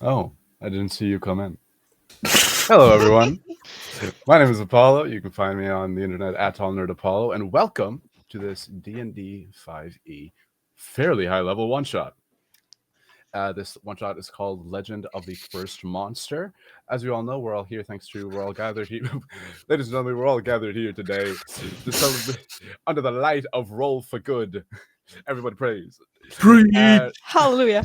Oh, I didn't see you come in. Hello, everyone. My name is Apollo. You can find me on the internet at TallNerdApollo, and welcome to this D&D 5e fairly high-level one-shot. This one-shot is called Legend of the First Monster. As you all know, we're all gathered here. Ladies and gentlemen, we're all gathered here today to celebrate under the light of Roll for Good. Everybody praise. Preach. Hallelujah.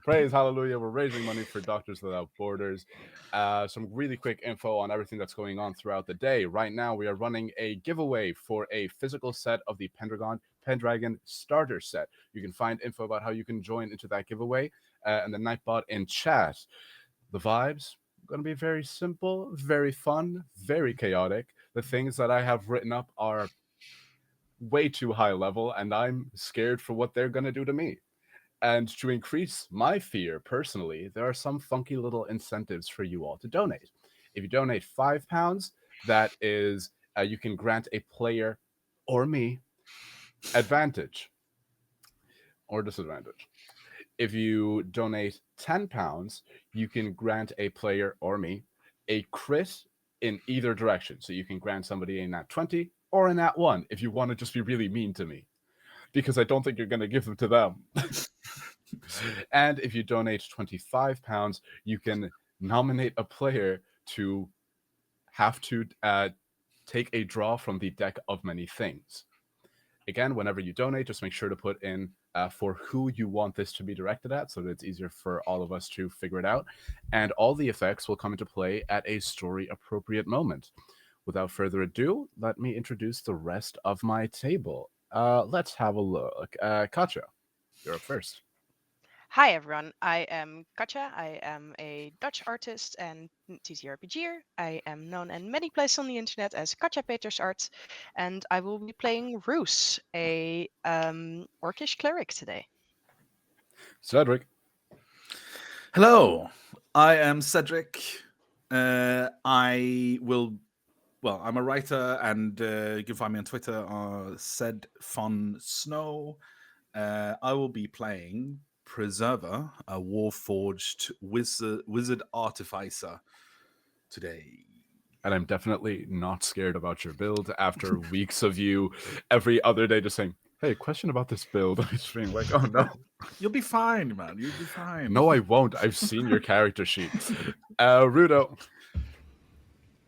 Praise, hallelujah. We're raising money for Doctors Without Borders. Some really quick info on everything that's going on throughout the day. Right now, we are running a giveaway for a physical set of the Pendragon starter set. You can find info about how you can join into that giveaway and the Nightbot in chat. The vibes going to be very simple, very fun, very chaotic. The things that I have written up are way too high level, and I'm scared for what they're going to do to me. And to increase my fear personally, there are some funky little incentives for you all to donate. If you donate £5, that is, you can grant a player or me advantage or disadvantage. If you donate £10, you can grant a player or me a crit in either direction. So you can grant somebody a nat 20 or a nat 1 if you want to just be really mean to me, because I don't think you're going to give them to them. And if you donate £25, you can nominate a player to have to take a draw from the deck of many things. Again, whenever you donate, just make sure to put in for who you want this to be directed at so that it's easier for all of us to figure it out. And all the effects will come into play at a story-appropriate moment. Without further ado, let me introduce the rest of my table. Let's have a look. Katja, you're up first. Hi everyone, I am Katja. I am a Dutch artist and ttrpger. I am known in many places on the internet as Katja Peters Art, and I will be playing Roos, a orcish cleric today. Cedric. Hello, I am Cedric. I will. Well, I'm a writer, and you can find me on Twitter, CedFunSnow. I will be playing Preserver, a Warforged wizard artificer today. And I'm definitely not scared about your build after weeks of you every other day just saying, hey, question about this build. I'm just being like, oh no. You'll be fine, man. You'll be fine. No, I won't. I've seen your character sheet. Ruto.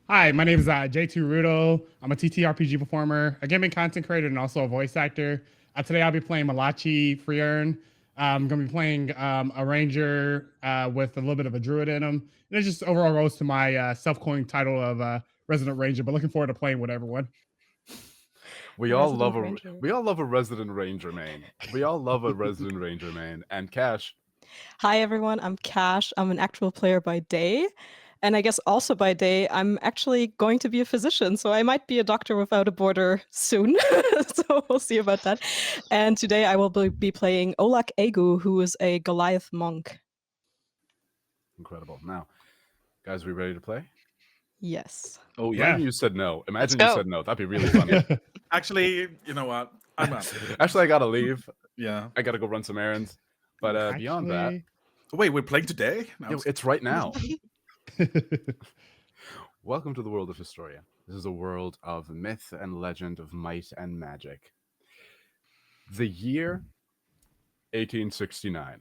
Hi, my name is J2 Ruto. I'm a ttrpg performer, a gaming content creator, and also a voice actor. Today I'll be playing Malachi Freearn. I'm going to be playing a ranger with a little bit of a druid in him. And it just overall goes to my self-coined title of resident ranger, but looking forward to playing with everyone. We all love a resident ranger main. We all love a resident ranger main. And Kash. Hi everyone, I'm Kash. I'm an actual player by day. And I guess also by day, I'm actually going to be a physician. So I might be a doctor without a border soon. So we'll see about that. And today I will be playing Olak Egu, who is a Goliath monk. Incredible. Now, guys, we ready to play? Yes. Oh, yeah. Imagine you said no. Imagine you said no. That'd be really funny. Actually, you know what? I'm out. Actually, I got to leave. Yeah. I got to go run some errands. But beyond that. Wait, we're playing today? No, it's right now. Welcome to the world of Historia. This is a world of myth and legend, of might and magic. The year 1869.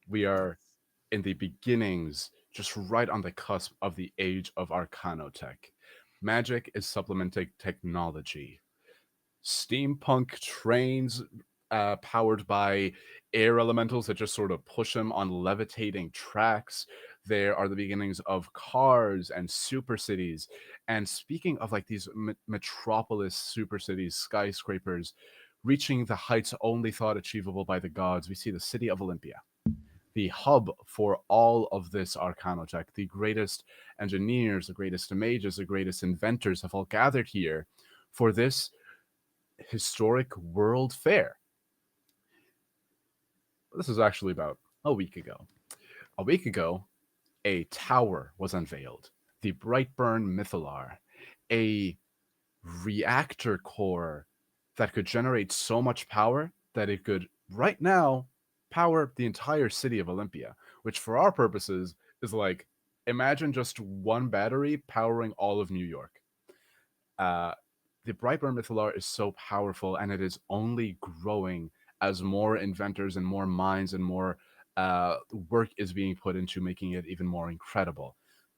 We are in the beginnings, just right on the cusp of the age of Arcanotech. Magic is supplementing technology. Steampunk trains powered by air elementals that just sort of push them on levitating tracks. There are the beginnings of cars and super cities. And speaking of like these metropolis super cities, skyscrapers, reaching the heights only thought achievable by the gods, we see the city of Olympia, the hub for all of this Arcanotech. The greatest engineers, the greatest mages, the greatest inventors have all gathered here for this historic world fair. This is actually about a week ago. A week ago, a tower was unveiled, the Brightburn Mythalar, a reactor core that could generate so much power that it could, right now, power the entire city of Olympia, which for our purposes is like, imagine just one battery powering all of New York. The Brightburn Mythalar is so powerful, and it is only growing as more inventors and more minds and more work is being put into making it even more incredible.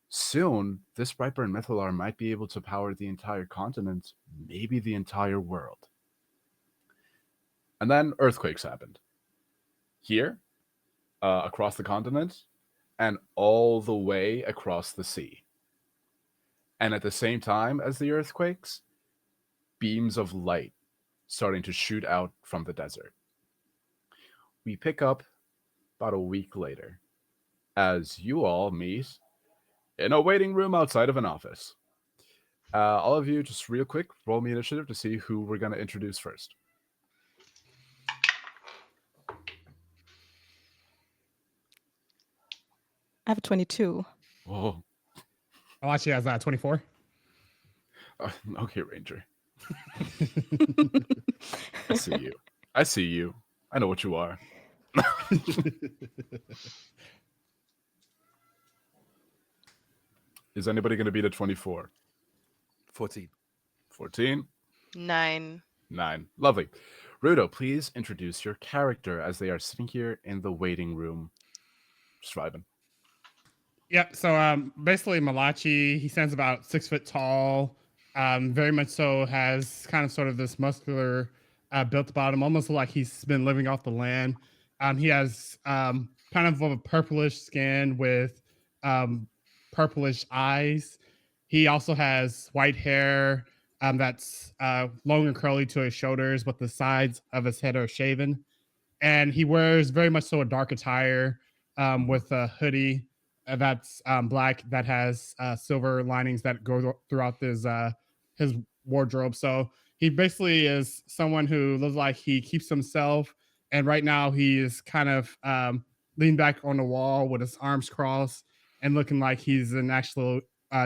Soon, this Brightburn Mythalar might be able to power the entire continent, maybe the entire world. And then earthquakes happened. Here, across the continent, and all the way across the sea. And at the same time as the earthquakes, beams of light starting to shoot out from the desert. We pick up about a week later as you all meet in a waiting room outside of an office. All of you, just real quick, roll me initiative to see who we're going to introduce first. I have a 22. Oh, Malachi has 24. okay, Ranger. I see you. I see you. I know what you are. Is anybody going to beat a 24? 14. 14? 9. 9. Lovely. Ruto, please introduce your character as they are sitting here in the waiting room. Just vibing. Yep. So basically, Malachi, he stands about 6 foot tall. Very much so has kind of sort of this muscular built about him, almost like he's been living off the land. He has kind of a purplish skin with purplish eyes. He also has white hair that's long and curly to his shoulders, but the sides of his head are shaven. And he wears very much so a dark attire with a hoodie that's black that has silver linings that go throughout his wardrobe. So he basically is someone who looks like he keeps himself. And right now he is kind of leaned back on the wall with his arms crossed and looking like he's an actual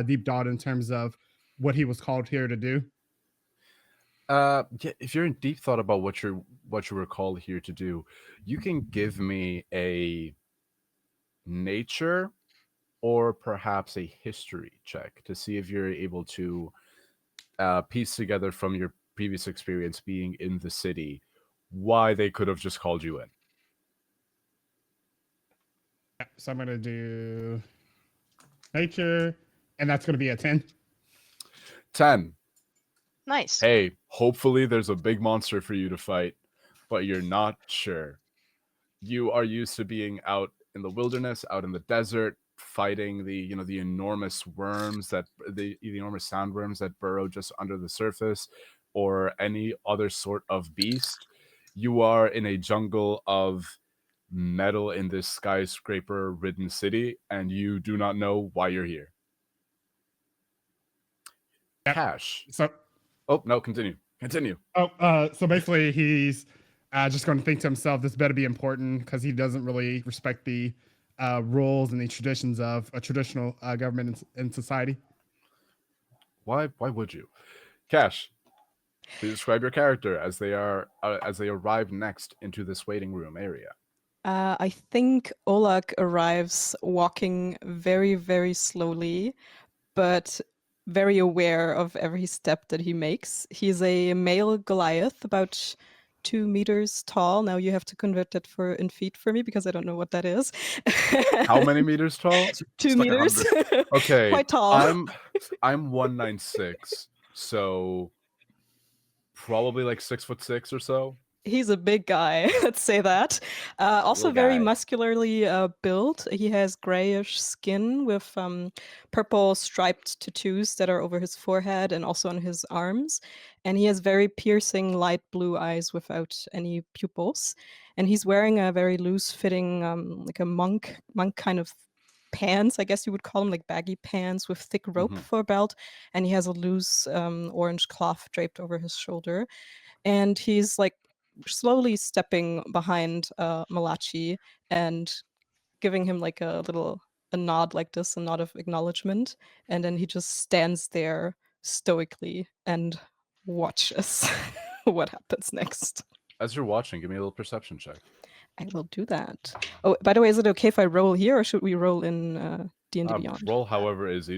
deep dot in terms of what he was called here to do. Yeah, if you're in deep thought about what you were called here to do, you can give me a nature or perhaps a history check to see if you're able to piece together from your previous experience being in the city why they could have just called you in. Yeah, so I'm going to do nature, and that's going to be a 10. 10. Nice. Hey, hopefully there's a big monster for you to fight, but you're not sure. You are used to being out in the wilderness, out in the desert, fighting the enormous worms the enormous sandworms that burrow just under the surface, or any other sort of beast. You are in a jungle of metal in this skyscraper-ridden city, and you do not know why you're here. Yep. Kash. So, oh no, continue. So basically, he's just going to think to himself, this better be important, because he doesn't really respect the rules and the traditions of a traditional government in society. Why would you? Kash, please describe your character as they arrive next into this waiting room area. I think Oleg arrives walking very, very slowly, but very aware of every step that he makes. He's a male Goliath, about 2 meters tall. Now you have to convert that in feet for me because I don't know what that is. How many meters tall? 2 like meters. Okay, Quite tall. I'm 196, so probably like 6'6" or so. He's a big guy, let's say that. Also Little very guy. muscularly built. He has grayish skin with purple striped tattoos that are over his forehead and also on his arms. And he has very piercing light blue eyes without any pupils. And he's wearing a very loose-fitting, like a monk kind of pants, I guess you would call them, like baggy pants with thick rope for a belt. And he has a loose orange cloth draped over his shoulder. And he's like slowly stepping behind Malachi and giving him like a nod like this, a nod of acknowledgement. And then he just stands there stoically and watches what happens next. As you're watching, give me a little perception check. I will do that. Oh, by the way, is it okay if I roll here, or should we roll in D&D Beyond? Roll however is All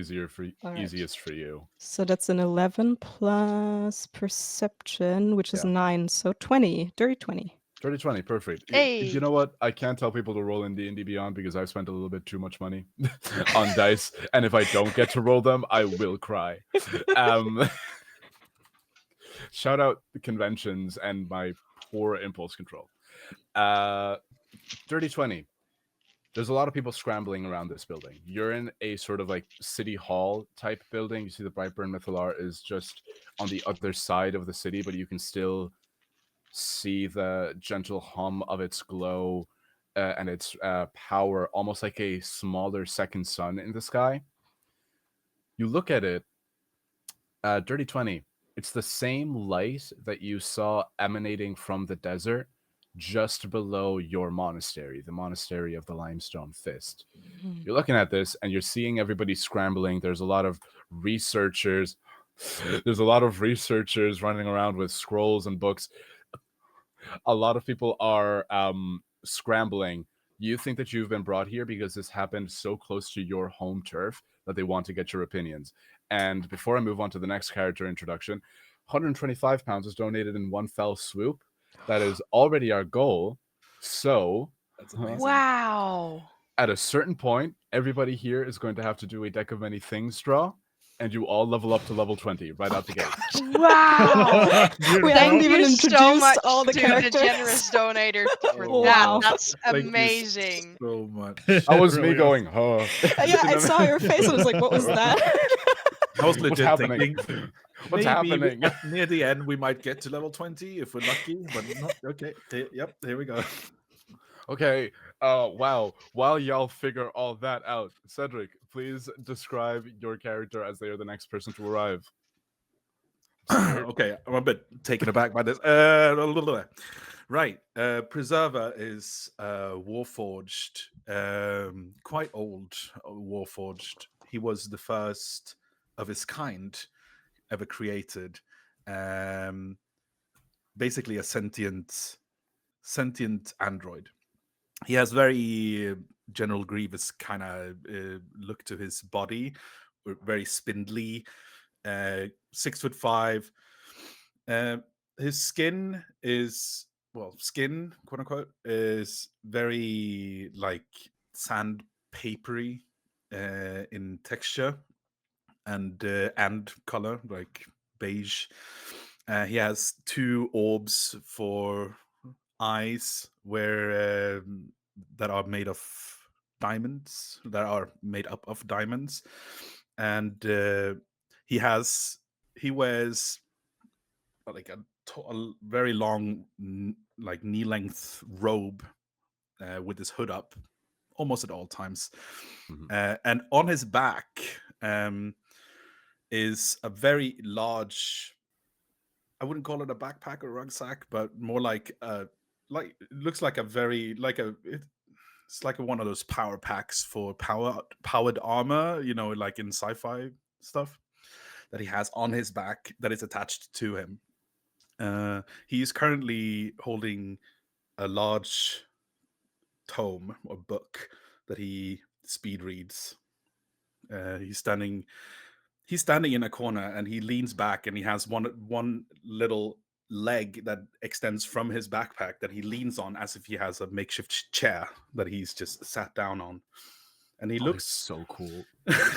right. easiest for you. So that's an 11 plus perception, which is 9, so 20, dirty 20. Dirty 20, perfect. Hey. You know what? I can't tell people to roll in D&D Beyond because I've spent a little bit too much money on dice, and if I don't get to roll them, I will cry. Shout out the conventions and my poor impulse control. Dirty 20. There's a lot of people scrambling around this building. You're in a sort of like city hall type building. You see the Brightburn Mythalar is just on the other side of the city, but you can still see the gentle hum of its glow and its power, almost like a smaller second sun in the sky. You look at it, Dirty 20, it's the same light that you saw emanating from the desert just below your monastery, the Monastery of the Limestone Fist. You're looking at this and you're seeing everybody scrambling. There's a lot of researchers. There's a lot of researchers running around with scrolls and books. A lot of people are scrambling. You think that you've been brought here because this happened so close to your home turf that they want to get your opinions. And before I move on to the next character introduction, 125 pounds was donated in one fell swoop. That is already our goal. So, That's amazing. Wow. at a certain point, everybody here is going to have to do a deck of many things draw, and you all level up to level 20 right out the gate. Wow. We haven't Thank even you introduced so much all the to characters. the generous donator for Oh, that. wow. That's Thank you amazing. so much. That was Really me going, huh? Yeah, I saw your face. I was like, what was that? I was What's legit happening? thinking, What's happening? near the end we might get to level 20 if we're lucky, but not okay. Yep, here we go. Okay, wow. While y'all figure all that out, Cedric, please describe your character as they are the next person to arrive. Okay, I'm a bit taken aback by this. Right, Preserver is Warforged, quite old Warforged. He was the first of his kind ever created. Basically a sentient android. He has very General Grievous kind of look to his body, very spindly, 6'5". His skin is skin, quote unquote, is very like sandpapery in texture and color, like beige. He has 2 orbs for eyes where that are made of diamonds, that are made up of diamonds, and he wears like a very long like knee-length robe with his hood up almost at all times. And on his back is a very large, I wouldn't call it a backpack or rucksack, but more like it looks like it's like one of those power packs for powered armor, you know, like in sci-fi stuff that he has on his back that is attached to him. He is currently holding a large tome or book that he speed reads. He's standing in a corner and he leans back and he has one little leg that extends from his backpack that he leans on as if he has a makeshift chair that he's just sat down on. And he looks so cool.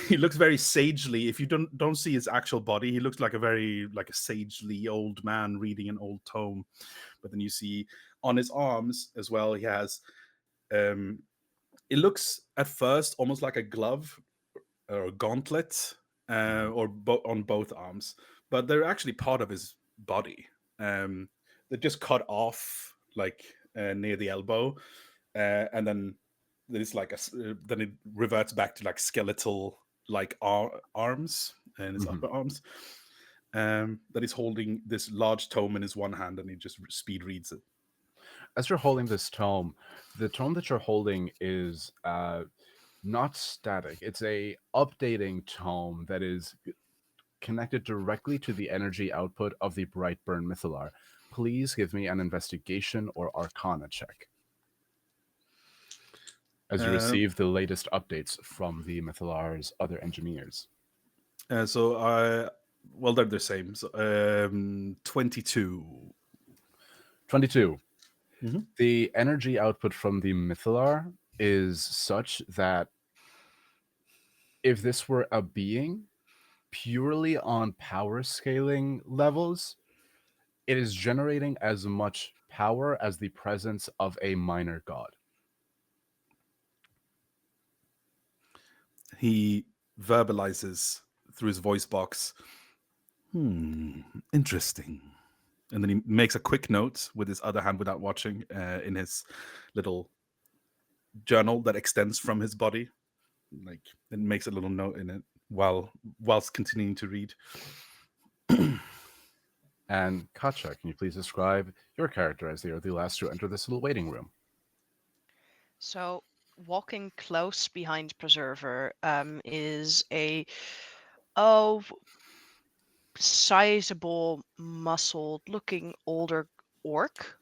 He looks very sagely. If you don't see his actual body, he looks like a sagely old man reading an old tome. But then you see on his arms as well, he has it looks at first almost like a glove or a gauntlet on both arms, but they're actually part of his body. They're just cut off like near the elbow, and then there's like then it reverts back to like skeletal like arms and his upper arms. That he's holding this large tome in his one hand and he just speed reads it. As you're holding this tome, the tome that you're holding is not static. It's a updating tome that is connected directly to the energy output of the Brightburn Mythalar. Please give me an investigation or arcana check. as you receive the latest updates from the Mythalar's other engineers? They're the same. So, 22. 22. Mhm. The energy output from the Mythalar is such that if this were a being, purely on power scaling levels, it is generating as much power as the presence of a minor god. He verbalizes through his voice box. Interesting. And then he makes a quick note with his other hand without watching in his little journal that extends from his body. Like, it makes a little note in it whilst continuing to read. And Katja, can you please describe your character as they are the last to enter this little waiting room? So, walking close behind Preserver is a sizable, muscled-looking older orc.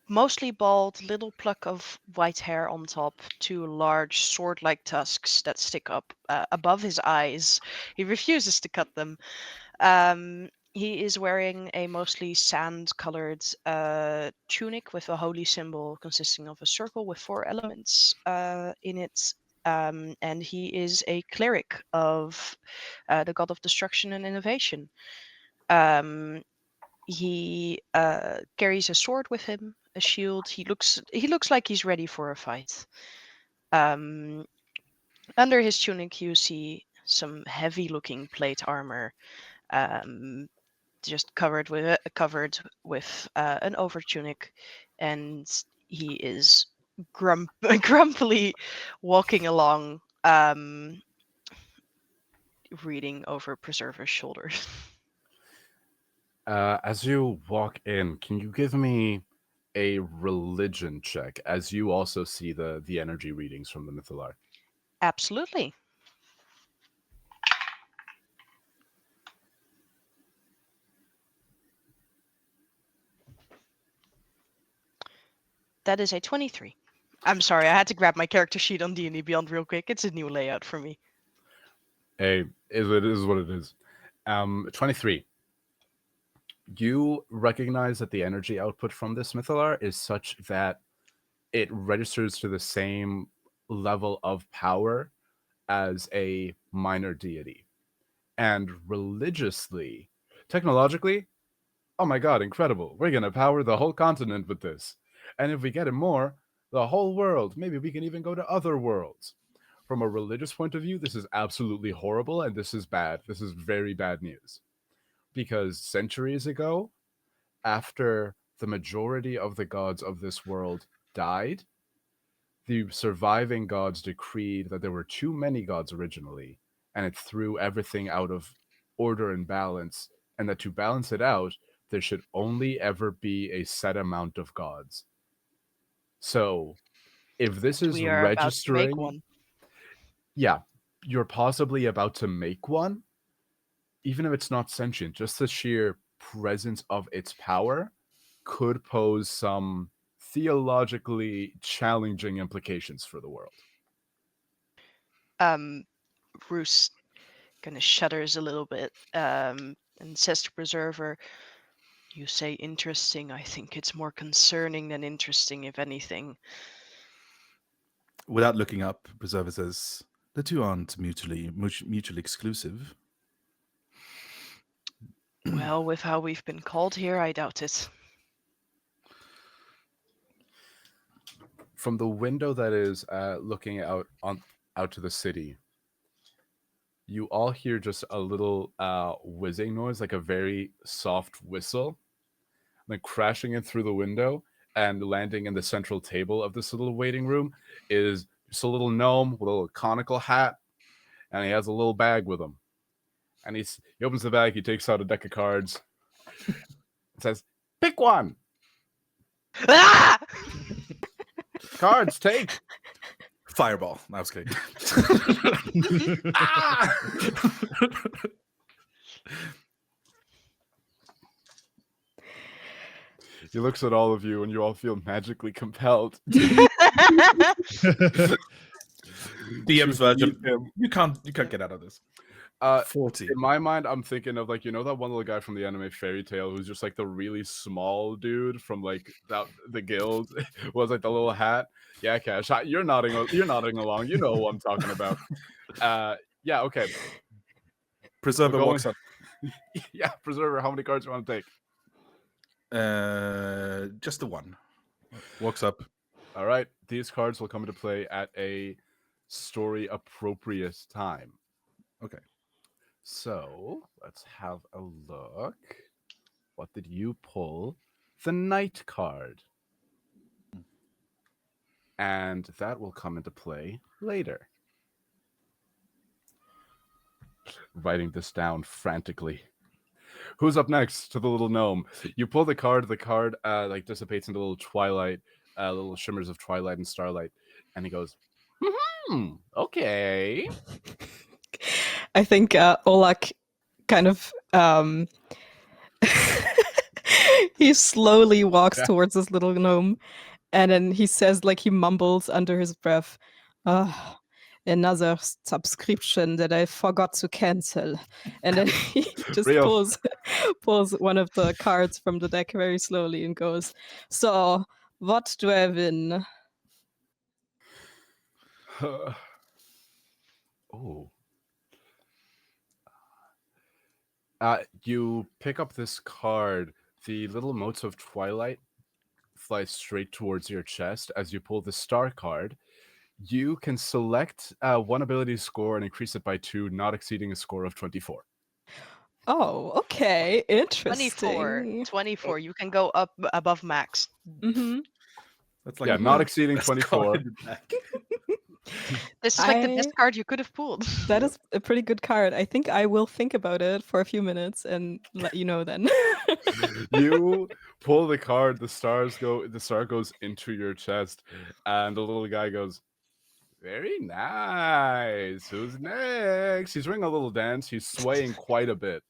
Mostly bald, little pluck of white hair on top, two large sword-like tusks that stick up above his eyes. He refuses to cut them. He is wearing a mostly sand-colored tunic with a holy symbol consisting of a circle with 4 elements in it. And he is a cleric of the god of destruction and innovation. He carries a sword with him, a shield. He looks like he's ready for a fight. Under his tunic, you see some heavy-looking plate armor, just covered with an over tunic, and he is grumpily walking along, reading over Preserver's shoulders. As you walk in, can you give me a religion check as you also see the energy readings from the Mythalar? Absolutely. That is a 23. I'm sorry, I had to grab my character sheet on D&D Beyond real quick. It's a new layout for me. Hey, it is what it is. 23. You recognize that the energy output from this Mythalar is such that it registers to the same level of power as a minor deity. And religiously, technologically, oh my god, incredible. We're going to power the whole continent with this. And if we get it more, the whole world. Maybe we can even go to other worlds. From a religious point of view, this is absolutely horrible, and this is bad. This is very bad news. Because centuries ago, after the majority of the gods of this world died, the surviving gods decreed that there were too many gods originally, and it threw everything out of order and balance, and that to balance it out, there should only ever be a set amount of gods. So, if this is We are about to make registering, one. yeah, you're possibly about to make one, even if it's not sentient, just the sheer presence of its power could pose some theologically challenging implications for the world. Roos kind of shudders a little bit and says to Preserver, "You say interesting. I think it's more concerning than interesting, if anything." Without looking up, Preserver says, the two aren't mutually exclusive. Well, with how we've been called here, I doubt it. From the window that is looking out to the city, you all hear just a little whizzing noise, like a very soft whistle, then crashing in through the window and landing in the central table of this little waiting room is just a little gnome with a little conical hat, and he has a little bag with him. And he opens the bag, he takes out a deck of cards, and says, "Pick one! Ah! Cards, take!" Fireball. I was kidding. Ah! He looks at all of you, and you all feel magically compelled. DM's version. leave him. You can't get out of this. 40. In my mind, I'm thinking of like, you know, that one little guy from the anime Fairy Tail who's just like the really small dude from like the guild was like the little hat. Yeah, Kash, you're nodding along. You know who I'm talking about. Yeah, okay. Preserver walks up. Yeah, Preserver, how many cards do you want to take? Just the one. Walks up. All right. These cards will come into play at a story appropriate time. Okay. So let's have a look. What did you pull? The Knight card. And that will come into play later. Writing this down frantically. Who's up next to the little gnome? You pull the card like dissipates into little twilight, little shimmers of twilight and starlight, and he goes, okay. I think Olak kind of he slowly walks towards this little gnome, and then he says, like he mumbles under his breath, another subscription that I forgot to cancel. And then he just pulls one of the cards from the deck very slowly and goes, so what do I win? Oh. You pick up this card. The little motes of twilight fly straight towards your chest as you pull the star card. You can select one ability score and increase it by 2, not exceeding a score of 24. Oh, okay. Interesting. 24. You can go up above max. Mm-hmm. That's like not exceeding 24. This is like the best card you could have pulled. That is a pretty good card. I think I will think about it for a few minutes and let you know then. You pull the card, the star goes into your chest, and the little guy goes, very nice. Who's next? He's doing a little dance. He's swaying quite a bit.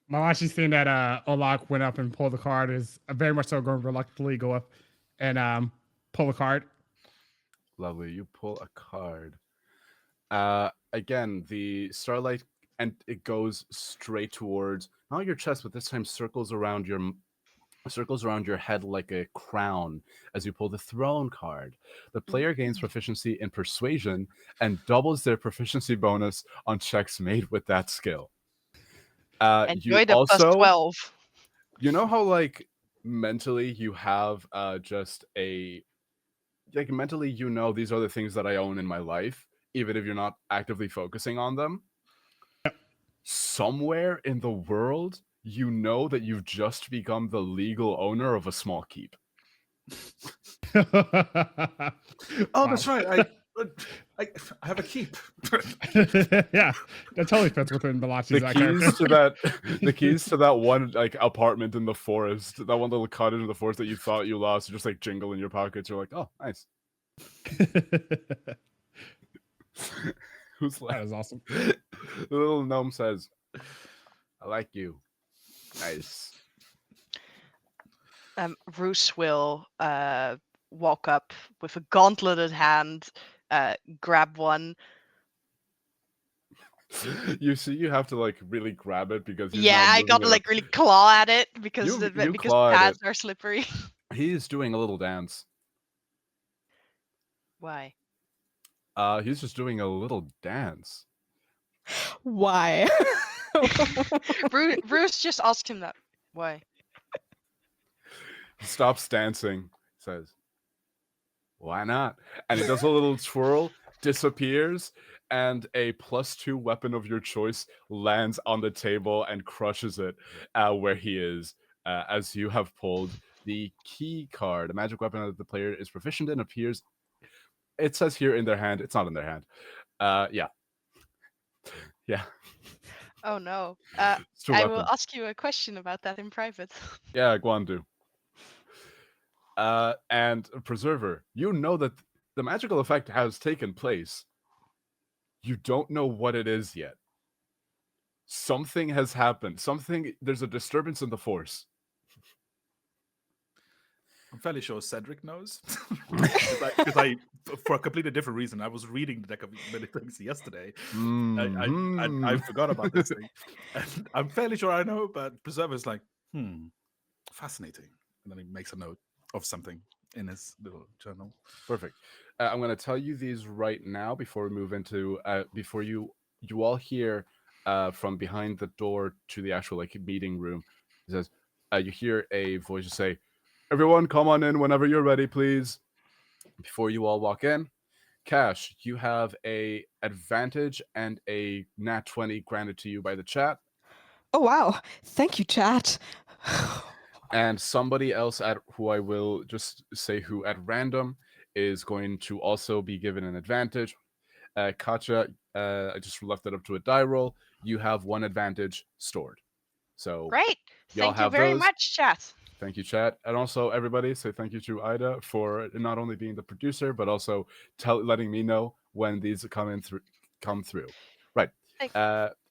Malachi's seeing that Olak went up and pulled the card is very much so going to reluctantly go up and pull the card. Lovely. You pull a card. Again, the starlight, and it goes straight towards not your chest, but this time circles around your head like a crown as you pull the throne card. The player gains proficiency in persuasion and doubles their proficiency bonus on checks made with that skill. Enjoy the plus 12. You know how like mentally you have mentally you know these are the things that I own in my life, even if you're not actively focusing on them. Somewhere in the world, you know that you've just become the legal owner of a small keep. Oh, that's right. I have a keep. Yeah, that totally fits within Malachi's The keys to that one like apartment in the forest, that one little cottage in the forest that you thought you lost, just like jingle in your pockets. You're like, oh, nice. Who's left? That is awesome. The little gnome says, I like you. Nice. Roos will walk up with a gauntleted hand, grab one. You see, you have to like really grab it because I gotta like really claw at it because pads are slippery. He's doing a little dance. Why? He's just doing a little dance. Why? Bruce just asked him that. Why? He stops dancing, says, why not? And he does a little twirl, disappears, and a +2 weapon of your choice lands on the table and crushes it where he is, as you have pulled the key card. A magic weapon that the player is proficient in appears. It says here in their hand. It's not in their hand. Yeah. Oh no. I will ask you a question about that in private. Yeah, Guandu. And Preserver, you know that the magical effect has taken place. You don't know what it is yet. Something has happened. There's a disturbance in the force. I'm fairly sure Cedric knows. Because I, for a completely different reason, I was reading the deck of many things yesterday. I forgot about this thing. And I'm fairly sure I know, but Preserver's like, fascinating. And then he makes a note of something in his little journal. Perfect. I'm going to tell you these right now before we move into before you all hear from behind the door to the actual like meeting room. It says you hear a voice just say, "Everyone, come on in whenever you're ready, please." Before you all walk in, Kash, you have a advantage and a nat 20 granted to you by the chat. Oh wow! Thank you, chat. And somebody else at who I will just say who at random is going to also be given an advantage. Katja, I just left it up to a die roll. You have one advantage stored. So Great. y'all Thank you have very those. much, chat. Thank you, chat. And also everybody, say thank you to Aida for not only being the producer, but also letting me know when these come through. Right.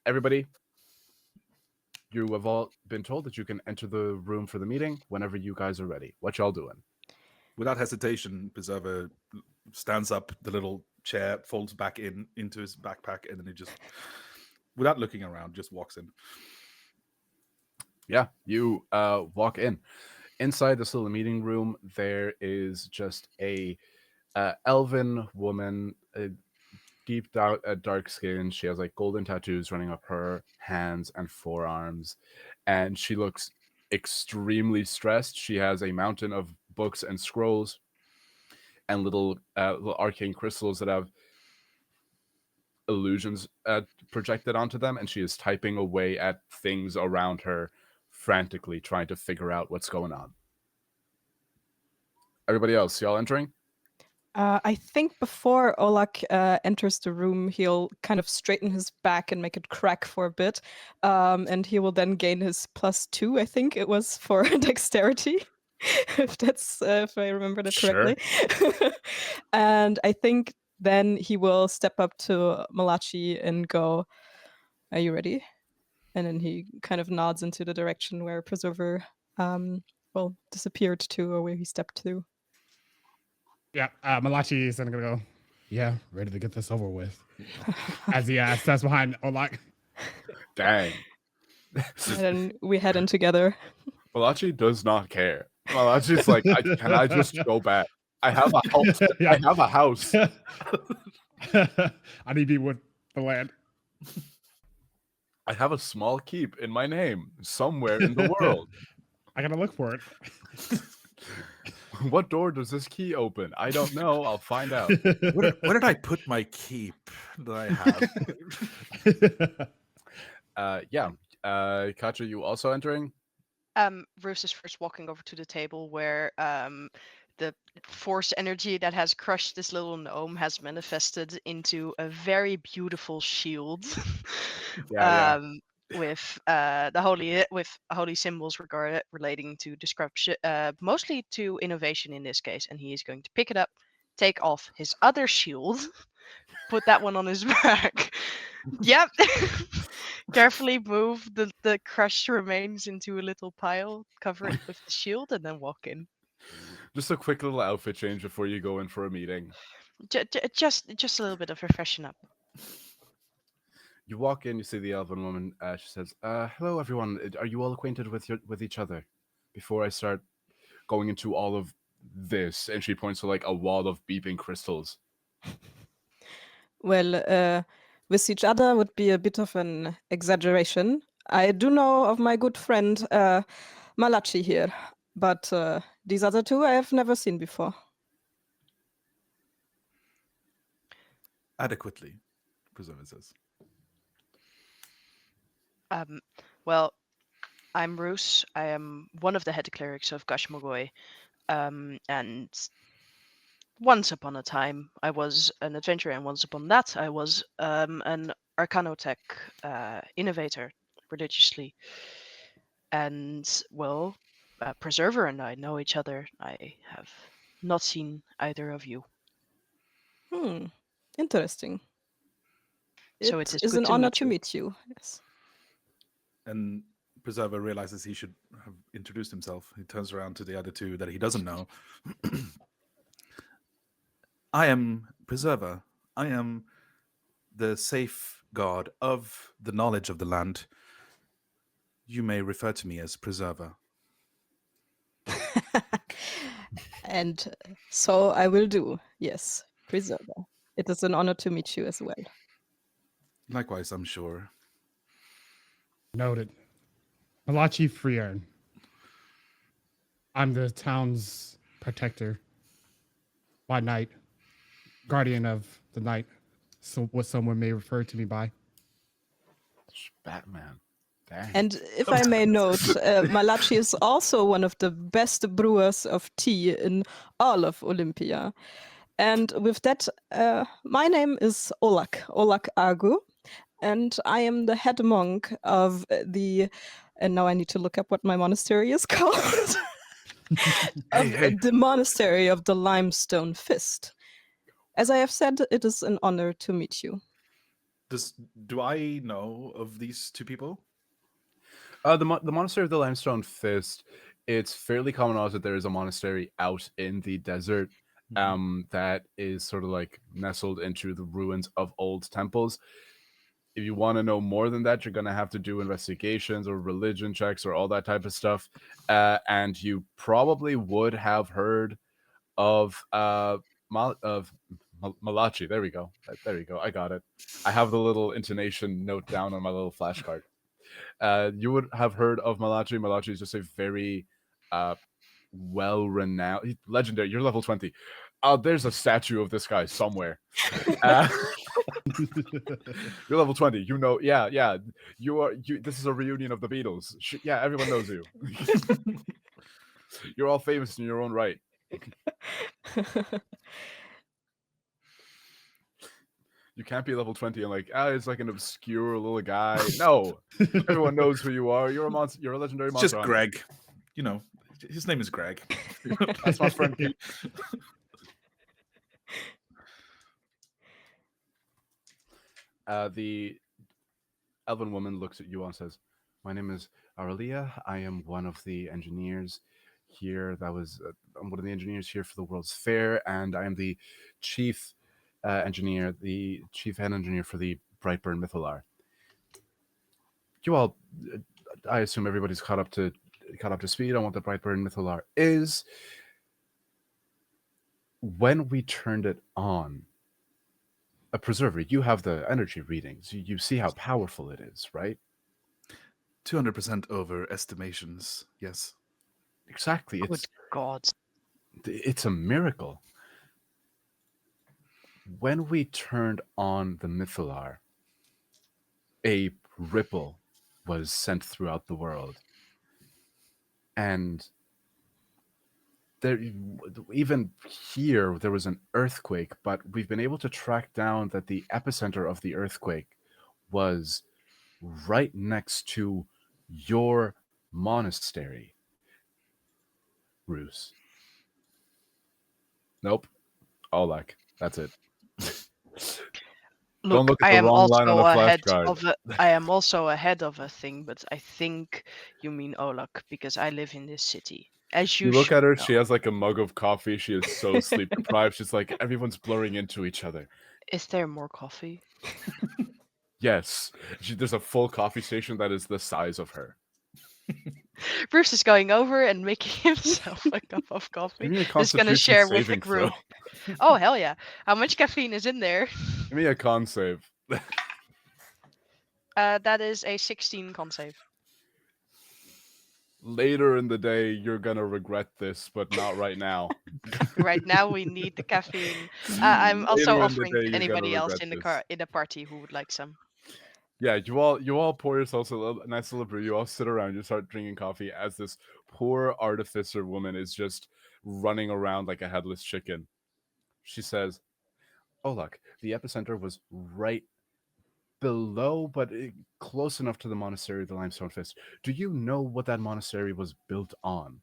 Everybody, you have all been told that you can enter the room for the meeting whenever you guys are ready. What y'all doing? Without hesitation, Preserver stands up, the little chair folds back into his backpack, and then he just, without looking around, just walks in. Yeah, you walk in. Inside this little meeting room, there is just a elven woman, deep dark skin. She has like golden tattoos running up her hands and forearms, and she looks extremely stressed. She has a mountain of books and scrolls and little arcane crystals that have illusions projected onto them, and she is typing away at things around her, frantically trying to figure out what's going on. Everybody else, y'all entering? I think before Olak enters the room, he'll kind of straighten his back and make it crack for a bit. And he will then gain his +2, I think it was, for dexterity, if I remember that correctly. And I think then he will step up to Malachi and go, "Are you ready?" And then he kind of nods into the direction where Preserver disappeared to, or where he stepped to. Yeah, Malachi is gonna go. Yeah, ready to get this over with. As he steps behind Olak. Dang. And then we head in together. Malachi does not care. Malachi's like, can I just go back? I have a house. Yeah. I have a house. I need to be with the land. I have a small keep in my name somewhere in the world. I gotta look for it. What door does this key open? I don't know. I'll find out. Where did I put my keep that I have? Katja, you also entering? Roos is first walking over to the table where the force energy that has crushed this little gnome has manifested into a very beautiful shield. With holy symbols relating to description, mostly to innovation in this case. And he is going to pick it up, take off his other shield, put that one on his back. Yep. Carefully move the crushed remains into a little pile, cover it with the shield, and then walk in. Just a quick little outfit change before you go in for a meeting. Just a little bit of a freshen up. You walk in, you see the elven woman. She says, "Hello, everyone. Are you all acquainted with each other? Before I start going into all of this," and she points to like a wall of beeping crystals. Well, with each other would be a bit of an exaggeration. I do know of my good friend Malachi here, but these other two I have never seen before. Adequately, Preserver says. Well, I'm Roos. I am one of the head clerics of Gashmogoi, and once upon a time I was an adventurer, and once upon that I was an Arcanotech innovator religiously. And well, Preserver and I know each other. I have not seen either of you. Interesting. So it is an good to honor meet to you. meet you. Yes. And Preserver realizes he should have introduced himself. He turns around to the other two that he doesn't know. I am Preserver. I am the safeguard of the knowledge of the land. You may refer to me as Preserver. And so I will do. Yes, Preserver. It is an honor to meet you as well. Likewise, I'm sure. Noted. Malachi Freearn. I'm the town's protector by night, guardian of the night, so what someone may refer to me by. Batman. Dang. And if I may note, Malachi is also one of the best brewers of tea in all of Olympia. And with that, my name is Olak Agu, and I am the head monk of and now I need to look up what my monastery is called. The monastery of the Limestone Fist. As I have said, it is an honor to meet you. Do I know of these two people? The monastery of the Limestone Fist. It's fairly common knowledge that there is a monastery out in the desert, that is sort of like nestled into the ruins of old temples. If you want to know more than that, you're going to have to do investigations or religion checks or all that type of stuff. And you probably would have heard of Malachi. There we go. There we go. I got it. I have the little intonation note down on my little flashcard. You would have heard of Malachi. Malachi is just a very well-renowned, legendary. You're level 20. There's a statue of this guy somewhere. You're level 20. You know, yeah. This is a reunion of the Beatles. Yeah, everyone knows you. You're all famous in your own right. You can't be level 20 and like, it's like an obscure little guy. No, everyone knows who you are. You're a monster. You're a legendary monster. Just Greg. You know, his name is Greg. That's my friend Pete. The elven woman looks at you and says, "My name is Aurelia. I am one of the engineers here. I'm one of the engineers here for the World's Fair, and I am the chief engineer, the chief head engineer for the Brightburn Mythalar. You all, I assume everybody's caught up to speed on what the Brightburn Mythalar is. When we turned it on, a preserver, you have the energy readings. You see how powerful it is, right? 200% over estimations. Yes, exactly. Good God, it's a miracle. When we turned on the Mythalar, a ripple was sent throughout the world. And there, even here, there was an earthquake, but we've been able to track down that the epicenter of the earthquake was right next to your monastery, Roos. Nope. Olak. That's it. Don't look at I the am wrong line on also a ahead flashcard. of I am also ahead of a thing, but I think you mean Olak because I live in this city. As you You look should at her, know. she has like a mug of coffee. She is so sleep deprived. She's like, everyone's blurring into each other. Is there more coffee? Yes. There's a full coffee station that is the size of her. Bruce is going over and making himself a cup of coffee. Give me a He's gonna constitution share with the saving throw. group. Oh hell yeah! How much caffeine is in there? Give me a con save. That is a 16 con save. Later in the day, you're gonna regret this, but not right now. Right now we need the caffeine. I'm also Later in the offering day, you're anybody gonna else regret in the this. in the party who would like some. Yeah, you all pour yourselves a nice little brew. You all sit around, you start drinking coffee as this poor artificer woman is just running around like a headless chicken. She says, "Oh look, the epicenter was right below, but close enough to the monastery of the Limestone Fist. Do you know what that monastery was built on?"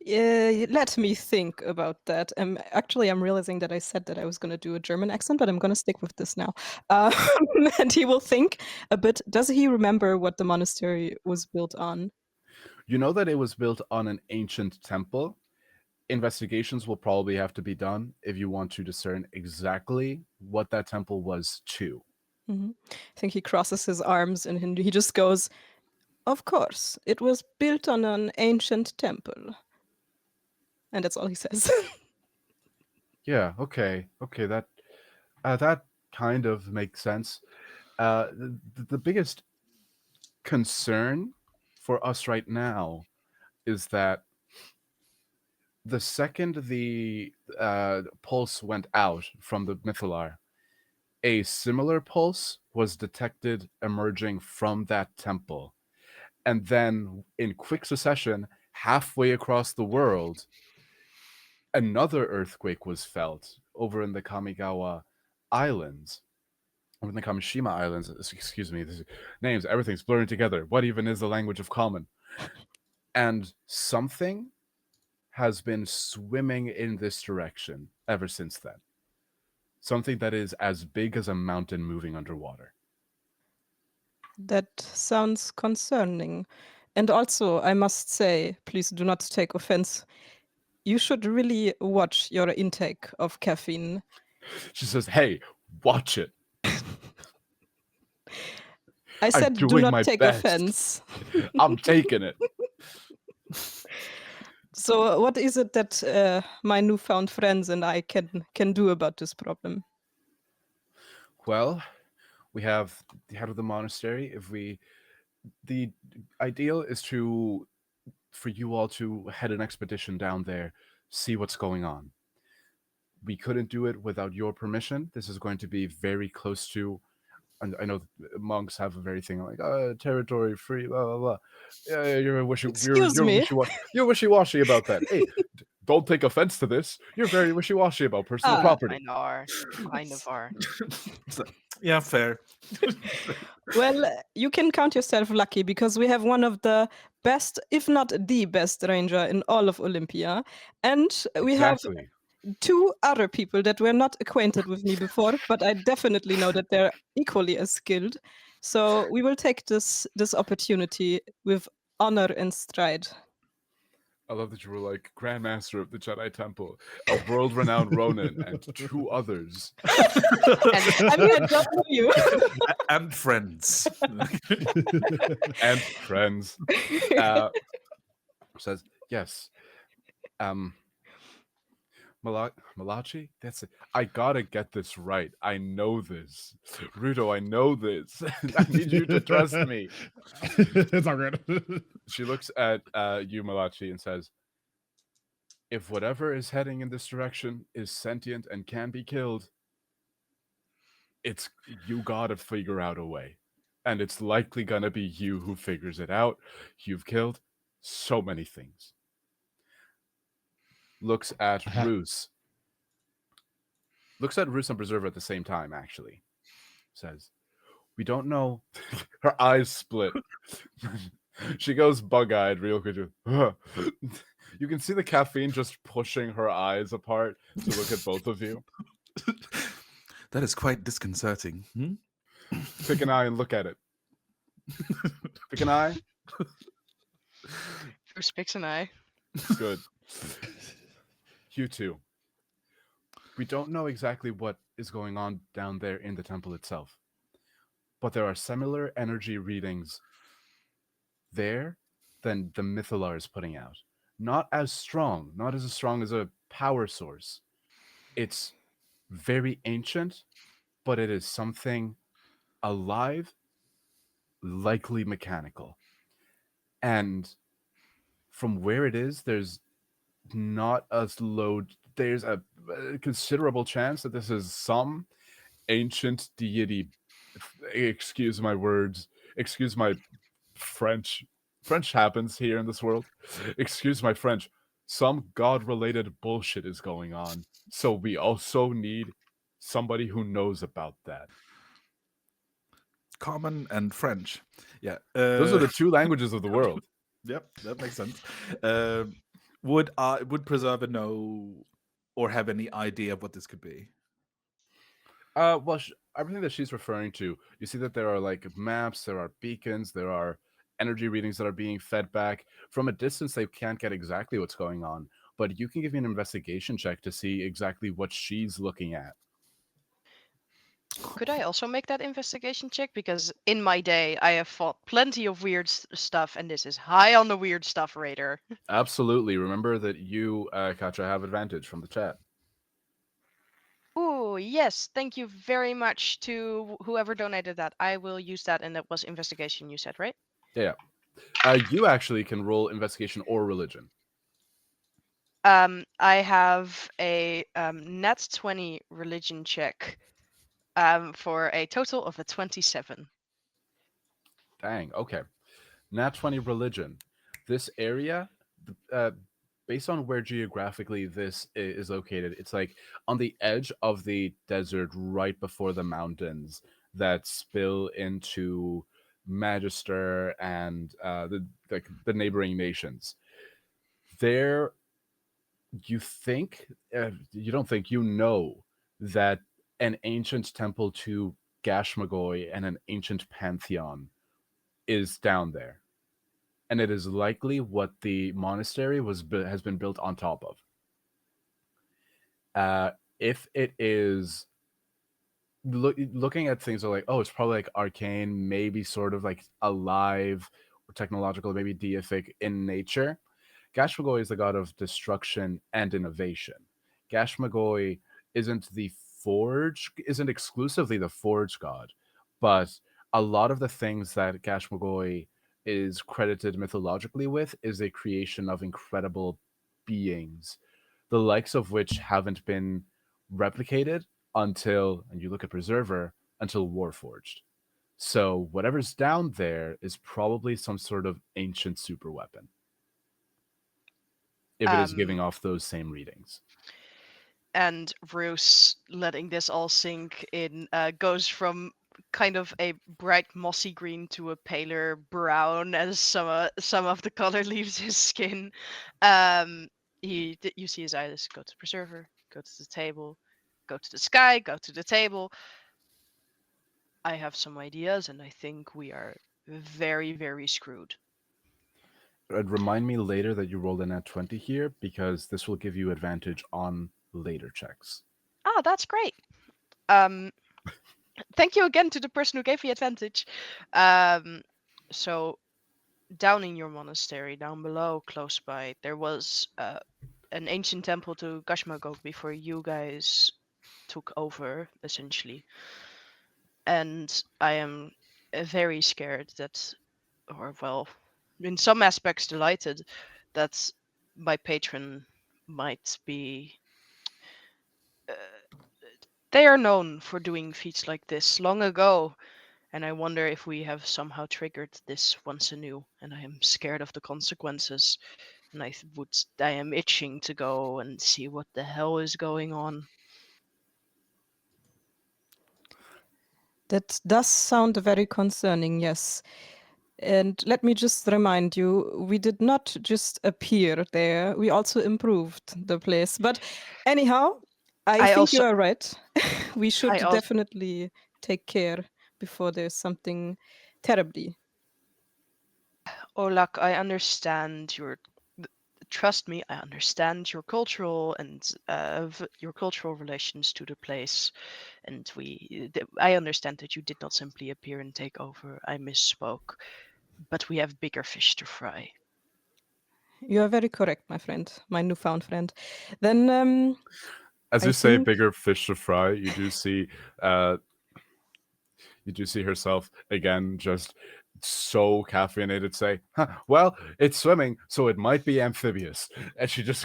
Let me think about that. Actually, I'm realizing that I said that I was going to do a German accent, but I'm going to stick with this now. Um, and he will think a bit. Does he remember what the monastery was built on? You know that it was built on an ancient temple. Investigations will probably have to be done if you want to discern exactly what that temple was to. I think he crosses his arms and he just goes, "Of course, it was built on an ancient temple." And that's all he says. Yeah, okay, that kind of makes sense. The biggest concern for us right now is that the second the pulse went out from the Mythalar, a similar pulse was detected emerging from that temple. And then, in quick succession, halfway across the world, another earthquake was felt over in the Kamigawa Islands. Over in the Kamishima Islands, excuse me, names, everything's blurring together. What even is the language of common? And something has been swimming in this direction ever since then. Something that is as big as a mountain moving underwater. That sounds concerning. And also, I must say, please do not take offense, you should really watch your intake of caffeine. She says, "Hey, watch it. I said do doing not my take best. offense. I'm taking it." So what is it that my newfound friends and I can do about this problem? Well, we have the head of the monastery. The ideal is for you all to head an expedition down there, see what's going on. We couldn't do it without your permission. This is going to be very close to, and I know monks have a very thing like territory free, blah blah blah. Yeah, you're Excuse me. You're wishy-washy about that. Hey, don't take offense to this. You're very wishy-washy about personal property. Kind of are. Kind of are. Yeah, fair. Well, you can count yourself lucky because we have one of the best, if not the best ranger in all of Olympia. And we have Exactly. two other people that were not acquainted with me before, but I definitely know that they're equally as skilled. So we will take this opportunity with honor and stride. I love that you were like Grandmaster of the Jedi Temple, a world-renowned Ronin, and two others. I mean, I don't know you. And friends. And friends. Says, yes. Malachi? That's it. I gotta get this right. I know this. Ruto, I know this. I need you to trust me. It's all good. She looks at you, Malachi, and says, if whatever is heading in this direction is sentient and can be killed, you gotta figure out a way. And it's likely gonna be you who figures it out. You've killed so many things. Looks at Roos. Looks at Roos and Preserver at the same time, actually. Says, we don't know. Her eyes split. She goes bug-eyed real quick. You can see the caffeine just pushing her eyes apart to look at both of you. That is quite disconcerting. Pick an eye and look at it. Pick an eye. Bruce picks an eye. Good. You two. We don't know exactly what is going on down there in the temple itself, but there are similar energy readings there than the Mythalar is putting out. Not as strong as a power source. It's very ancient, but it is something alive, likely mechanical. And from where it is, there's not as low. There's a considerable chance that this is some ancient deity. Excuse my words. Excuse my French. French happens here in this world. Excuse my French. Some god-related bullshit is going on. So we also need somebody who knows about that. Common and French. Yeah. Those are the two languages of the world. Yep, that makes sense. Would Preserver know or have any idea of what this could be? Well, everything that she's referring to, you see that there are like maps, there are beacons, there are energy readings that are being fed back. From a distance, they can't get exactly what's going on, but you can give me an investigation check to see exactly what she's looking at. Could I also make that investigation check? Because in my day, I have fought plenty of weird stuff, and this is high on the weird stuff radar. Absolutely. Remember that you, Katja, have advantage from the chat. Ooh, yes. Thank you very much to whoever donated that. I will use that, and that was investigation, you said, right? Yeah. You actually can roll investigation or religion. I have a nat 20 religion check for a total of a 27. Dang. Okay. Nat 20 religion. This area, based on where geographically this is located, it's like on the edge of the desert right before the mountains that spill into Magister and the neighboring nations. There, you think, you don't think, you know that an ancient temple to Gashmagoi and an ancient pantheon is down there, and it is likely what the monastery has been built on top of. If it is looking at things are like, oh, it's probably like arcane, maybe sort of like alive, or technological, maybe deific in nature. Gashmagoi is the god of destruction and innovation. Gashmagoi isn't exclusively the forge god, but a lot of the things that Gashmagoi is credited mythologically with is a creation of incredible beings, the likes of which haven't been replicated until, and you look at Preserver, until Warforged. So whatever's down there is probably some sort of ancient super weapon, if it is giving off those same readings. And Bruce, letting this all sink in, goes from kind of a bright mossy green to a paler brown as some of the color leaves his skin. You see his eyes go to Preserver, go to the table, go to the sky, go to the table. I have some ideas, and I think we are very, very screwed. Remind me later that you rolled a nat 20 here, because this will give you advantage on later checks. Ah, that's great. Thank you again to the person who gave me advantage. So down in your monastery, down below, close by, there was an ancient temple to Gashmagog before you guys took over, essentially. And I am very scared that, or well, in some aspects delighted, that my patron might be... they are known for doing feats like this long ago, and I wonder if we have somehow triggered this once anew, and I am scared of the consequences, and I am itching to go and see what the hell is going on. That does sound very concerning, yes. And let me just remind you, we did not just appear there, we also improved the place. But anyhow, I think you are right. We should definitely take care before there's something terribly. Olak, I understand trust me, I understand your cultural and your cultural relations to the place, and I understand that you did not simply appear and take over. I misspoke, but we have bigger fish to fry. You are very correct, my friend, my newfound friend. Then, as you say, bigger fish to fry, you do see herself again, just so caffeinated, say, well, it's swimming, so it might be amphibious. And she just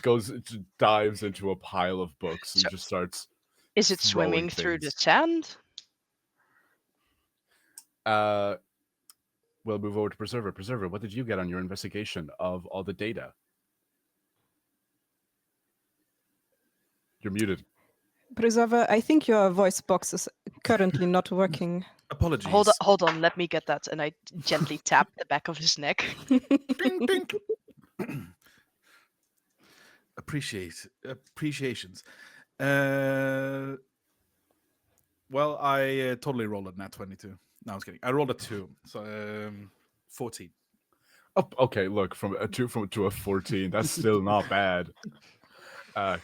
dives into a pile of books and just starts. Is it swimming through the sand? We'll move over to Preserver. Preserver, what did you get on your investigation of all the data? You're muted. Preserver, I think your voice box is currently not working. Apologies. Hold on, let me get that. And I gently tap the back of his neck. Bing, bing. appreciations. Well, I totally rolled a nat 22. No, I was kidding. I rolled a 2, so 14. Oh, okay, look, from a 2 to a 14, that's still not bad.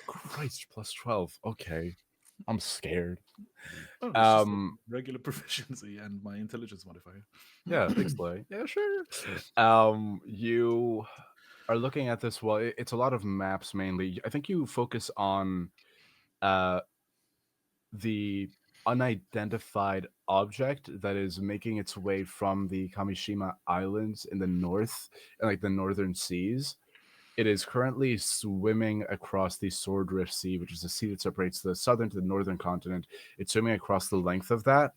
Christ, plus 12. Okay, I'm scared. Oh, it's just a regular proficiency and my intelligence modifier. Yeah, big slay. Yeah, sure. You are looking at this. Well, it's a lot of maps mainly. I think you focus on the unidentified object that is making its way from the Kamishima Islands in the north, and like the northern seas. It is currently swimming across the Sword Rift Sea, which is the sea that separates the southern to the northern continent. It's swimming across the length of that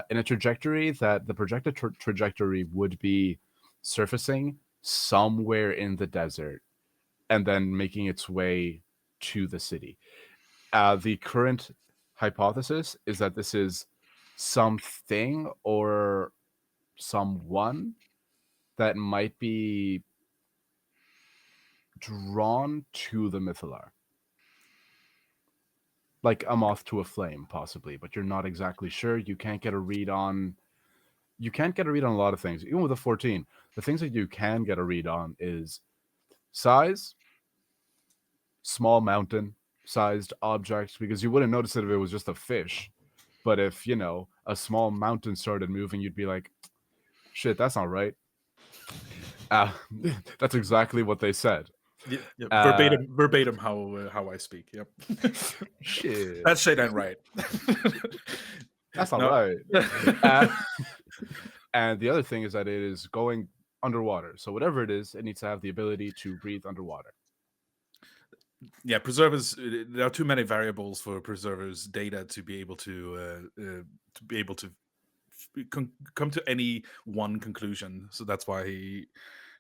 in a trajectory that the projected trajectory would be surfacing somewhere in the desert and then making its way to the city. The current hypothesis is that this is something or someone that might be drawn to the Mythalar. Like a moth to a flame, possibly, but you're not exactly sure. You can't get a read on a lot of things. Even with a 14, the things that you can get a read on is size, small mountain sized object, because you wouldn't notice it if it was just a fish. But if, a small mountain started moving, you'd be like, shit, that's not right. That's exactly what they said. Yeah, verbatim how I speak. Yep. Shit. That shit ain't right. That's not right. And the other thing is that it is going underwater. So whatever it is, it needs to have the ability to breathe underwater. Yeah, preservers. There are too many variables for preservers' data to be able to come to any one conclusion. So that's why he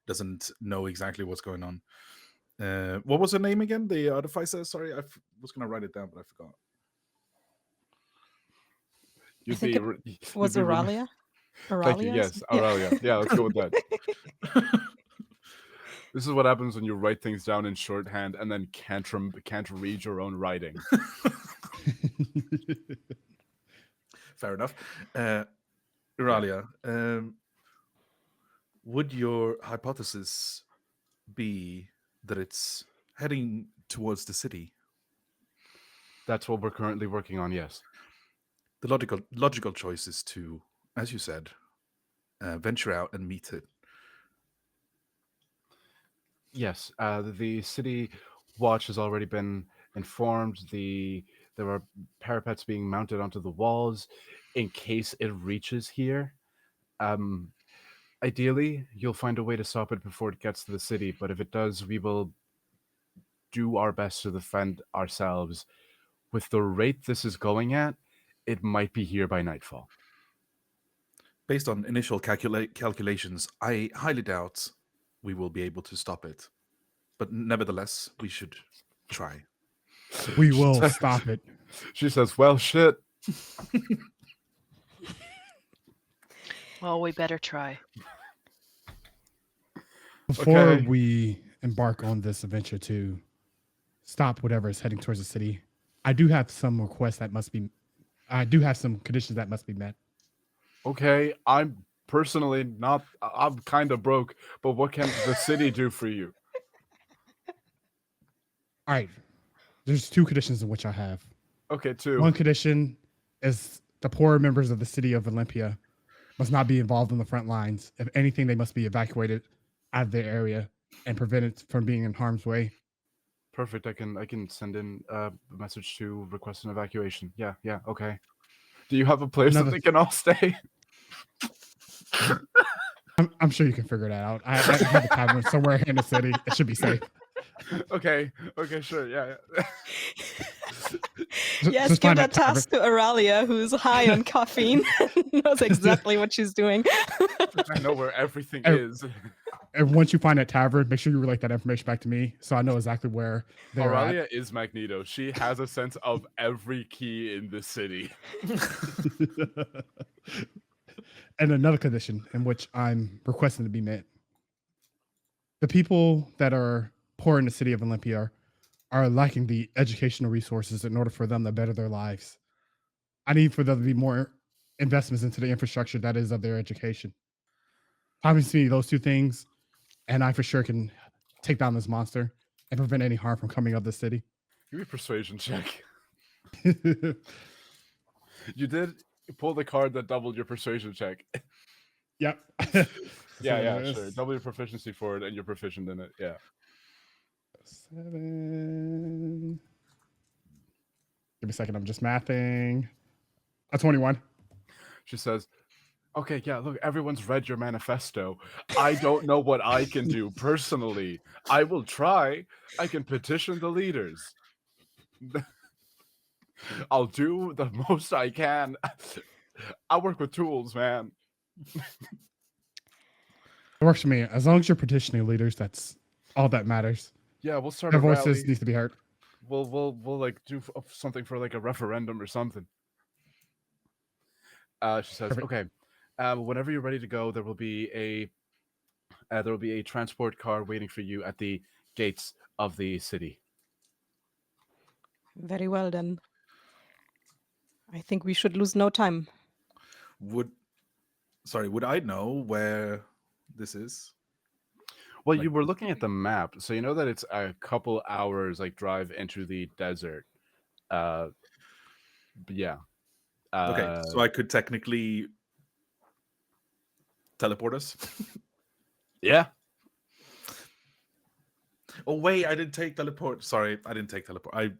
doesn't know exactly what's going on. What was her name again? The artificer. Sorry, I was going to write it down, but I forgot. I think it was Auralia. Thank you. Yes, Auralia. Yeah, let's go with that. This is what happens when you write things down in shorthand and then can't read your own writing. Fair enough. Auralia, would your hypothesis be that it's heading towards the city? That's what we're currently working on, yes. The logical choice is to, as you said, venture out and meet it. Yes, the city watch has already been informed. There are parapets being mounted onto the walls in case it reaches here. Ideally, you'll find a way to stop it before it gets to the city, but if it does, we will do our best to defend ourselves. With the rate this is going at, it might be here by nightfall. Based on initial calculations, I highly doubt we will be able to stop it. But nevertheless, we should try. We will stop it. She says, well, shit. Well, we better try. Before Okay. we embark on this adventure to stop whatever is heading towards the city, I do have some requests that must be. I do have some conditions that must be met. Okay, I'm personally not. I'm kind of broke, but what can the city do for you? All right. There's 2 conditions in which I have. Okay, 2. One condition is the poorer members of the city of Olympia must not be involved in the front lines. If anything, they must be evacuated out of their area and prevented from being in harm's way. Perfect. I can send in a message to request an evacuation. Yeah, okay. Do you have a place that they can all stay? I'm sure you can figure that out. I have a tavern somewhere in the city. It should be safe. Okay, sure, yeah. Yes, Just give find that task to Auralia, who's high on caffeine and knows exactly what she's doing. I know where everything is. And once you find that tavern, make sure you relate that information back to me so I know exactly where they're at. Auralia is Magneto. She has a sense of every key in the city. And another condition in which I'm requesting to be met. The people that are poor in the city of Olympia are lacking the educational resources in order for them to better their lives. I need for there to be more investments into the infrastructure that is of their education. Promise me those two things, and I for sure can take down this monster and prevent any harm from coming of the city. Give me a persuasion check. You did pull the card that doubled your persuasion check. Yep. Yeah, sure. Double your proficiency for it, and you're proficient in it. Yeah. 7. Give me a second. I'm just mathing. A 21. She says, okay, yeah, look, everyone's read your manifesto. I don't know what I can do personally. I will try. I can petition the leaders. I'll do the most I can. I work with tools, man. It works for me. As long as you're petitioning leaders, that's all that matters. Yeah, we'll start Their a voices rally. need to be heard. We'll like do something for like a referendum or something. She says, Perfect. okay, whenever you're ready to go, there will be a transport car waiting for you at the gates of the city. Very well, then. I think we should lose no time. Would I know where this is? Well, Like- you were looking at the map, so you know that it's a couple hours like drive into the desert. But yeah. Okay, so I could technically teleport us. Yeah. Oh wait, I didn't take teleport. Sorry, I didn't take teleport. I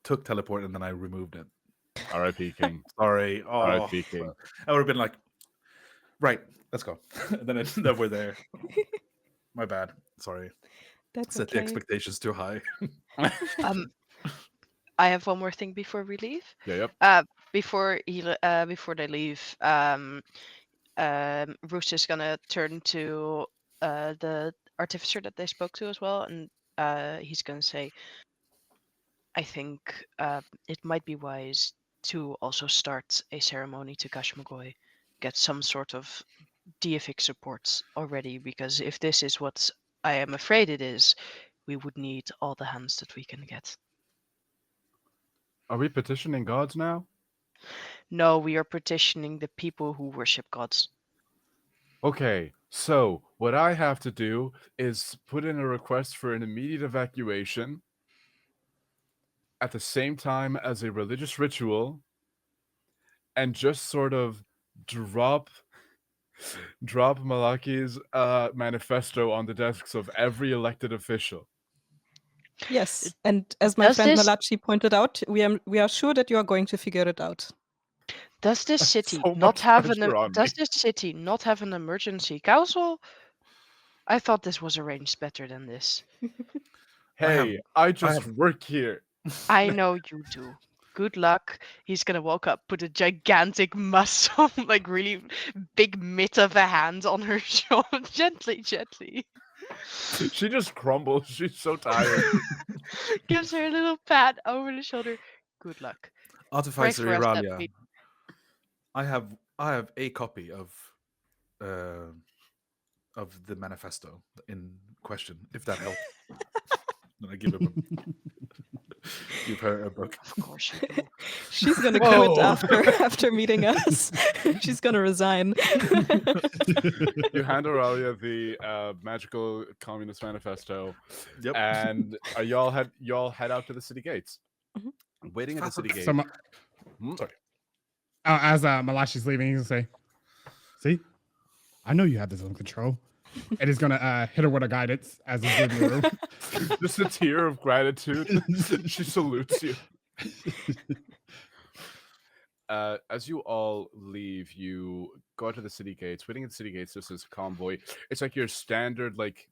took teleport and then I removed it. R.I.P. King. Sorry. Oh, R.I.P. King. I would have been like, right, let's go. then we're there. My bad. Sorry. That's Set the okay. expectations too high. I have one more thing before we leave. Yeah. Yep. Before they leave, Roos is gonna turn to the artificer that they spoke to as well, and he's gonna say, I think it might be wise to also start a ceremony to Kash Mogoi, get some sort of deific support already, because if this is what I am afraid it is, we would need all the hands that we can get. Are we petitioning gods now? No, we are petitioning the people who worship gods. Okay, so what I have to do is put in a request for an immediate evacuation at the same time as a religious ritual, and just sort of drop Malaki's manifesto on the desks of every elected official. Yes, and as my Does friend this- Malachi pointed out, we are sure that you are going to figure it out. Does this That's city so not much have pressure on does me. this city not have an emergency council? I thought this was arranged better than this. Hey, I just have- work here. I know you do. Good luck. He's gonna walk up, put a gigantic muscle, like really big mitt of a hand on her shoulder, gently. She just crumbles. She's so tired. Gives her a little pat over the shoulder. Good luck. Pray Artificer for us that Iralia. we- I have a copy of the manifesto in question, if that helps. Then I give her a book. Of course you do. She's gonna quit Whoa. after meeting us. She's gonna resign. You hand Aurelia the magical communist manifesto, Yep. and y'all head out to the city gates. Mhm. Waiting at the city gate. So, Hmm? Sorry. as Malachi's leaving, he's gonna say, "See, I know you have this under control." And he's gonna hit her with a guidance as he's leaving the room. Just a tear of gratitude. She salutes you. As you all leave, you go out to the city gates. Waiting at the city gates, this is convoy. It's like your standard, like,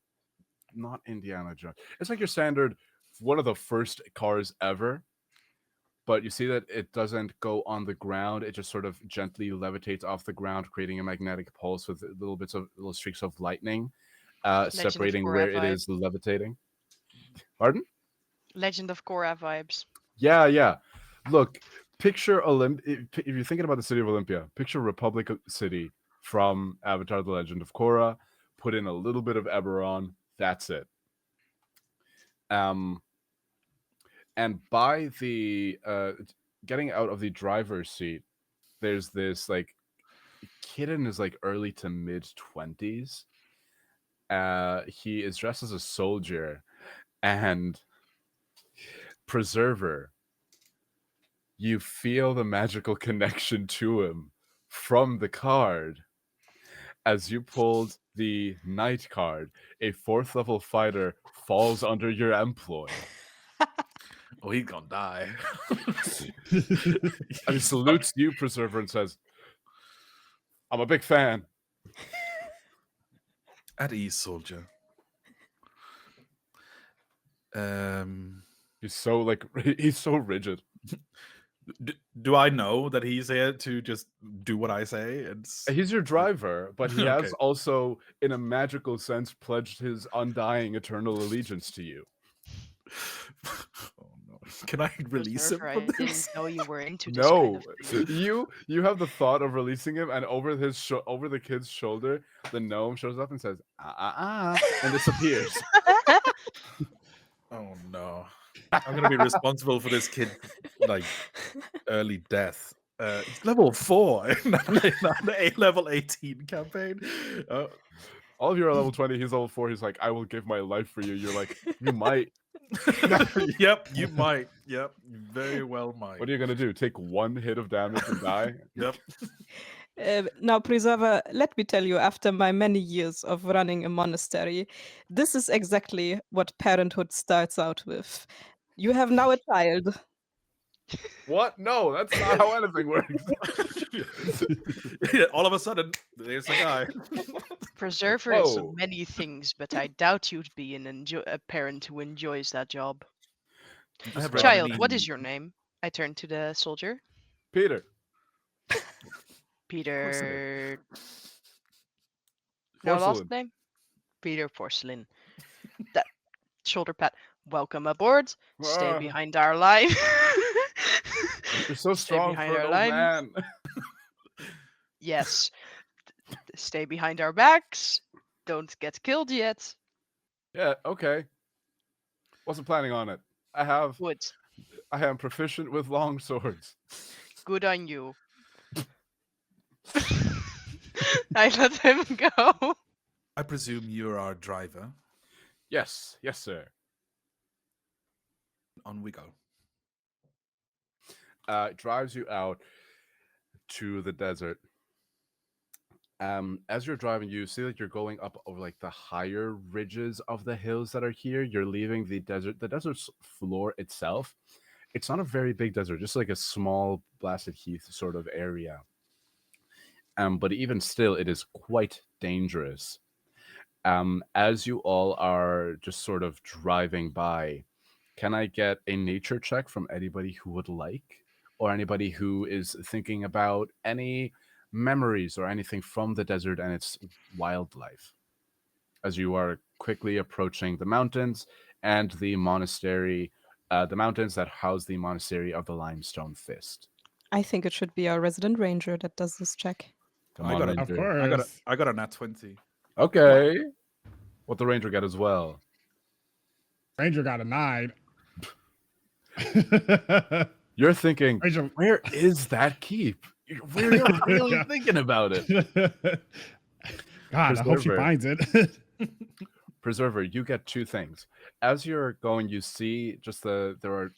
not Indiana Jones. It's like your standard, one of the first cars ever. But you see that it doesn't go on the ground. It just sort of gently levitates off the ground, creating a magnetic pulse with little streaks of lightning, of separating Korra where it vibe. is levitating. Pardon? Legend of Korra vibes. Yeah. Look, picture if you're thinking about the city of Olympia, picture Republic City from Avatar: The Legend of Korra. Put in a little bit of Eberron. That's it. And by the getting out of the driver's seat, there's this like kid in his like early to mid 20s. He is dressed as a soldier, and Preserver, you feel the magical connection to him from the card. As you pulled the knight card, a 4th level fighter falls under your employ. Oh, he's gonna die. And he salutes you, Preserver, and says, I'm a big fan. At ease, soldier. He's so like he's so rigid. Do I know that he's here to just do what I say? He's your driver, but he has Okay. also, in a magical sense, pledged his undying eternal allegiance to you. Oh no! Can I release him Preserver, from I didn't this? know you were into this kind No, of thing. you have the thought of releasing him, and over over the kid's shoulder, the gnome shows up and says, and disappears. Oh no! I'm gonna be responsible for this kid, like early death. It's level 4 in the A level 18 campaign. All of you are level 20. He's level 4. He's like, I will give my life for you. You're like, you might. Yep, you might. Yep, you very well might. What are you gonna do? Take 1 hit of damage and die? Yep. Now, Preserver, let me tell you, after my many years of running a monastery, this is exactly what parenthood starts out with. You have now a child. What? No, that's not how anything works. Yeah, all of a sudden, there's a guy. Preserver is Whoa. many things, but I doubt you'd be a parent who enjoys that job. I have Child, what many- is your name? I turn to the soldier. Peter. Peter. No last Porcelain. name? Peter Porcelain. That shoulder pat. Welcome aboard. Stay Ah. behind our line. You're so Stay strong behind for an our old line. man. Yes. Stay behind our backs. Don't get killed yet. Yeah, okay. Wasn't planning on it. I Good. am proficient with long swords. Good on you. I let him go. I presume you're our driver. Yes, sir. On we go. Drives you out to the desert. As you're driving, you see that you're going up over like the higher ridges of the hills that are here. You're leaving the desert. The desert's floor itself, it's not a very big desert, just like a small blasted heath sort of area. But even still, it is quite dangerous. As you all are just sort of driving by, can I get a nature check from anybody who would like, or anybody who is thinking about any memories or anything from the desert and its wildlife, as you are quickly approaching the mountains and the monastery, the mountains that house the monastery of the Limestone Fist? I think it should be our resident ranger that does this check. Come I on, got it. Of Ranger. course. I got a nat 20. Okay. What the Ranger get as well? Ranger got a 9. You're thinking, Ranger. where is that keep? You're really Yeah. thinking about it. God, I hope she Preserver. finds it. Preserver, you get 2 things. As you're going, you see just there are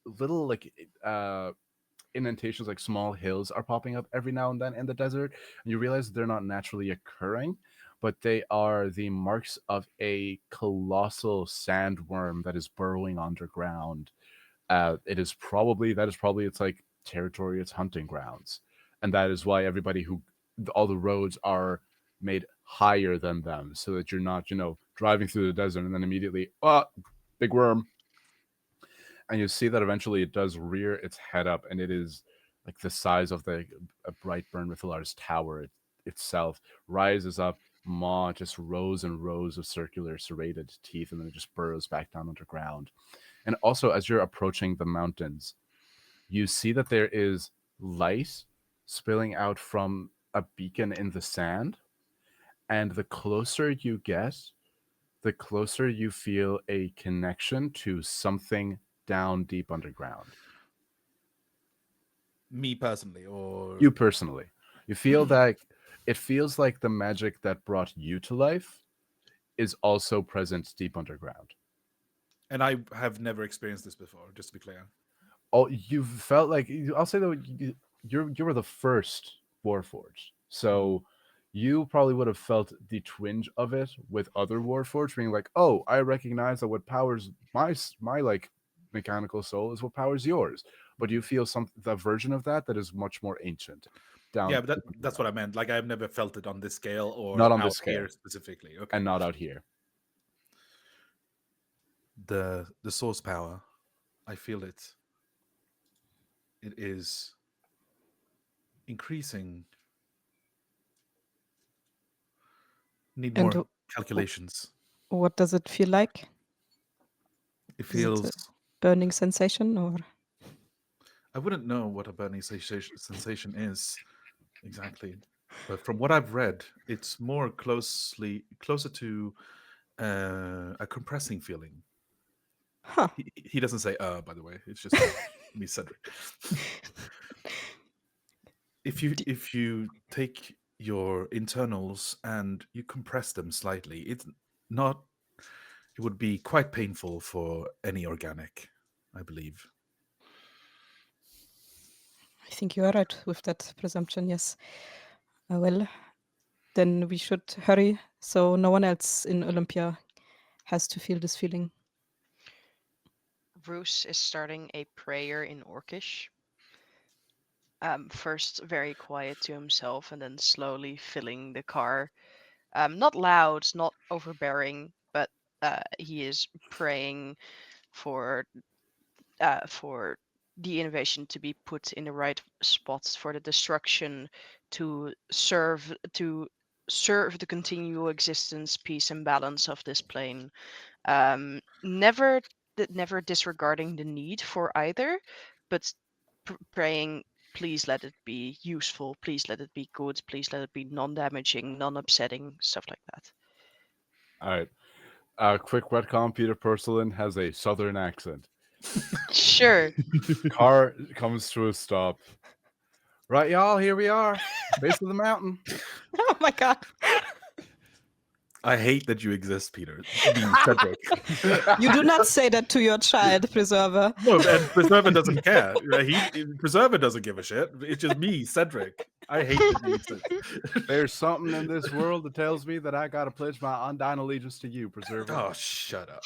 little like indentations, like small hills are popping up every now and then in the desert, and you realize they're not naturally occurring, but they are the marks of a colossal sandworm that is burrowing underground. That is probably its like territory, its hunting grounds, and that is why all the roads are made higher than them, so that you're not driving through the desert and then immediately big worm. And you see that eventually it does rear its head up, and it is like the size of a Brightburn Mythalar's tower itself, rises up, maw just rows and rows of circular serrated teeth, and then it just burrows back down underground. And also, as you're approaching the mountains, you see that there is light spilling out from a beacon in the sand. And the closer you get, the closer you feel a connection to something down deep underground. Me personally, or You personally. You feel that it feels like the magic that brought you to life is also present deep underground. and I have never experienced this before. Just to be clear. Oh, you felt like I'll say though you were the first Warforged, so you probably would have felt the twinge of it with other Warforged, being like, "Oh, I recognize that what powers my like mechanical soul is what powers yours," but you feel the version of that is much more ancient. Down, Yeah, but that's what I meant. Like I've never felt it on this scale or Not on out this scale. here specifically. Okay, and not out here. the source power, I feel it. It is increasing. Need And more calculations. what does it feel like? It Is it feels. a burning sensation, or I wouldn't know what a burning sensation is exactly, but from what I've read, it's more closer to a compressing feeling. huh? He doesn't say by the way. It's just me, Cedric. If you take your internals and you compress them slightly, it's not. It would be quite painful for any organic, I believe. I think you are right with that presumption. Yes. Well, then we should hurry so no one else in Olympia has to feel this feeling. Roos is starting a prayer in Orcish. First very quiet to himself, and then slowly filling the car. Not loud, not overbearing, but he is praying for the innovation to be put in the right spot, for the destruction to serve the continual existence, peace, and balance of this plane. Never disregarding the need for either, but praying, please let it be useful, please let it be good, please let it be non-damaging, non-upsetting, stuff like that. All right. Quick retcon: Peter Purcellin has a southern accent. Sure. Car comes to a stop. Right, y'all, here we are, base of the mountain. Oh my god! I hate that you exist, Peter. Being Cedric. You do not say that to your child, Preserver. No, and Preserver doesn't care. Preserver doesn't give a shit. It's just me, Cedric. I hate that you exist. There's something in this world that tells me that I gotta pledge my undying allegiance to you, Preserver. Oh, shut up.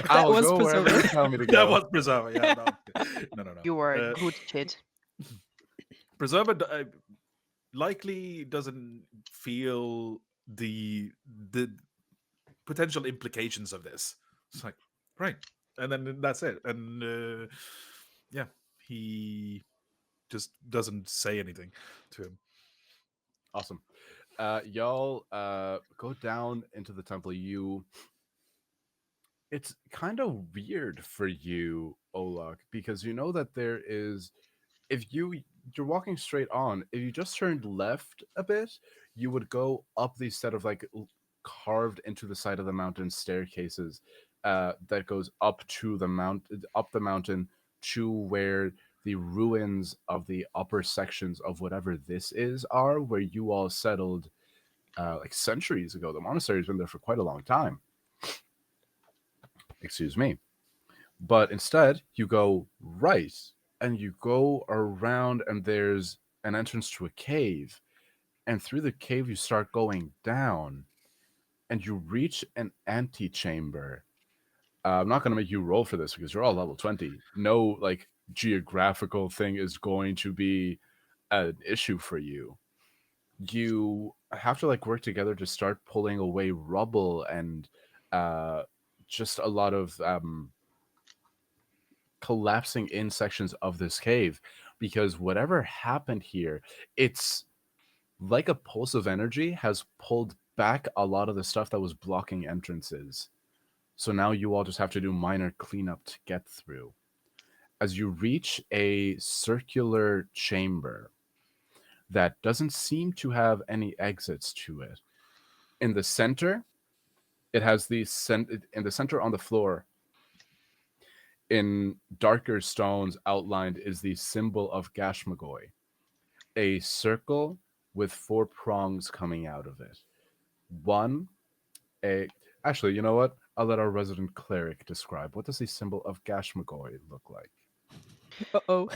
I will was go wherever you Preserver. tell me to go. That was Preserver. Yeah, no. You are a good kid. Preserver likely doesn't feel the potential implications of this. It's like, right, and then that's it. And yeah, he just doesn't say anything to him. Awesome. Y'all go down into the temple. It's kind of weird for you, Olak, because you know that there is, if you're walking straight on, if you just turned left a bit, you would go up these set of like carved into the side of the mountain staircases that goes up the mountain to where the ruins of the upper sections of whatever this is are, where you all settled like centuries ago. The monastery's been there for quite a long time. Excuse me. But instead, you go right and you go around, and there's an entrance to a cave. And through the cave, you start going down, and you reach an antechamber. I'm not going to make you roll for this because you're all level 20. No, like, geographical thing is going to be an issue for you. You have to, like, work together to start pulling away rubble and just a lot of collapsing in sections of this cave, because whatever happened here, it's like a pulse of energy has pulled back a lot of the stuff that was blocking entrances. So now you all just have to do minor cleanup to get through. As you reach a circular chamber that doesn't seem to have any exits to it, in the center, It has in the center on the floor, in darker stones outlined, is the symbol of Gashmagoi, a circle with 4 prongs coming out of it. Actually, you know what? I'll let our resident cleric describe. What does the symbol of Gashmagoi look like? Uh-oh.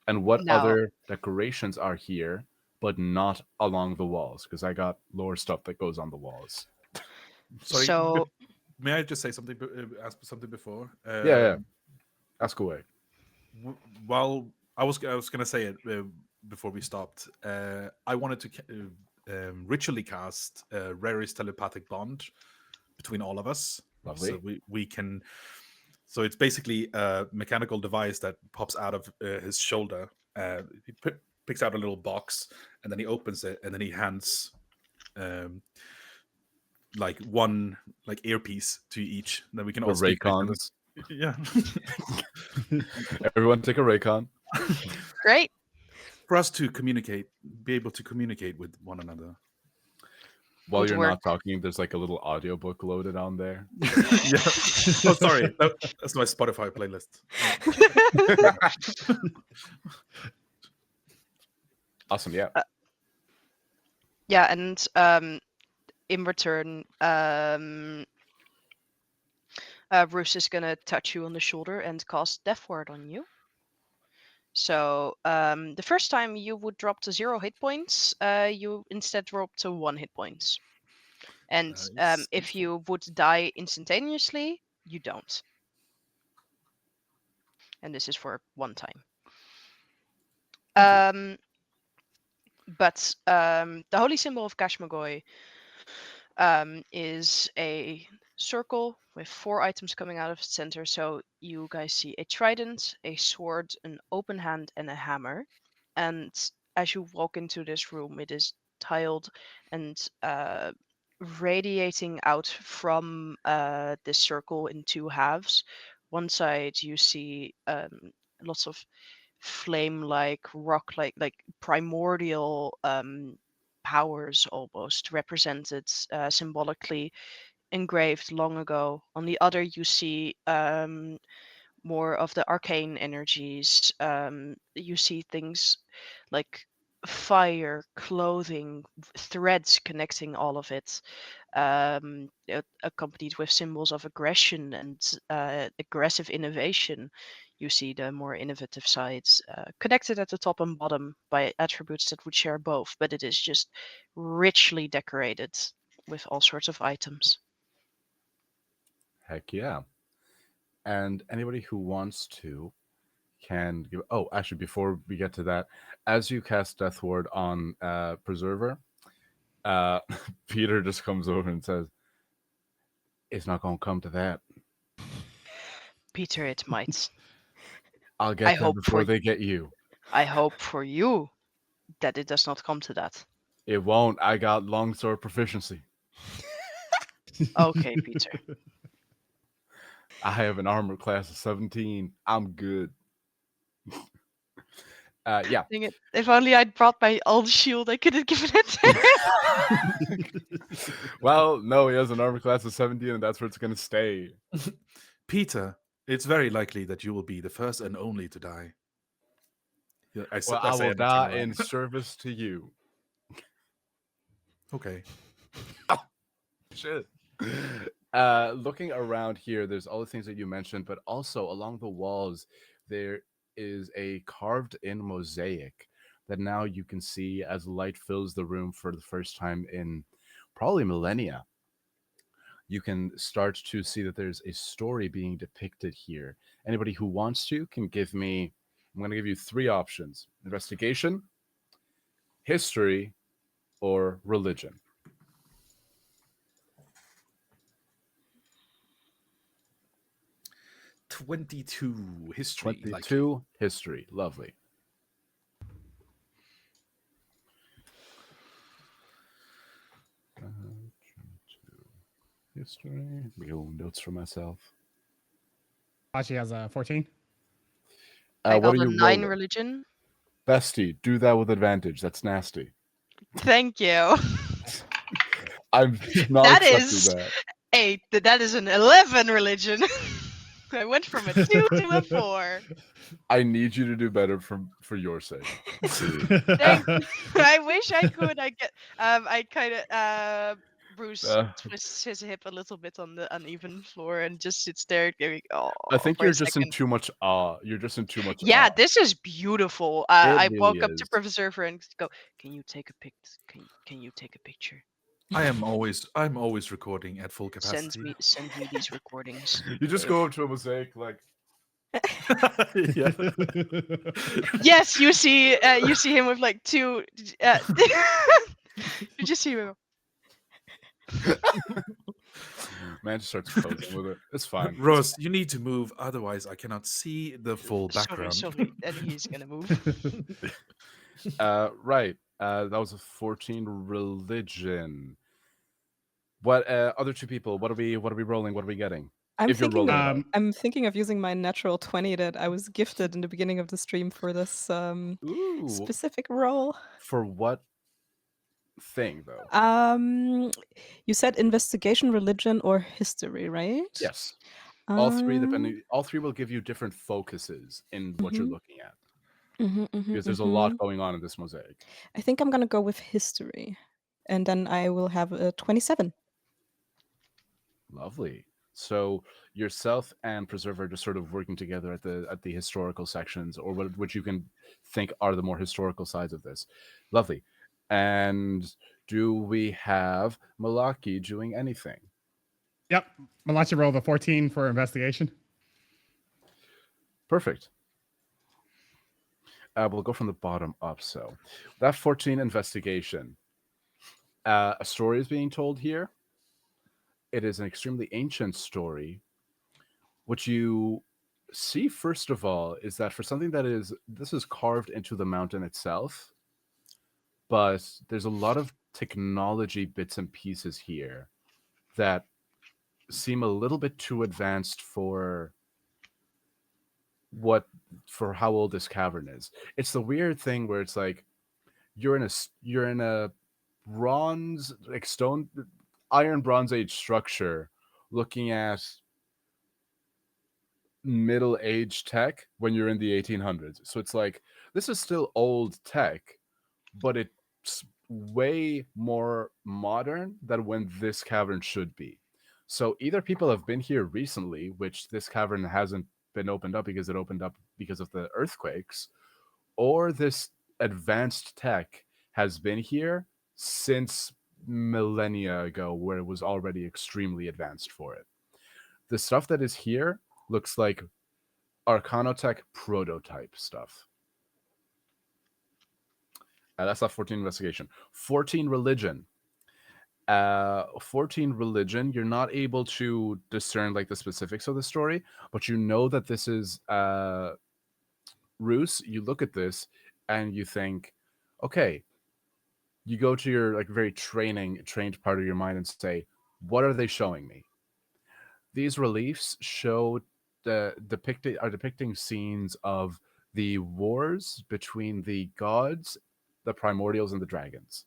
And what Now- other decorations are here, but not along the walls? Because I got lore stuff that goes on the walls. Sorry, So may I just say something? Ask something before? Yeah. Ask away. While I was gonna say it before we stopped. I wanted to ritually cast Rary's telepathic bond between all of us. Lovely. So we can. So it's basically a mechanical device that pops out of his shoulder. He picks out a little box, and then he opens it, and then he hands like one earpiece to each. Then we can all speak to each other. Raycons. Yeah. Everyone take a Raycon. great. For us to be able to communicate with one another. While Would you're work. not talking, there's like a little audiobook loaded on there. Yeah. Oh, sorry. That's my Spotify playlist. Awesome, yeah. Yeah, and in return, Bruce is gonna touch you on the shoulder and cast Death Ward on you. So the first time you would drop to 0 hit points, you instead drop to 1 hit points. And Nice. if you would die instantaneously, you don't. And this is for 1 time. But the holy symbol of Gashmagoi is a circle with 4 items coming out of its center. So you guys see a trident, a sword, an open hand, and a hammer. And as you walk into this room, it is tiled and radiating out from this circle in 2 halves. One side you see lots of flame-like, rock-like, like primordial powers almost represented symbolically engraved long ago. On the other you see more of the arcane energies. You see things like fire, clothing, threads connecting all of it, accompanied with symbols of aggression and aggressive innovation. You see the more innovative sides connected at the top and bottom by attributes that would share both, but it is just richly decorated with all sorts of items. Heck yeah. And anybody who wants to can give. Oh, actually, before we get to that, as you cast Death Ward on Preserver, Peter just comes over and says, "It's not going to come to that. Peter, it might. I'll I get them hope before for- they get you. I hope for you that it does not come to that. It won't. I got longsword proficiency. Okay, Peter. I have an armor class of 17. I'm good." Yeah. Dang it. If only I'd brought my old shield, I could have given it to him. Well, no, he has an armor class of 17, and that's where it's going to stay. Peter, it's very likely that you will be the first and only to die. Yeah, Well, say I will anything die like- in service to you. Okay. Shit. Looking around here, there's all the things that you mentioned, but also along the walls, there is a carved-in mosaic that now you can see as light fills the room for the first time in probably millennia. You can start to see that there's a story being depicted here. Anybody who wants to can give me, I'm going to give you 3 options: investigation, history, or religion. 22 history. 22 history. Lovely. History. Little notes for myself. She has a 14. I What got are a you 9 rolling? religion. Bestie, do that with advantage. That's nasty. Thank you. I'm not That accepting is- that. 8. That is an 11 religion. I went from a 2 to a 4. I need you to do better for your sake. Thank you. I wish I could. I kind of Bruce Uh, twists his hip a little bit on the uneven floor and just sits there going, oh, I think for you're a just in second. too much awe. You're just in too much Yeah, awe. this is beautiful. It I really walk up to is. Professor and go, can you take a Can you take a picture? I'm always recording at full capacity. Send me these recordings. You just go up to a mosaic like, Yeah. Yes, you see him with like 2. You just see him. man just starts posing with it. It's fine. Rose, you need to move, otherwise I cannot see the full background. Sorry, and he's gonna move. Right. That was a 14 religion. What other 2 people? What are we rolling? What are we getting? I'm If you're thinking rolling of, it I'm thinking of using my natural 20 that I was gifted in the beginning of the stream for this Ooh. specific role. For what thing though? You said investigation, religion, or history, right? Yes. All 3 Um, depending. All 3 will give you different focuses in what you're mhm, looking at mhm, because there's a lot mhm. going on in this mosaic. I think I'm gonna go with history, and then I will have a 27. Lovely. So yourself and Preserver just sort of working together at the historical sections, or what you can think are the more historical sides of this. Lovely. And do we have Malaki doing anything? Yep. Malachi rolled a 14 for investigation. Perfect. We'll go from the bottom up. So that 14 investigation. A story is being told here. It is an extremely ancient story. What you see, first of all, is that for something this is carved into the mountain itself, but there's a lot of technology bits and pieces here that seem a little bit too advanced for how old this cavern is. It's the weird thing where it's like you're in a bronze, like stone, iron bronze age structure looking at middle age tech when you're in the 1800s. So it's like this is still old tech, but it's way more modern than when this cavern should be. So either people have been here recently, which this cavern hasn't been opened up because it opened up because of the earthquakes, or this advanced tech has been here since millennia ago, where it was already extremely advanced for it. The stuff that is here looks like Arcanotech prototype stuff. That's not 14 investigation. 14 religion. 14 religion, you're not able to discern like the specifics of the story, but you know that this is Roos. You look at this and you think, okay, you go to your like very trained part of your mind and say, what are they showing me? These reliefs show are depicting scenes of the wars between the gods, the primordials, and the dragons.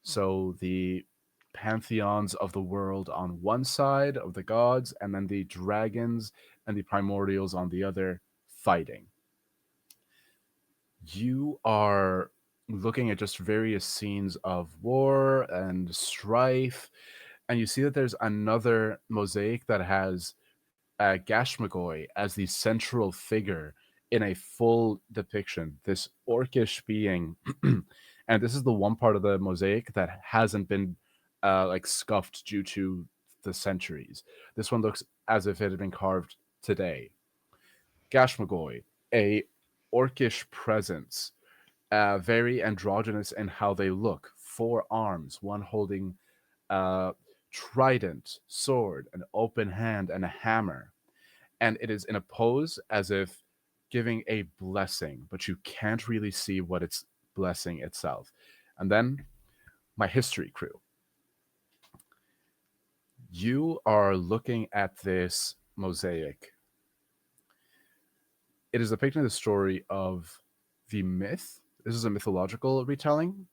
So the pantheons of the world on one side of the gods, and then the dragons and the primordials on the other, fighting. You are looking at just various scenes of war and strife, and you see that there's another mosaic that has Gashmagoy as the central figure in a full depiction, this orcish being. And this is the one part of the mosaic that hasn't been like scuffed due to the centuries. This one looks as if it had been carved today. Gashmagoy, a orcish presence, very androgynous in how they look. 4 arms, one holding trident, sword, an open hand, and a hammer. And it is in a pose as if giving a blessing, but you can't really see what it's blessing itself. And then my history crew. You are looking at this mosaic. It is depicting the story of the myth. This is a mythological retelling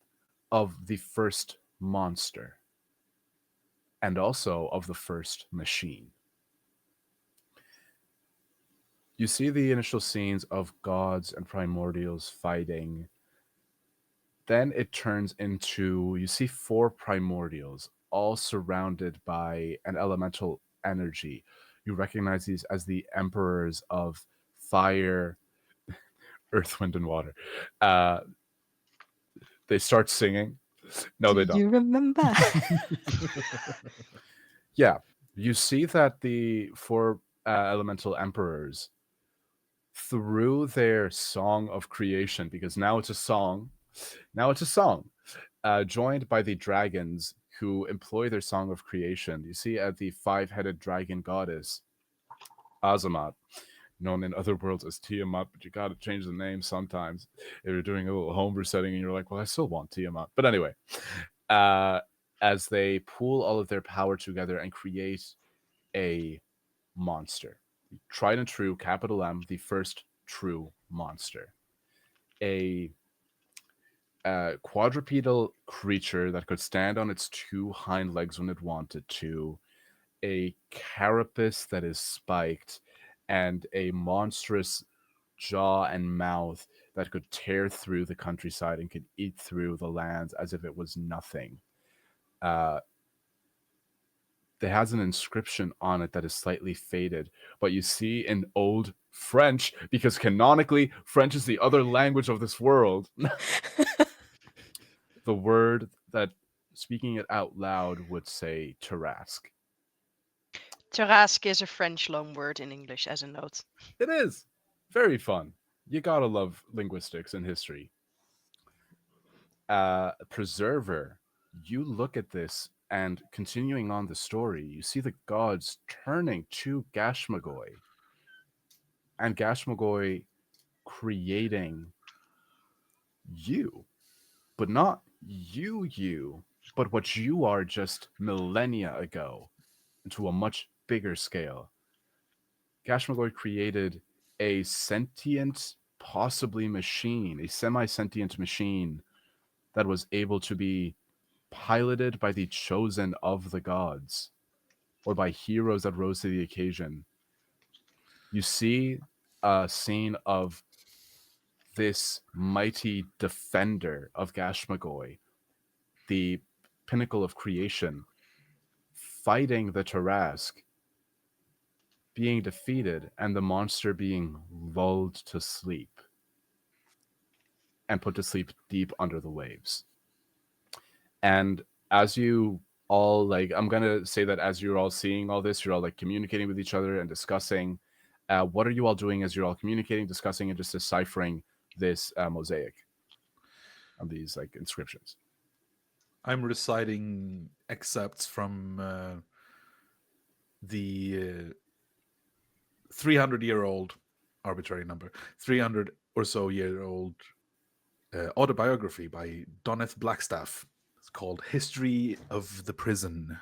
of the first monster. and also of the first machine. You see the initial scenes of gods and primordials fighting. Then it turns into, you see 4 primordials, all surrounded by an elemental energy. You recognize these as the emperors of fire, earth, wind, and water. They start singing. No, they Do don't. you remember? Yeah, you see that the 4 elemental emperors, through their song of creation, because now it's a song, joined by the dragons who employ their song of creation. You see the 5-headed dragon goddess, Azamat, known in other worlds as Tiamat, but you gotta change the name sometimes if you're doing a little homebrew setting and you're like, well, I still want Tiamat. But anyway, as they pool all of their power together and create a monster. Tried and true, capital M, the first true monster. A quadrupedal creature that could stand on its 2 hind legs when it wanted to, a carapace that is spiked, and a monstrous jaw and mouth that could tear through the countryside and could eat through the lands as if it was nothing. There has an inscription on it that is slightly faded, but you see in old French, because canonically French is the other language of this world, the word that, speaking it out loud, would say Tarrasque. Tarrasque is a French loanword in English, as a note. It is very fun. You gotta love linguistics and history. Preserver, you look at this, and continuing on the story, you see the gods turning to Gashmagoi, and Gashmagoi creating you, but not you, but what you are just millennia ago, into a much bigger scale. Gashmagoi created a sentient, possibly machine, a semi-sentient machine that was able to be piloted by the chosen of the gods, or by heroes that rose to the occasion. You see a scene of this mighty defender of Gashmagoi, the pinnacle of creation, fighting the Tarrasque, being defeated, and the monster being lulled to sleep and put to sleep deep under the waves. And as you all, like, I'm gonna say that as you're all seeing all this, you're all like communicating with each other and discussing. What are you all doing as you're all communicating, discussing, and just deciphering this mosaic of these like inscriptions? I'm reciting excerpts from the 300-year-old, arbitrary number, 300 or so year old autobiography by Doneth Blackstaff. It's called History of the Prison.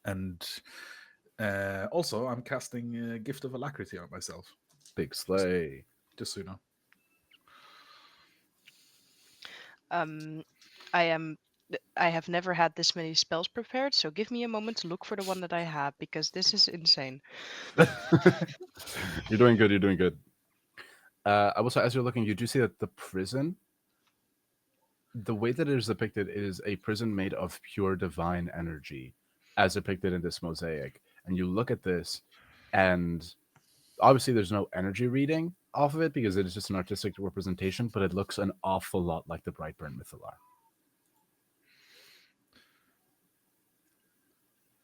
And also, I'm casting Gift of Alacrity on myself. Big slay. Just so you know. I have never had this many spells prepared, so give me a moment to look for the one that I have, because this is insane. You're doing good. You're doing good. I will say, as you're looking, you do see that the prison, the way that it is depicted, is a prison made of pure divine energy, as depicted in this mosaic. And you look at this, and obviously there's no energy reading off of it because it is just an artistic representation, but it looks an awful lot like the Brightburn Mythalar.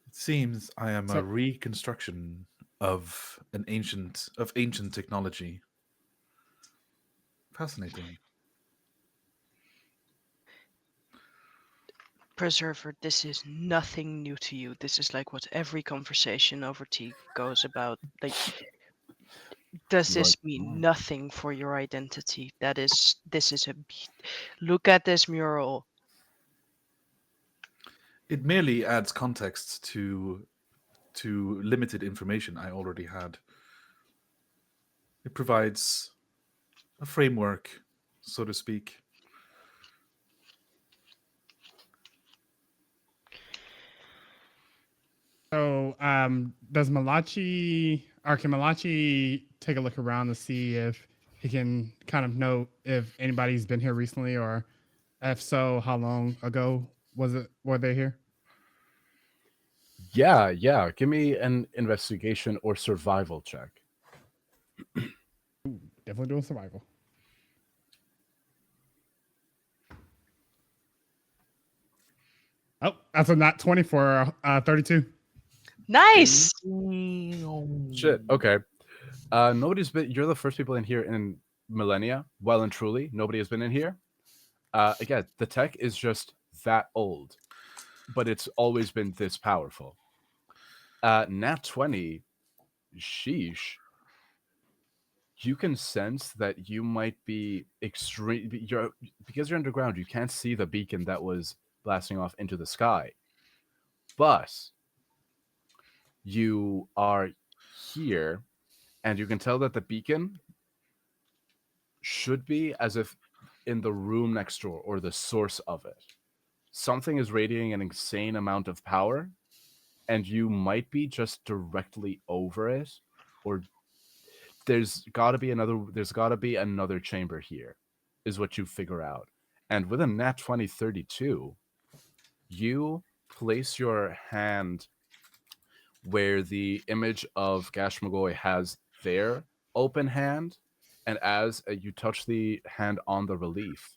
It seems I am So- a reconstruction of ancient technology. Fascinating. Preserver, this is nothing new to you. This is like what every conversation over tea goes about. Like, does You're this like, mean nothing for your identity? This is look at this mural. It merely adds context to limited information I already had. It provides a framework, so to speak. So, can Malachi take a look around to see if he can kind of know if anybody's been here recently, or if so, how long ago were they here? Yeah. Give me an investigation or survival check. Definitely doing survival. Oh, that's a not 20 for 32. Nice. Shit. Okay. Nobody's been. You're the first people in here in millennia. Well and truly, nobody has been in here. Again, the tech is just that old, but it's always been this powerful. Nat 20, sheesh. You can sense that you might be extreme. Because you're underground, you can't see the beacon that was blasting off into the sky. But you are here, and you can tell that the beacon should be as if in the room next door or the source of it. Something is radiating an insane amount of power, and you might be just directly over it, or there's got to be another chamber here, is what you figure out. And with a nat 2032, you place your hand where the image of Gash Magoy has their open hand, and as you touch the hand on the relief,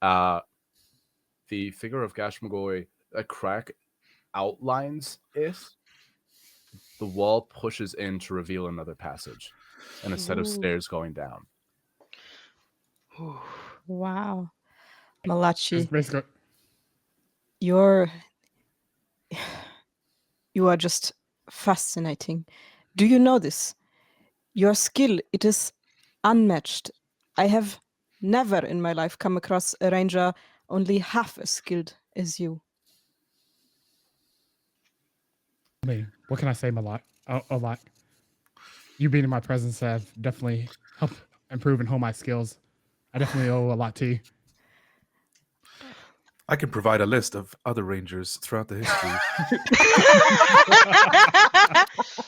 the figure of Gash Magoy, a crack outlines it. The wall pushes in to reveal another passage and a set of Ooh. stairs going down. Wow. It's Malachi, basically you are just fascinating. Do you know this? Your skill, it is unmatched. I have never in my life come across a ranger only half as skilled as you. I mean, what can I say, Malak? A lot. You being in my presence have definitely helped improve and hone my skills. I definitely owe a lot to you. I can provide a list of other rangers throughout the history.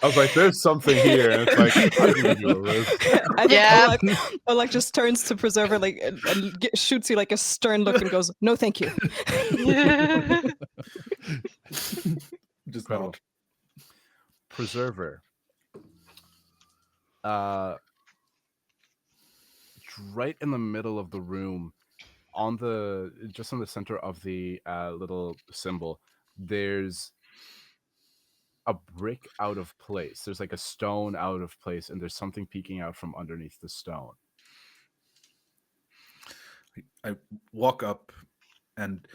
I was like, there's something here. And it's like, I can give you a list. I think Yeah. Oleg just turns to Preserver and shoots you like a stern look and goes, "No, thank you." Just Incredible. nod. Preserver. Right in the middle of the room, just in the center of the little symbol, there's a brick out of place. There's like a stone out of place, and there's something peeking out from underneath the stone. I walk up and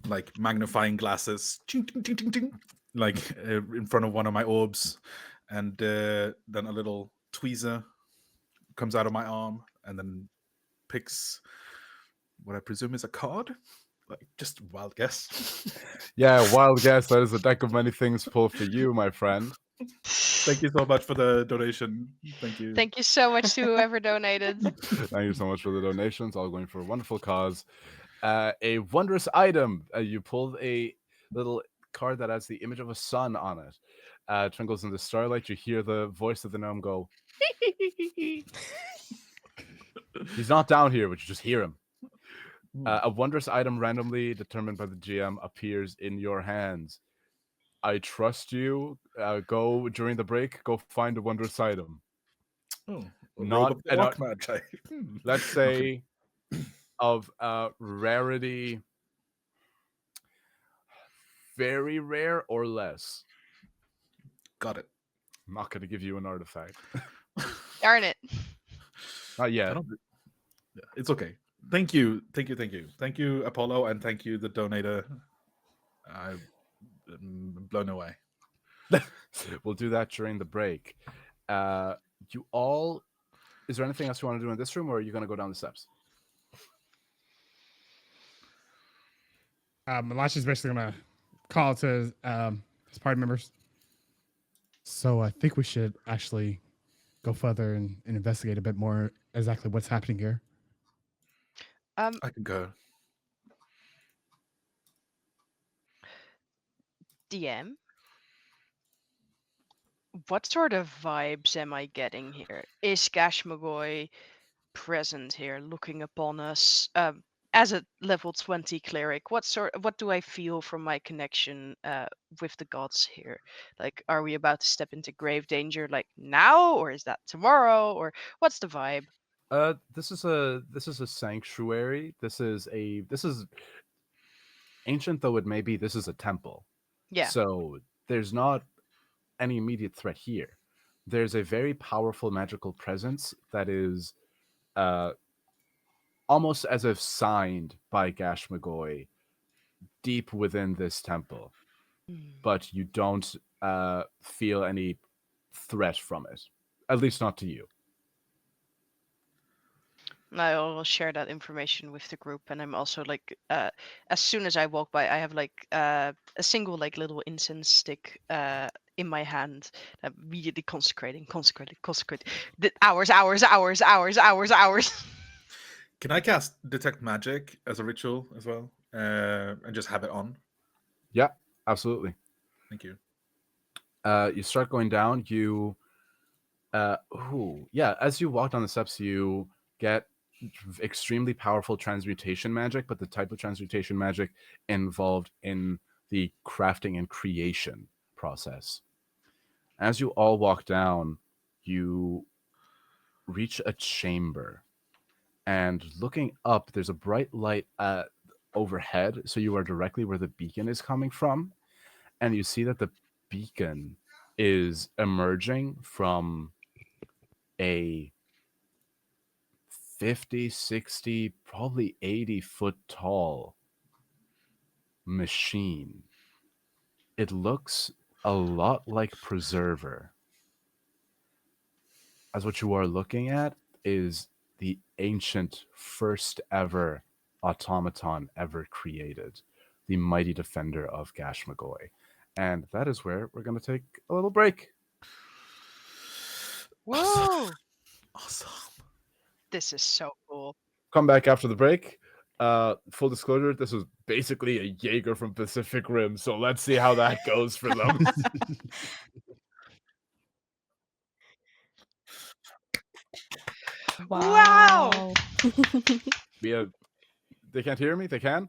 like magnifying glasses, ching, ching, ching, ching, ching, like in front of one of my orbs, and then a little tweezer comes out of my arm and then picks what I presume is a card. Like just a wild guess. Yeah, wild guess. That is a deck of many things pulled for you, my friend. Thank you so much for the donation. Thank you. Thank you so much to whoever donated. Thank you so much for the donations, all going for a wonderful cause. A wondrous item. You pulled a little card that has the image of a sun on it. Twinkles in the starlight. You hear the voice of the gnome go. He's not down here, but you just hear him. A wondrous item randomly determined by the GM appears in your hands. I trust you. Go during the break. Go find a wondrous item. Oh, Not and rock match. Let's say of rarity, very rare or less. Got it. I'm not going to give you an artifact. Darn it. Not yet. It's okay. Thank you, Apollo, and thank you, the donator. I'm blown away. We'll do that during the break. You all, is there anything else you want to do in this room, or are you going to go down the steps? Malachi's basically gonna call to his party members. So I think we should actually go further and investigate a bit more exactly what's happening here. I can go. DM, what sort of vibes am I getting here? Is Gash McGoy present here, looking upon us as a level 20 cleric? What do I feel from my connection with the gods here? Like, are we about to step into grave danger like now, or is that tomorrow, or what's the vibe? This is a sanctuary. This is ancient though it may be. This is a temple. Yeah. So there's not any immediate threat here. There's a very powerful magical presence that is almost as if signed by Gash McGoy deep within this temple, but you don't feel any threat from it, at least not to you. I will share that information with the group, and I'm also like, as soon as I walk by, I have like a single like little incense stick in my hand, immediately consecrating. The hours. Can I cast Detect Magic as a ritual as well, and just have it on? Yeah, absolutely. Thank you. You start going down. You, as you walk down the steps, you get extremely powerful transmutation magic, but the type of transmutation magic involved in the crafting and creation process. As you all walk down, you reach a chamber, and looking up, there's a bright light overhead, so you are directly where the beacon is coming from, and you see that the beacon is emerging from a 50, 60, probably 80-foot tall machine. It looks a lot like Preserver. As what you are looking at is the ancient first ever automaton ever created, the mighty defender of Gash McGoy. And that is where we're going to take a little break. Whoa! Awesome. This is so cool. Come back after the break. Full disclosure, this was basically a Jaeger from Pacific Rim, so let's see how that goes for them. Wow! They can't hear me? They can?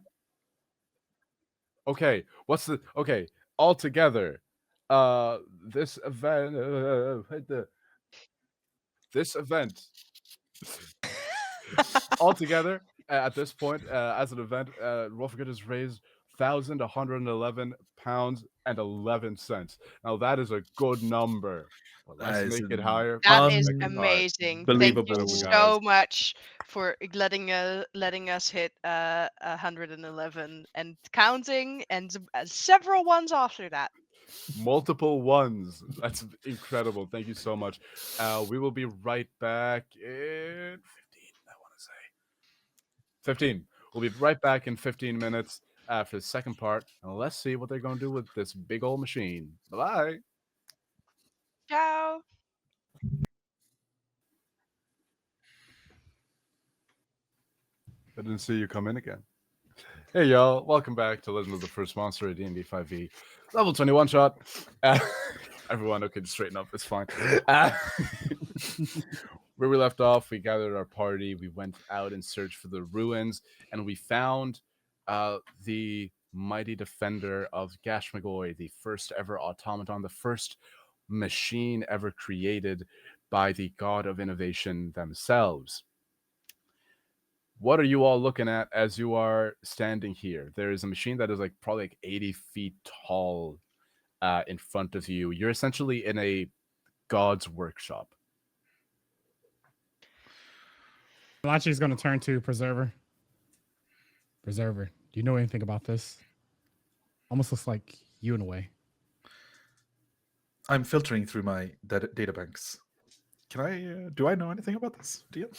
Okay, okay, all together. This event altogether at this point as an event, Roll for Good has raised £1,111 and 11 cents. Now that is a good number. But let's make it higher. That is Make it hard. amazing. Thank Unbelievable, you guys. so much for letting us hit 111 and counting, and several ones after that. Multiple ones. That's incredible. Thank you so much. We will be right back in 15. I want to say 15. We'll be right back in 15 minutes for the second part, and let's see what they're going to do with this big old machine. Bye-bye. Ciao. I didn't see you come in again. Hey, y'all. Welcome back to Legend of the First Monster at D&D 5e. Level 21 shot. Everyone, okay, just straighten up. It's fine. Where we left off, we gathered our party. We went out and searched for the ruins, and we found the mighty defender of Gash McGoy, the first ever automaton, the first machine ever created by the god of innovation themselves. What are you all looking at as you are standing here? There is a machine that is like probably like 80 feet tall in front of you. You're essentially in a god's workshop. Malachi is going to turn to Preserver. Preserver, do you know anything about this? Almost looks like you in a way. I'm filtering through my data banks. Can I? Do I know anything about this deal?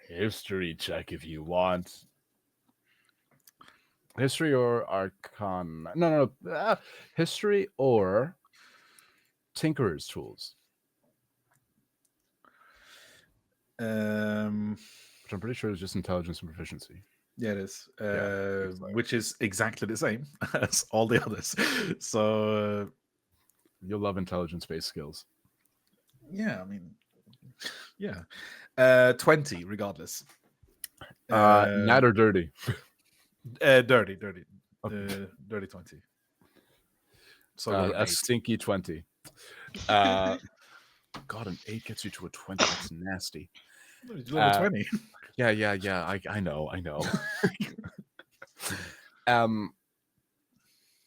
History check if you want. History or Arcana? No. History or Tinkerer's Tools. Which I'm pretty sure is just intelligence and proficiency. Yeah, it is. Yeah, which is exactly the same as all the others. So You'll love intelligence-based skills. Yeah, I mean, yeah. 20, regardless. Nat or dirty? Dirty. Okay. Dirty 20. So A stinky 20. God, an 8 gets you to a 20. That's nasty. level 20. Yeah. I know.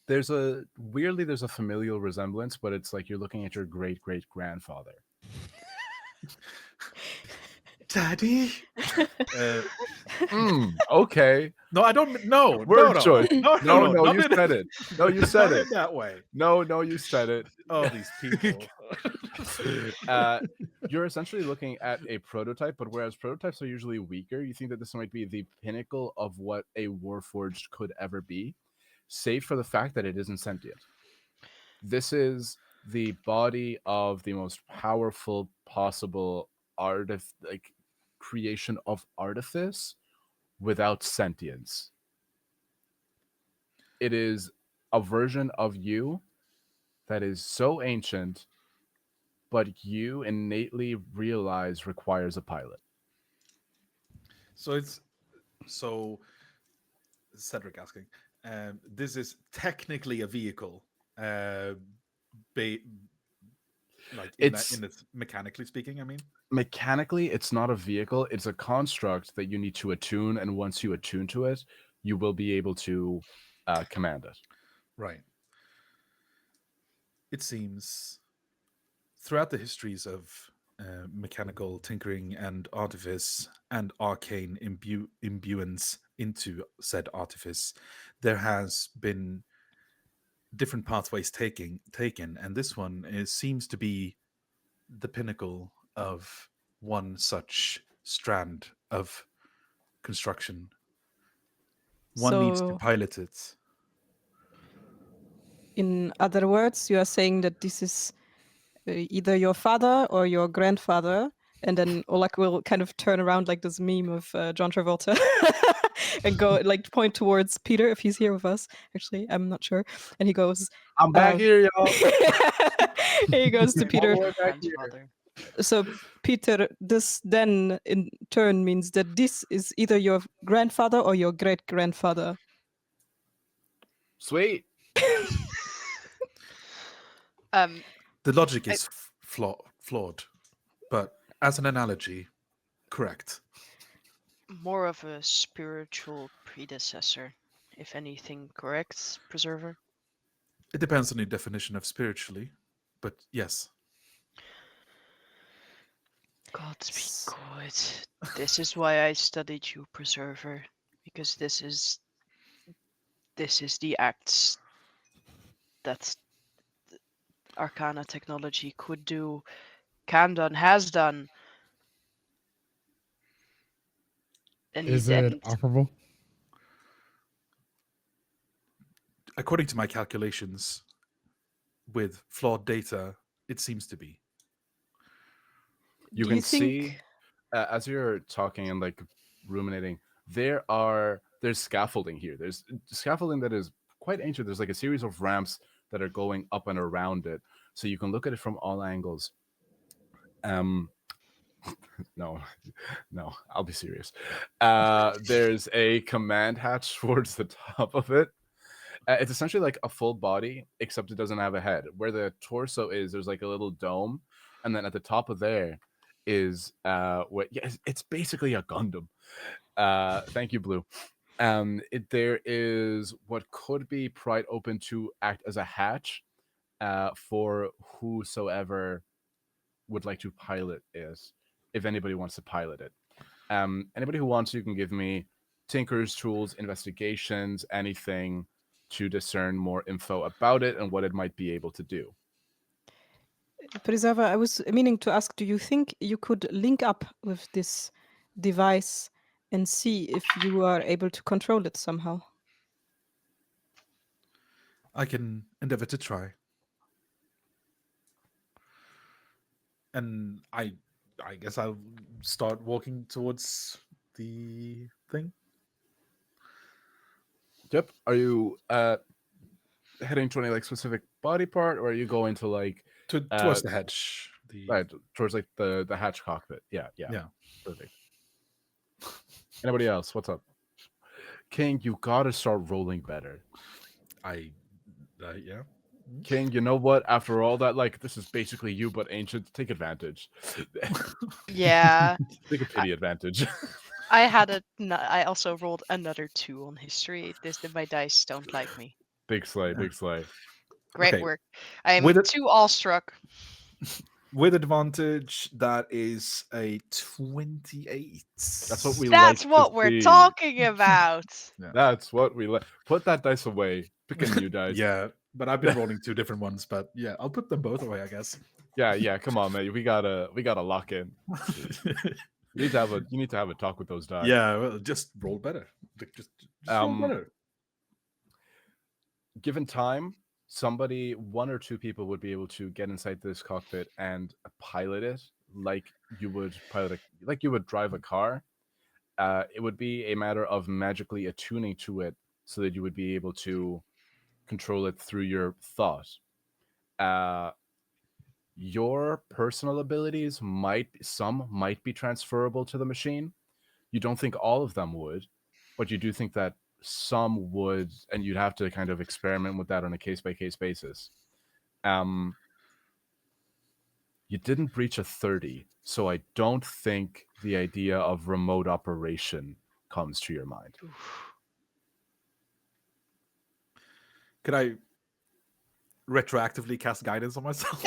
There's a familial resemblance, but it's like you're looking at your great-great-grandfather. Daddy. Okay. No, I don't. No, Word choice. No, You said it. No, you said not it. in that way. No, you said it. Oh, these people. You're essentially looking at a prototype, but whereas prototypes are usually weaker, you think that this might be the pinnacle of what a Warforged could ever be, save for the fact that it isn't sentient. This is the body of the most powerful possible creation of artifice without sentience. It is a version of you that is so ancient, but you innately realize requires a pilot. So Cedric asking, this is technically a vehicle, it's mechanically speaking. I mean, mechanically, it's not a vehicle; it's a construct that you need to attune, and once you attune to it, you will be able to command it. Right. It seems throughout the histories of mechanical tinkering and artifice and arcane imbuance into said artifice, there has been different pathways taken, and this one seems to be the pinnacle of one such strand of construction. One needs to pilot it. In other words, you are saying that this is either your father or your grandfather, and then Olak will kind of turn around like this meme of John Travolta and go like point towards Peter if he's here with us. Actually, I'm not sure. And he goes, "I'm back here, y'all." He goes to Peter. Grandfather. So Peter, this then in turn means that this is either your grandfather or your great grandfather. Sweet. The logic is flawed, but as an analogy, correct. More of a spiritual predecessor, if anything, correct, Preserver? It depends on your definition of spiritually, but yes. God be good. This is why I studied you, Preserver, because this is the acts that Arcana technology could do, can done, has done. And Is it operable? According to my calculations, with flawed data, it seems to be. You can see as you're talking and like ruminating, there's scaffolding here. There's scaffolding that is quite ancient. There's like a series of ramps that are going up and around it, so you can look at it from all angles. No, I'll be serious. There's a command hatch towards the top of it. It's essentially like a full body, except it doesn't have a head. Where the torso is, there's like a little dome, and then at the top of there is it's basically a Gundam. Thank you, Blue. There is what could be pried open to act as a hatch for whosoever would like to pilot it, if anybody wants to pilot it. Anybody who wants, you can give me Tinker's tools, investigations, anything to discern more info about it and what it might be able to do. Preserver, I was meaning to ask, do you think you could link up with this device and see if you are able to control it somehow? I can endeavor to try. And I guess I'll start walking towards the thing. Yep. Are you heading to any like specific body part, or are you going to like Towards the hedge. right towards like the hatch cockpit? Yeah. Yeah. Perfect. Anybody else? What's up? King, you gotta start rolling better. Yeah. King, you know what? After all that, like, this is basically you, but ancient. Take advantage. Yeah. Take a pity advantage. I also rolled another 2 on history. My dice don't like me. Big slay, big slay. Great Okay. work. I am With it- too awestruck. With advantage, that is a 28. That's what we That's like what to we're see. talking about. That's what we like. Put that dice away. Pick a new dice. Yeah, but I've been rolling 2 different ones. But yeah, I'll put them both away, I guess. Yeah. Come on, man. We gotta lock in. You need to have a talk with those dice. Yeah, well, just roll better. Just roll better. Given time, one or two people would be able to get inside this cockpit and pilot it like you would drive a car. It would be a matter of magically attuning to it so that you would be able to control it through your thought. Your personal abilities might be transferable to the machine. You don't think all of them would, but you do think that some would, and you'd have to kind of experiment with that on a case-by-case basis. You didn't breach a 30, so I don't think the idea of remote operation comes to your mind. Could I retroactively cast guidance on myself?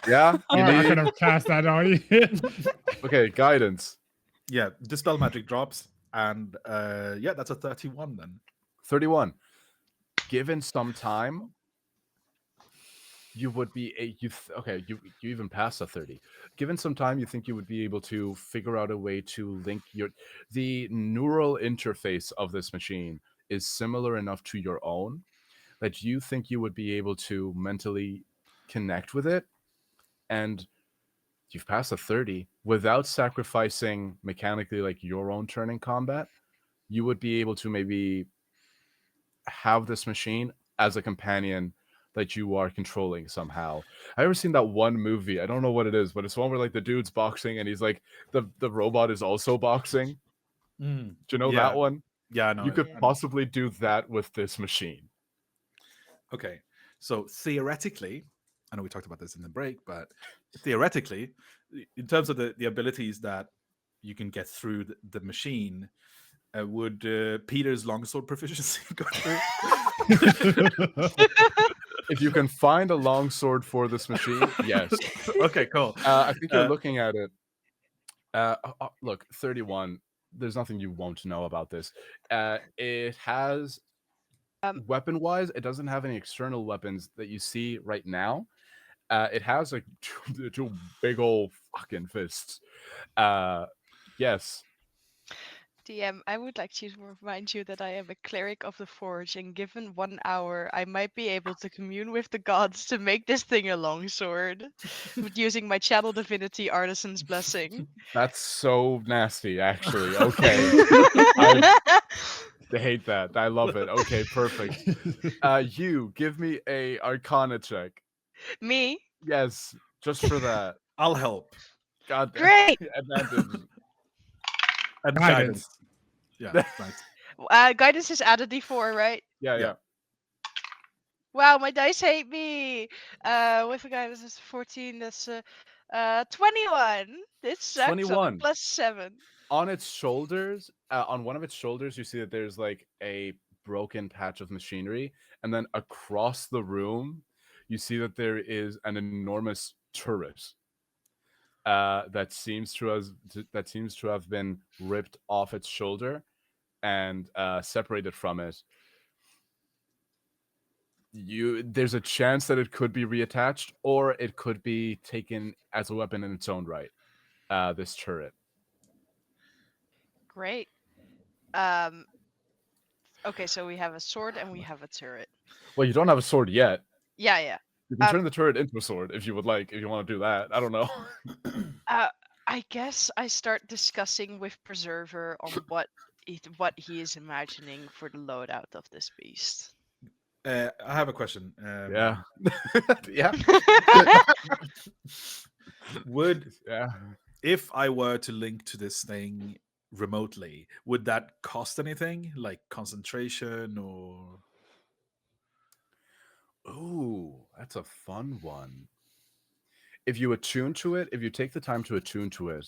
Yeah. Oh, I could have cast that on you. Okay, guidance. Yeah, Dispel Magic drops, and yeah, that's a 31 then. 31. Given some time, you would be you even passed a 30. Given some time, you think you would be able to figure out a way to link the neural interface of this machine is similar enough to your own that you think you would be able to mentally connect with it, and you've passed a 30 without sacrificing mechanically like your own turn in combat. You would be able to maybe have this machine as a companion that you are controlling somehow. I ever seen that one movie? I don't know what it is, but it's one where like the dude's boxing and he's like the robot is also boxing. Do you know that one? Yeah, I know. You could possibly do that with this machine. Okay, so theoretically, I know we talked about this in the break, but theoretically, in terms of the abilities that you can get through the machine, would Peter's longsword proficiency go through? If you can find a longsword for this machine, yes. Okay, cool. I think you're looking at it. Look, 31. There's nothing you won't know about this. It has weapon-wise, it doesn't have any external weapons that you see right now. It has like two big old fucking fists. Yes. DM, I would like to remind you that I am a cleric of the Forge, and given 1 hour, I might be able to commune with the gods to make this thing a longsword, using my channel divinity Artisan's Blessing. That's so nasty, actually. Okay. I hate that. I love it. Okay, perfect. You give me a Arcana check. Me? Yes, just for that. I'll help. God, Great. advantage. And Guidance. Yeah, nice. Guidance is added D4, right? Yeah. Wow, my dice hate me. With a guidance is 14. That's 21. This sucks. 21. +7. On its shoulders, on one of its shoulders, you see that there's like a broken patch of machinery, and then across the room, you see that there is an enormous turret that seems to have been ripped off its shoulder and separated from it. There's a chance that it could be reattached, or it could be taken as a weapon in its own right. This turret. Great. Okay, so we have a sword and we have a turret. Well, you don't have a sword yet. Yeah. You can turn the turret into a sword if you would like, if you want to do that. I don't know. I guess I start discussing with Preserver on what what he is imagining for the loadout of this beast. I have a question. Yeah. Yeah. Would Yeah. if I were to link to this thing remotely, would that cost anything, like concentration or? Ooh, that's a fun one. If you attune to it, if you take the time to attune to it,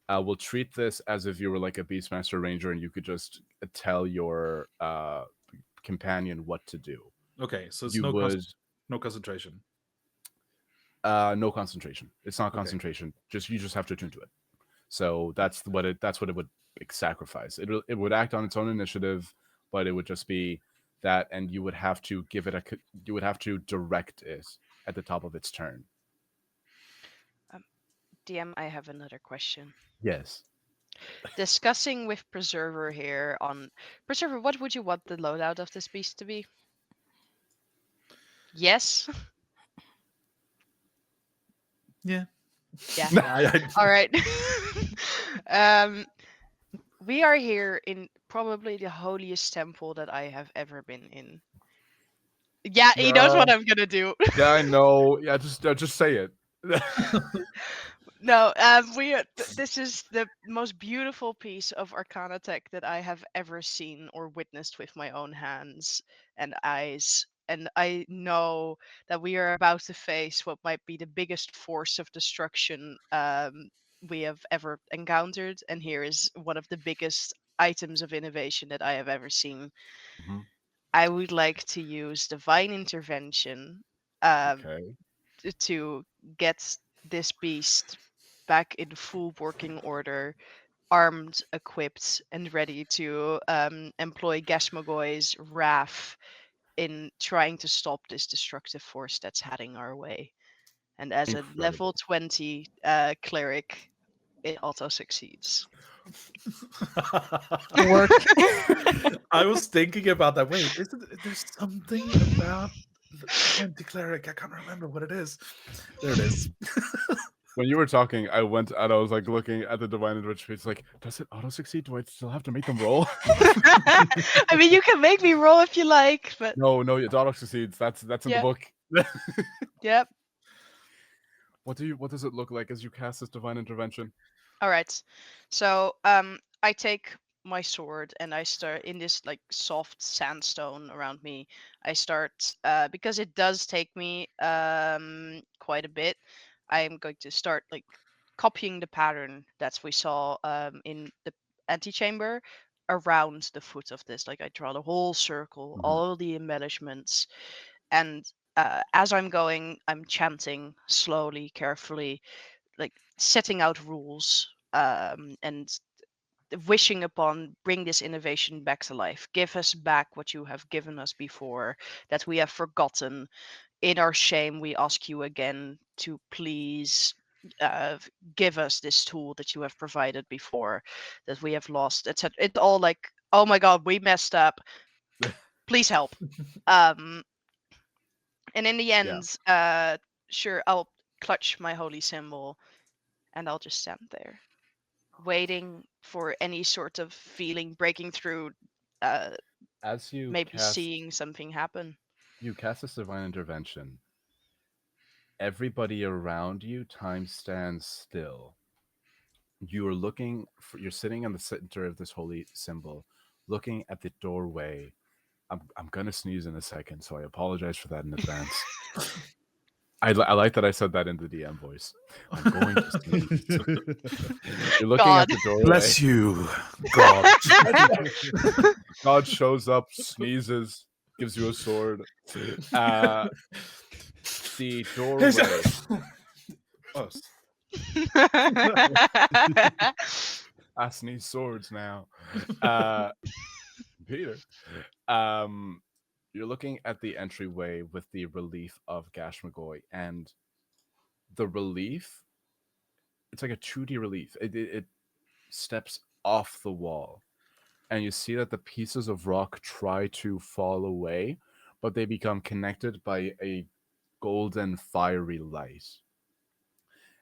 we'll treat this as if you were like a Beastmaster Ranger and you could just tell your companion what to do. Okay, so it's You would no concentration. no concentration. It's not Okay. concentration. You just have to attune to it. So that's what it would sacrifice. It would act on its own initiative, but it would just be that, and you would have to you would have to direct it at the top of its turn. DM, I have another question. Yes. Discussing with Preserver here on Preserver, what would you want the loadout of this beast to be? Yes. Yeah. Yeah. All right. We are here in probably the holiest temple that I have ever been in. Yeah, he knows what I'm gonna do. Yeah, I know. Yeah, just say it. No, this is the most beautiful piece of Arcana tech that I have ever seen or witnessed with my own hands and eyes. And I know that we are about to face what might be the biggest force of destruction we have ever encountered. And here is one of the biggest items of innovation that I have ever seen. Mhm. I would like to use divine intervention um, Okay. to get this beast back in full working order, armed, equipped, and ready to employ Gasmagoy's wrath in trying to stop this destructive force that's heading our way. And as a level Incredible. 20 cleric, it auto succeeds. Work. I was thinking about that. Wait, there's something about the 20 cleric? I can't remember what it is. There it is. When you were talking, I went and I was like looking at the divine enrich page, like, does it auto succeed? Do I still have to make them roll? I mean, you can make me roll if you like, but No, it auto succeeds. That's in the Yeah. book. yep. What does it look like as you cast this divine intervention? All right. So I take my sword and I start in this like soft sandstone around me. I start because it does take me quite a bit. I'm going to start like copying the pattern that we saw in the antechamber around the foot of this. Like I draw the whole circle, Mhm. all the embellishments, and as I'm going, I'm chanting slowly, carefully, like setting out rules and wishing upon bring this innovation back to life, give us back what you have given us before that we have forgotten. In our shame we ask you again to please give us this tool that you have provided before that we have lost, etc. It's all like, oh my god, we messed up, please help. And in the end, sure, I'll clutch my holy symbol and I'll just stand there waiting for any sort of feeling breaking through, As you maybe seeing something happen. cast this divine intervention, everybody around you, time stands still. You're sitting in the center of this holy symbol, looking at the doorway. I'm gonna sneeze in a second, so I apologize for that in advance. I like that I said that in the DM voice. I'm going to sneeze. You're looking God. at the doorway. Bless you, God. God shows up, sneezes, gives you a sword. The doorway. Oh, I sneeze swords now. Peter. You're looking at the entryway with the relief of Gashmagoy, and the relief, it's like a 2D relief. It steps off the wall, and you see that the pieces of rock try to fall away, but they become connected by a golden fiery light.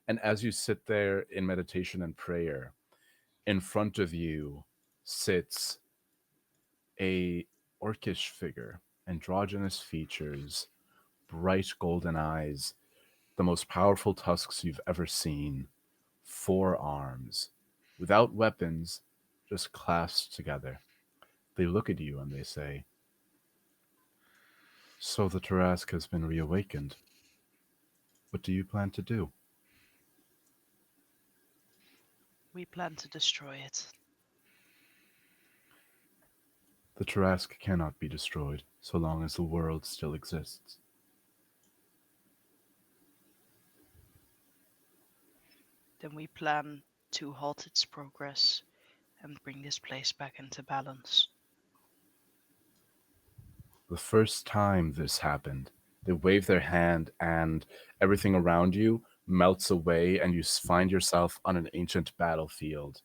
And as you sit there in meditation and prayer, in front of you sits a orcish figure, androgynous features, bright golden eyes, the most powerful tusks you've ever seen, 4 arms, without weapons, just clasped together. They look at you and they say, "So the Tarask has been reawakened. What do you plan to do?" We plan to destroy it. The Tarask cannot be destroyed so long as the world still exists. Then we plan to halt its progress and bring this place back into balance. The first time this happened, they wave their hand and everything around you melts away, and you find yourself on an ancient battlefield.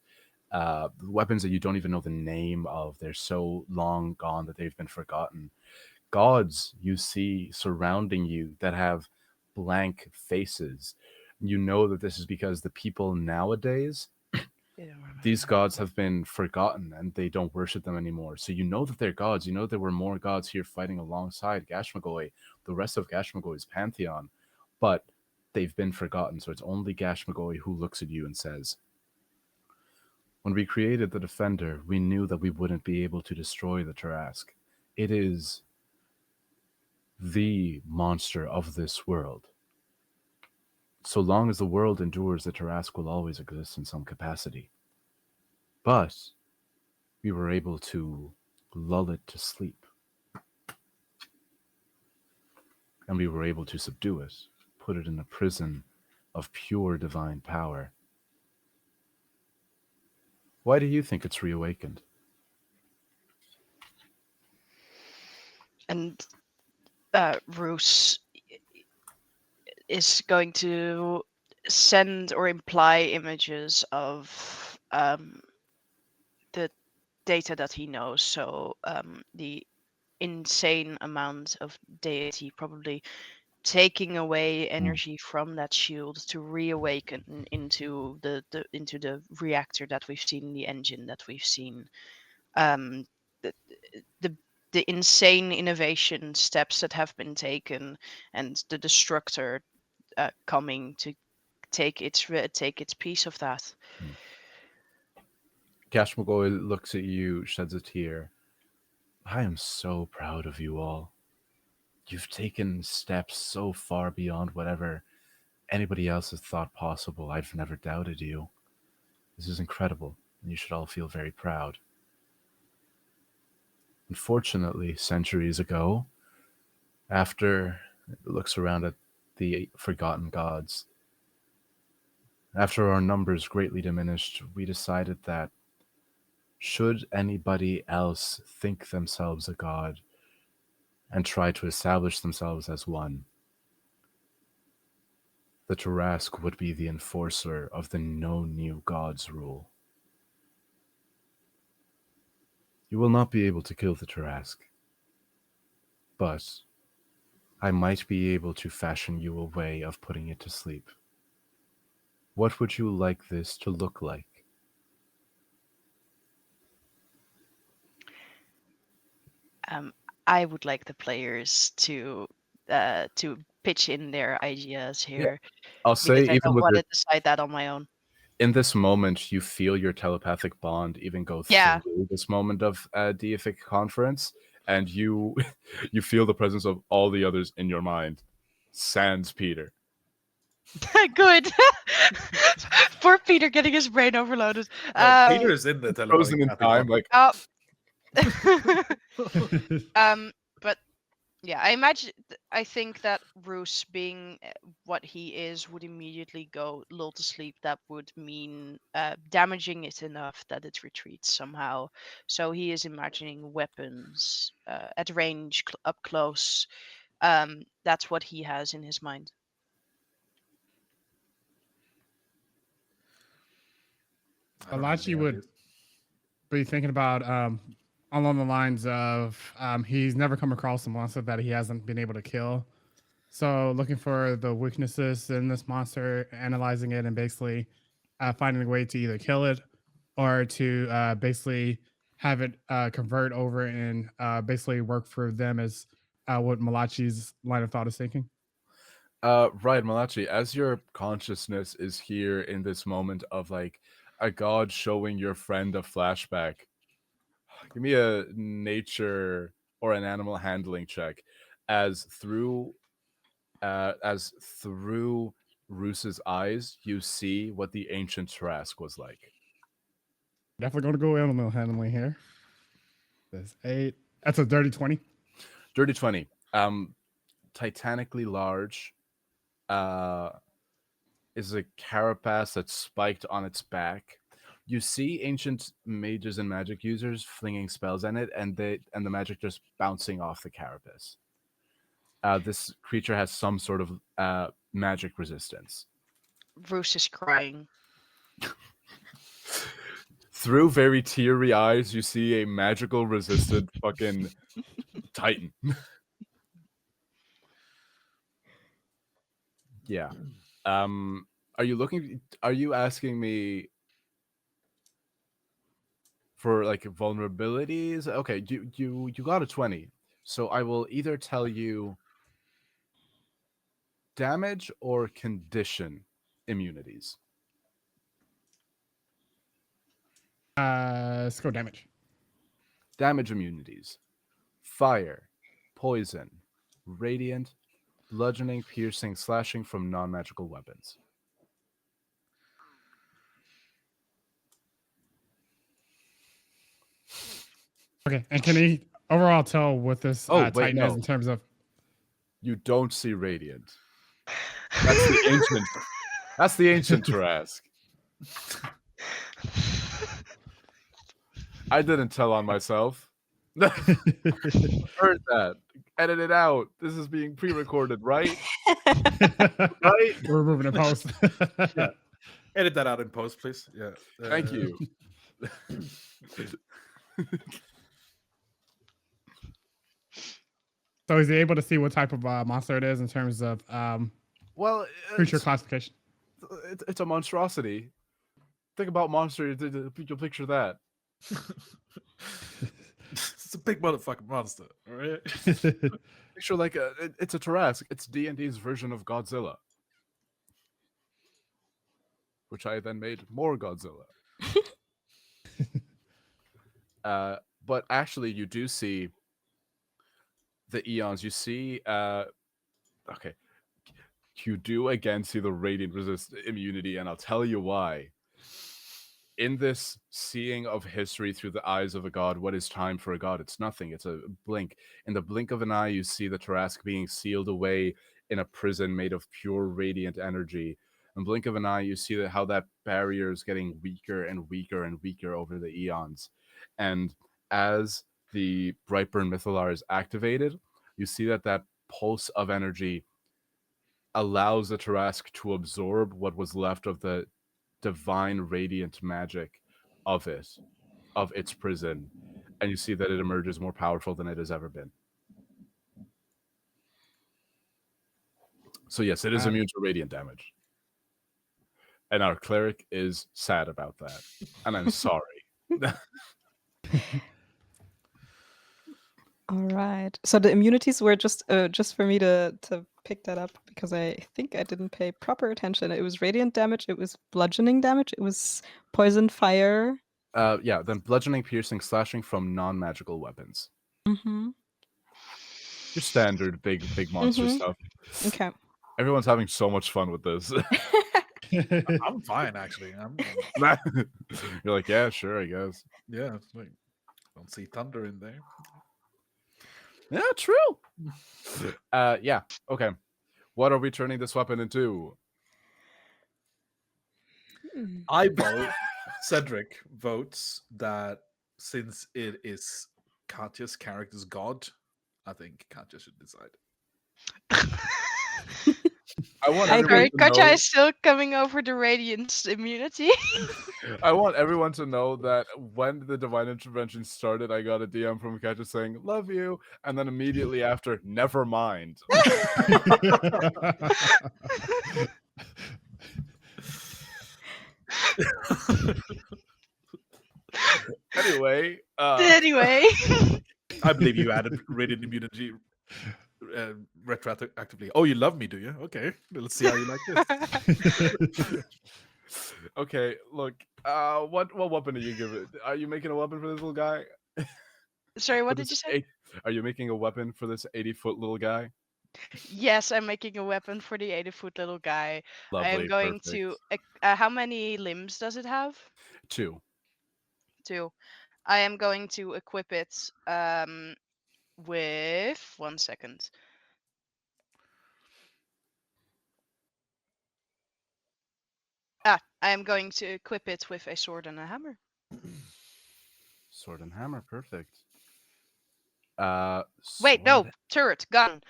Weapons that you don't even know the name of, they're so long gone that they've been forgotten. Gods you see surrounding you that have blank faces. You know that this is because the people nowadays, these gods have been forgotten and they don't worship them anymore. So you know that they're gods. You know there were more gods here fighting alongside Gashmagoi, the rest of Gashmagoi's pantheon, but they've been forgotten. So it's only Gashmagoi who looks at you and says, "When we created the Defender, we knew that we wouldn't be able to destroy the Tarask. It is the monster of this world. So long as the world endures, the Tarask will always exist in some capacity. But we were able to lull it to sleep. And we were able to subdue it, put it in a prison of pure divine power. Why do you think it's reawakened?" And Roos is going to send or imply images of the data that he knows. So the insane amount of deity probably taking away energy from that shield to reawaken into the reactor that we've seen, the engine that we've seen. The insane innovation steps that have been taken, and the destructor coming to take its piece of that. Gashmagoi looks at you, sheds a tear. "I am so proud of you all. You've taken steps so far beyond whatever anybody else has thought possible. I've never doubted you. This is incredible, and you should all feel very proud. Unfortunately, centuries ago, after," it looks around at the forgotten gods, "after our numbers greatly diminished, we decided that should anybody else think themselves a god and try to establish themselves as one, the Tarask would be the enforcer of the no new gods rule. You will not be able to kill the Tarask, but I might be able to fashion you a way of putting it to sleep. What would you like this to look like?" I would like the players to pitch in their ideas here. I'll say, Because I even don't with want the, to decide that on my own. in this moment, you feel your telepathic bond even go Yeah. through this moment of deific conference, and you you feel the presence of all the others in your mind, sans Peter. Good. Poor Peter getting his brain overloaded. No, Peter is in the Frozen in telepathic time, bond. like But yeah, I think that Roos, being what he is, would immediately go lull to sleep. That would mean damaging it enough that it retreats somehow. So he is imagining weapons at range, up close. That's what he has in his mind. Alachi would be thinking about along the lines of he's never come across a monster that he hasn't been able to kill. So looking for the weaknesses in this monster, analyzing it, and basically finding a way to either kill it or to basically have it convert over and basically work for them as what Malachi's line of thought is thinking. Right, Malachi, as your consciousness is here in this moment of like a god showing your friend a flashback, give me a nature or an animal handling check as through Roos's eyes you see what the ancient Trask was like. Definitely going to go animal handling here. That's 8. That's a dirty 20. Dirty 20. Titanically large. Is a carapace that's spiked on its back. You see ancient mages and magic users flinging spells in it, and the magic just bouncing off the carapace. This creature has some sort of magic resistance. Roos is crying. Through very teary eyes, you see a magical resistant fucking titan. Yeah. Are you asking me for like vulnerabilities? Okay, you got a 20. So I will either tell you damage or condition immunities. Let's go damage. Damage immunities. Fire, poison, radiant, bludgeoning, piercing, slashing from non-magical weapons. Okay, and can he overall tell what this Titan is in terms of? You don't see radiant. That's the ancient. That's the ancient Trask. I didn't tell on myself. Heard that. Edit it out. This is being pre-recorded, right? Right? We're moving in post. Yeah. Edit that out in post, please. Yeah. Thank you. So is he able to see what type of monster it is in terms of creature classification? It's a monstrosity. Think about monster. You'll picture that. It's a big motherfucking monster. All right. Picture like it's a Tarrasque. It's D&D's version of Godzilla, which I then made more Godzilla. But actually, you do see the eons. You see, okay, you do again see the radiant resist immunity, and I'll tell you why. In this seeing of history through the eyes of a god, what is time for a god? It's nothing. It's a blink. In the blink of an eye, you see the Tarrasque being sealed away in a prison made of pure radiant energy. In blink of an eye, you see how that barrier is getting weaker and weaker and weaker over the eons. And as the Brightburn Mythalar is activated, you see that pulse of energy allows the Tarrasque to absorb what was left of the divine radiant magic of its prison, and you see that it emerges more powerful than it has ever been. So yes, it is immune to radiant damage, and our cleric is sad about that, and I'm sorry. All right. So the immunities were just for me to pick that up, because I think I didn't pay proper attention. It was radiant damage, it was bludgeoning damage, it was poison, fire. Yeah, then bludgeoning, piercing, slashing from non-magical weapons. Mm-hmm. Your standard big monster stuff. Okay. Everyone's having so much fun with this. I'm fine, actually. You're like, yeah, sure, I guess. Yeah, it's like, don't see thunder in there. Yeah, true. Yeah, okay. What are we turning this weapon into? I vote, Cedric votes that since it is Katja's character's god, I think Katja should decide. Katja is still coming over the radiance immunity. I want everyone to know that when the divine intervention started, I got a DM from Katja saying, "Love you," and then immediately after, "Never mind." Anyway, Anyway. I believe you added radiant immunity retroactively. Oh, you love me, do you? Okay, let's see how you like this. Okay, look. What weapon are you giving? Are you making a weapon for this little guy? Sorry, For what did this you say? Are you making a weapon for this 80-foot little guy? Yes, I'm making a weapon for the 80-foot little guy. I am Lovely, going perfect. to. How many limbs does it have? 2. 2. I am going to equip it with 1 second. I am going to equip it with a sword and a hammer. Sword and hammer, perfect. Wait, no, sword- turret, gun.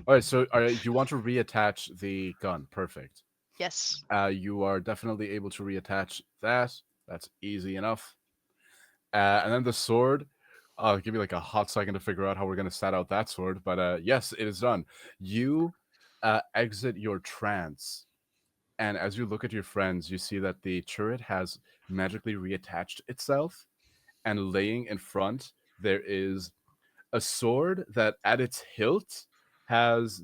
All right, so you want to reattach the gun? Perfect. Yes. You are definitely able to reattach that. That's easy enough. And then the sword. I'll give you like a hot second to figure out how we're going to set out that sword. But yes, it is done. You exit your trance. And as you look at your friends, you see that the turret has magically reattached itself. And laying in front, there is a sword that at its hilt has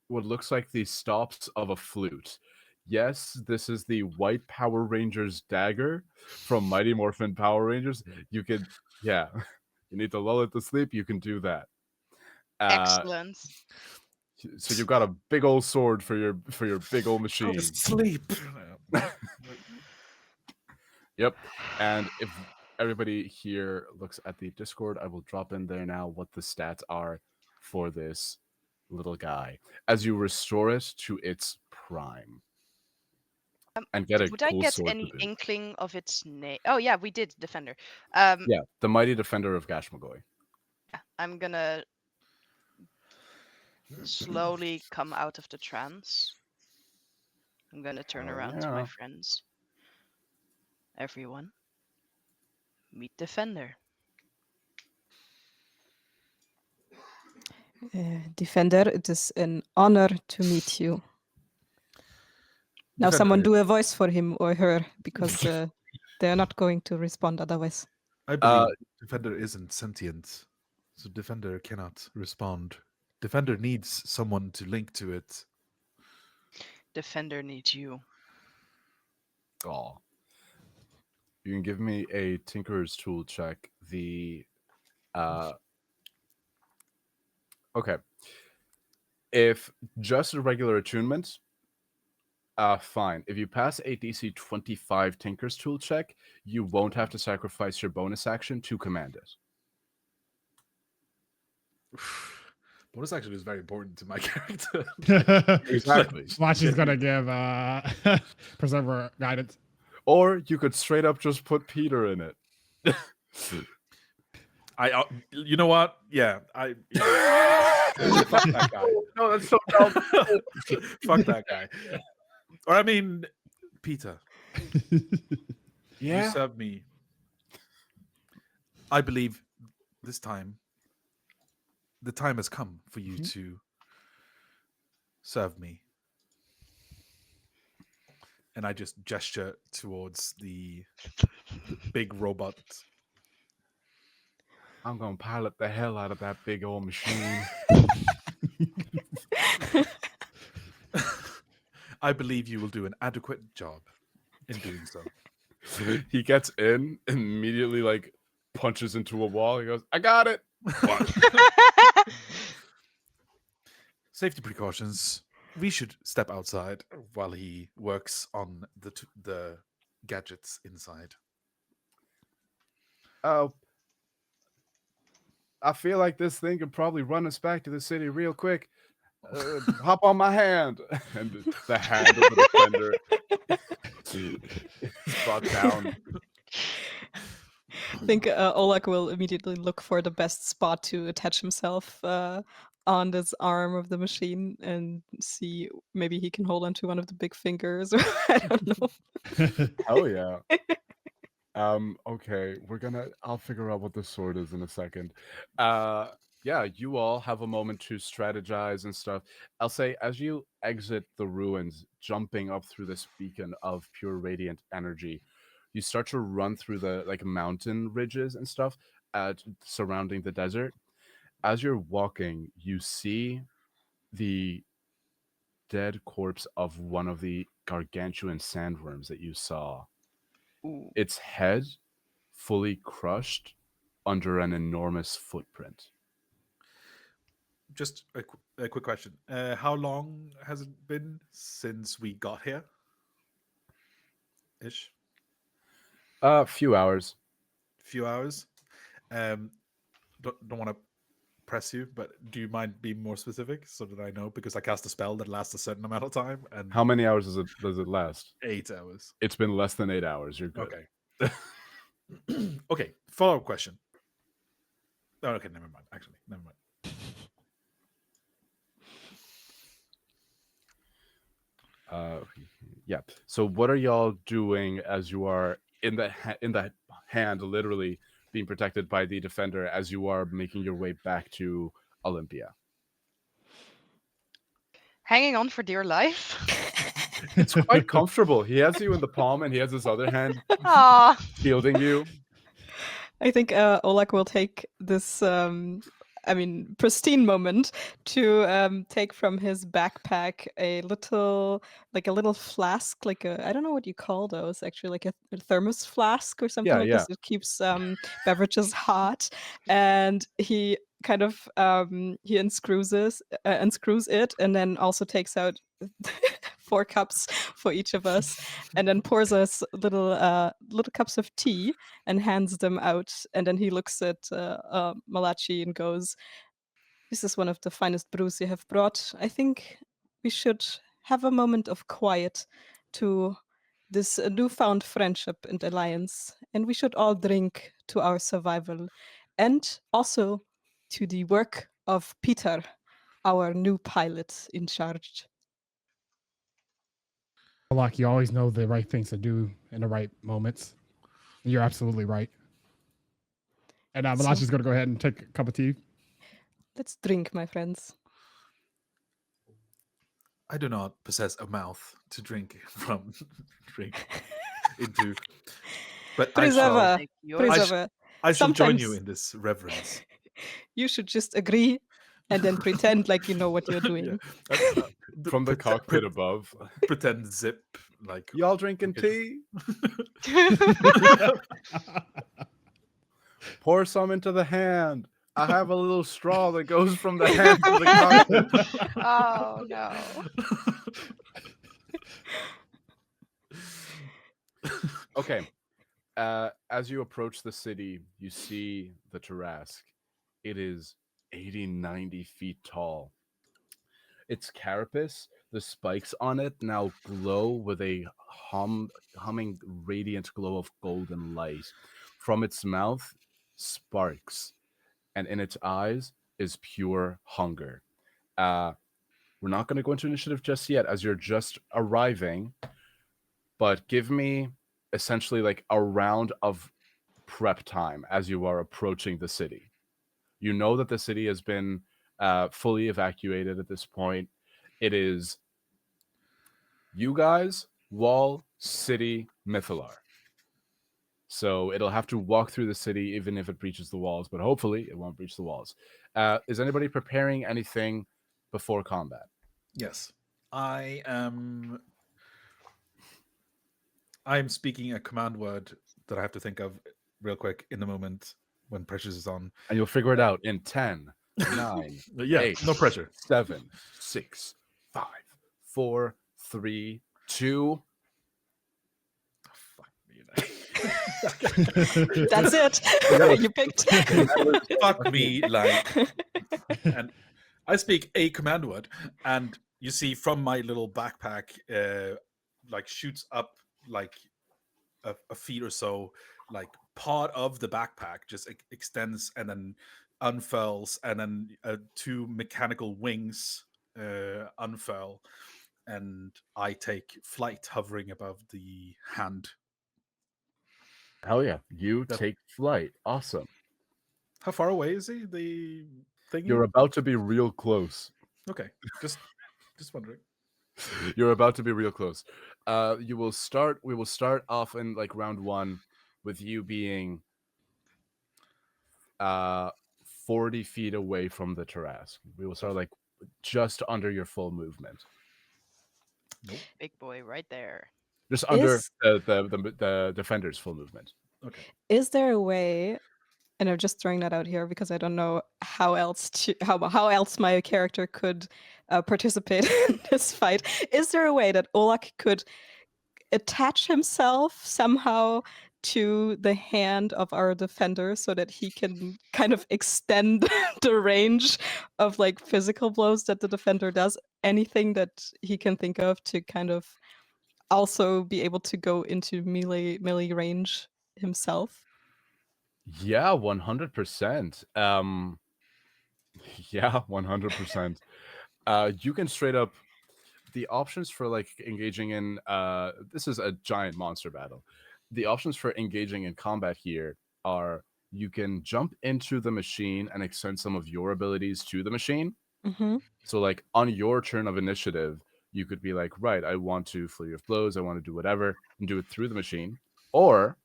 what looks like the stops of a flute. Yes, this is the White Power Rangers dagger from Mighty Morphin Power Rangers. You could, yeah, you need to lull it to sleep. You can do that. Excellent. So you've got a big old sword for your big old Go to machine. sleep. Yep. And if everybody here looks at the Discord, I will drop in there now what the stats are for this little guy as you restore it to its prime. And get a Would I cool get sword to any boot. inkling of its name? Oh yeah, we did Defender. Yeah, the mighty defender of Gashmagoy. I'm gonna slowly come out of the trance. I'm gonna turn Oh, around to my yeah. friends. Everyone, meet Defender. Defender, it is an honor to meet you. Now Defender, someone do a voice for him or her, because they're not going to respond otherwise. I believe Defender isn't sentient, so Defender cannot respond. Defender needs someone to link to it. Defender needs you. Aw. You can give me a Tinkerer's Tool check. Okay. If just a regular attunement, fine. If you pass a DC 25 Tinker's Tool check, you won't have to sacrifice your bonus action to command it. Bonus action is very important to my character. Exactly. Watch is gonna give Preserver guidance. Or you could straight up just put Peter in it. You know what? Yeah, fuck that guy. No, that's so dumb. Fuck that guy. Or I mean, Peter. You serve me. I believe this time, the time has come for you to serve me. And I just gesture towards the big robot. I'm gonna pilot the hell out of that big old machine. I believe you will do an adequate job in doing so. He gets in, immediately like punches into a wall. He goes, "I got it." Safety precautions. We should step outside while he works on the gadgets inside. Oh, I feel like this thing could probably run us back to the city real quick. Hop on my hand. And the hand of the defender is brought down. I think Oleg will immediately look for the best spot to attach himself on this arm of the machine and see maybe he can hold onto one of the big fingers. I don't know. Oh yeah. Okay, I'll figure out what the sword is in a second. Yeah, you all have a moment to strategize and stuff. I'll say as you exit the ruins, jumping up through this beacon of pure radiant energy, you start to run through the like mountain ridges and stuff surrounding the desert. As you're walking, you see the dead corpse of one of the gargantuan sandworms that you saw. Ooh. Its head fully crushed under an enormous footprint. Just a quick question. How long has it been since we got here? Ish. A few hours. Few hours. Don't want to press you, but do you mind being more specific so that I know? Because I cast a spell that lasts a certain amount of time. And How many hours does it last? 8 hours. It's been less than 8 hours. You're good. Okay. Okay. Follow-up question. Oh, okay. Never mind. Actually, never mind. Yeah. So what are y'all doing as you are in the hand, literally being protected by the defender, as you are making your way back to Olympia? Hanging on for dear life. It's quite comfortable. He has you in the palm, and he has his other hand Aw. shielding you. I think Oleg will take this, pristine moment to take from his backpack a little flask, I don't know what you call those actually, like a thermos flask or something like this. It keeps beverages hot, and he kind of he unscrews it, and then also takes out 4 cups for each of us, and then pours us little cups of tea and hands them out. And then he looks at Malachi and goes, "This is one of the finest brews you have brought. I think we should have a moment of quiet to this newfound friendship and alliance, and we should all drink to our survival, and also to the work of Peter, our new pilot in charge." Like, you always know the right things to do in the right moments. You're absolutely right. And Malachi's going to go ahead and take a cup of tea. Let's drink, my friends. I do not possess a mouth to drink from. Drink into. But I shall, Take yours. I shall join you Sometimes- in this reverence. You should just agree and then pretend like you know what you're doing. From the cockpit above. Pretend zip like Y'all drinking tea? Pour some into the hand. I have a little straw that goes from the hand to the cockpit. Oh no. Okay. As you approach the city, you see the Tarask. It is 80, 90 feet tall. Its carapace, the spikes on it now glow with a humming radiant glow of golden light. From its mouth, sparks, and in its eyes is pure hunger. We're not going to go into initiative just yet, as you're just arriving, but give me essentially like a round of prep time as you are approaching the city. You know that the city has been fully evacuated at this point. It is you guys, wall, city, Mythalar. So it'll have to walk through the city even if it breaches the walls, but hopefully it won't breach the walls. Is anybody preparing anything before combat? Yes. I'm speaking a command word that I have to think of real quick in the moment when pressure is on. And you'll figure it out in 10, 9, Yeah, 8, no pressure. 7, 6, 5, 4, 3, 2. Fuck me. That's it. You picked. Fuck me, like. And I speak a command word, and you see from my little backpack, like shoots up like a feet or so, like part of the backpack just extends and then unfurls, and then 2 mechanical wings unfurl, and I take flight hovering above the hand. Hell yeah. You take flight. Awesome. How far away is he? The thing? You're about to be real close. Okay. Just wondering. You're about to be real close. We will start off in like round 1 with you being 40 feet away from the Tarrasque. We will start like just under your full movement. Nope. Big boy right there. Just under Is- the defender's full movement. Okay. Is there a way, and I'm just throwing that out here because I don't know how else my character could participate in this fight. Is there a way that Olak could attach himself somehow to the hand of our defender so that he can kind of extend the range of like physical blows that the defender does? Anything that he can think of to kind of also be able to go into melee range himself? Yeah, 100%. Yeah, 100%. You can straight up the options for like engaging in this is a giant monster battle. The options for engaging in combat here are you can jump into the machine and extend some of your abilities to the machine. Mm-hmm. So like on your turn of initiative, you could be like, right, I want to flurry of blows, I want to do whatever, and do it through the machine. Or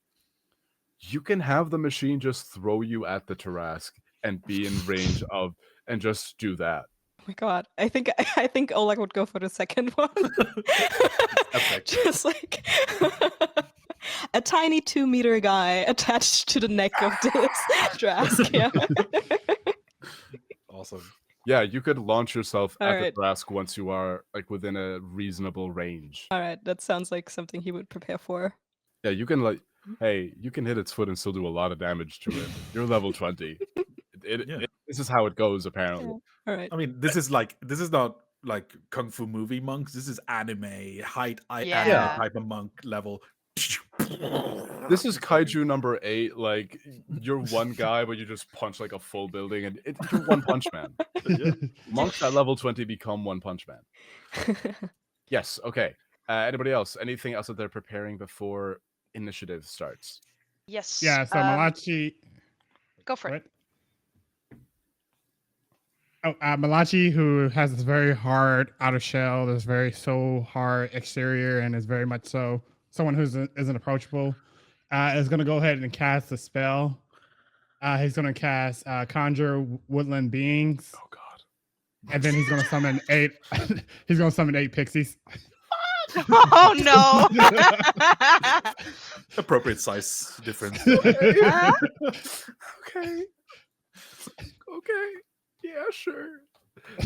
you can have the machine just throw you at the Tarrasque and be in range of and just do that. Oh my god, I think Oleg would go for the second one. Epic. Just like a tiny 2-meter guy attached to the neck of this Drask. Yeah. Awesome. Yeah, you could launch yourself at Alright. the Tarrasque once you are like within a reasonable range. All right, that sounds like something he would prepare for. Yeah, you can like, hey, you can hit its foot and still do a lot of damage to it. You're level 20. This is how it goes, apparently. Yeah. All right. I mean, this is not like Kung Fu movie monks. This is anime height Yeah. type of monk level. This is kaiju number 8. Like you're one guy, but you just punch like a full building, and you're One Punch Man. Monks at level 20 become One Punch Man. Yes. Okay. Anybody else? Anything else that they're preparing before initiative starts? Yes. Yeah, so Malachi. Go for it. What? Oh, Malachi, who has this very hard outer shell, this very so hard exterior, and is very much so someone who isn't approachable, is going to go ahead and cast a spell. He's going to cast Conjure Woodland Beings. Oh God! And then he's going to summon 8. He's going to summon 8 pixies. Oh no! Appropriate size difference. Okay. Okay. Yeah, sure.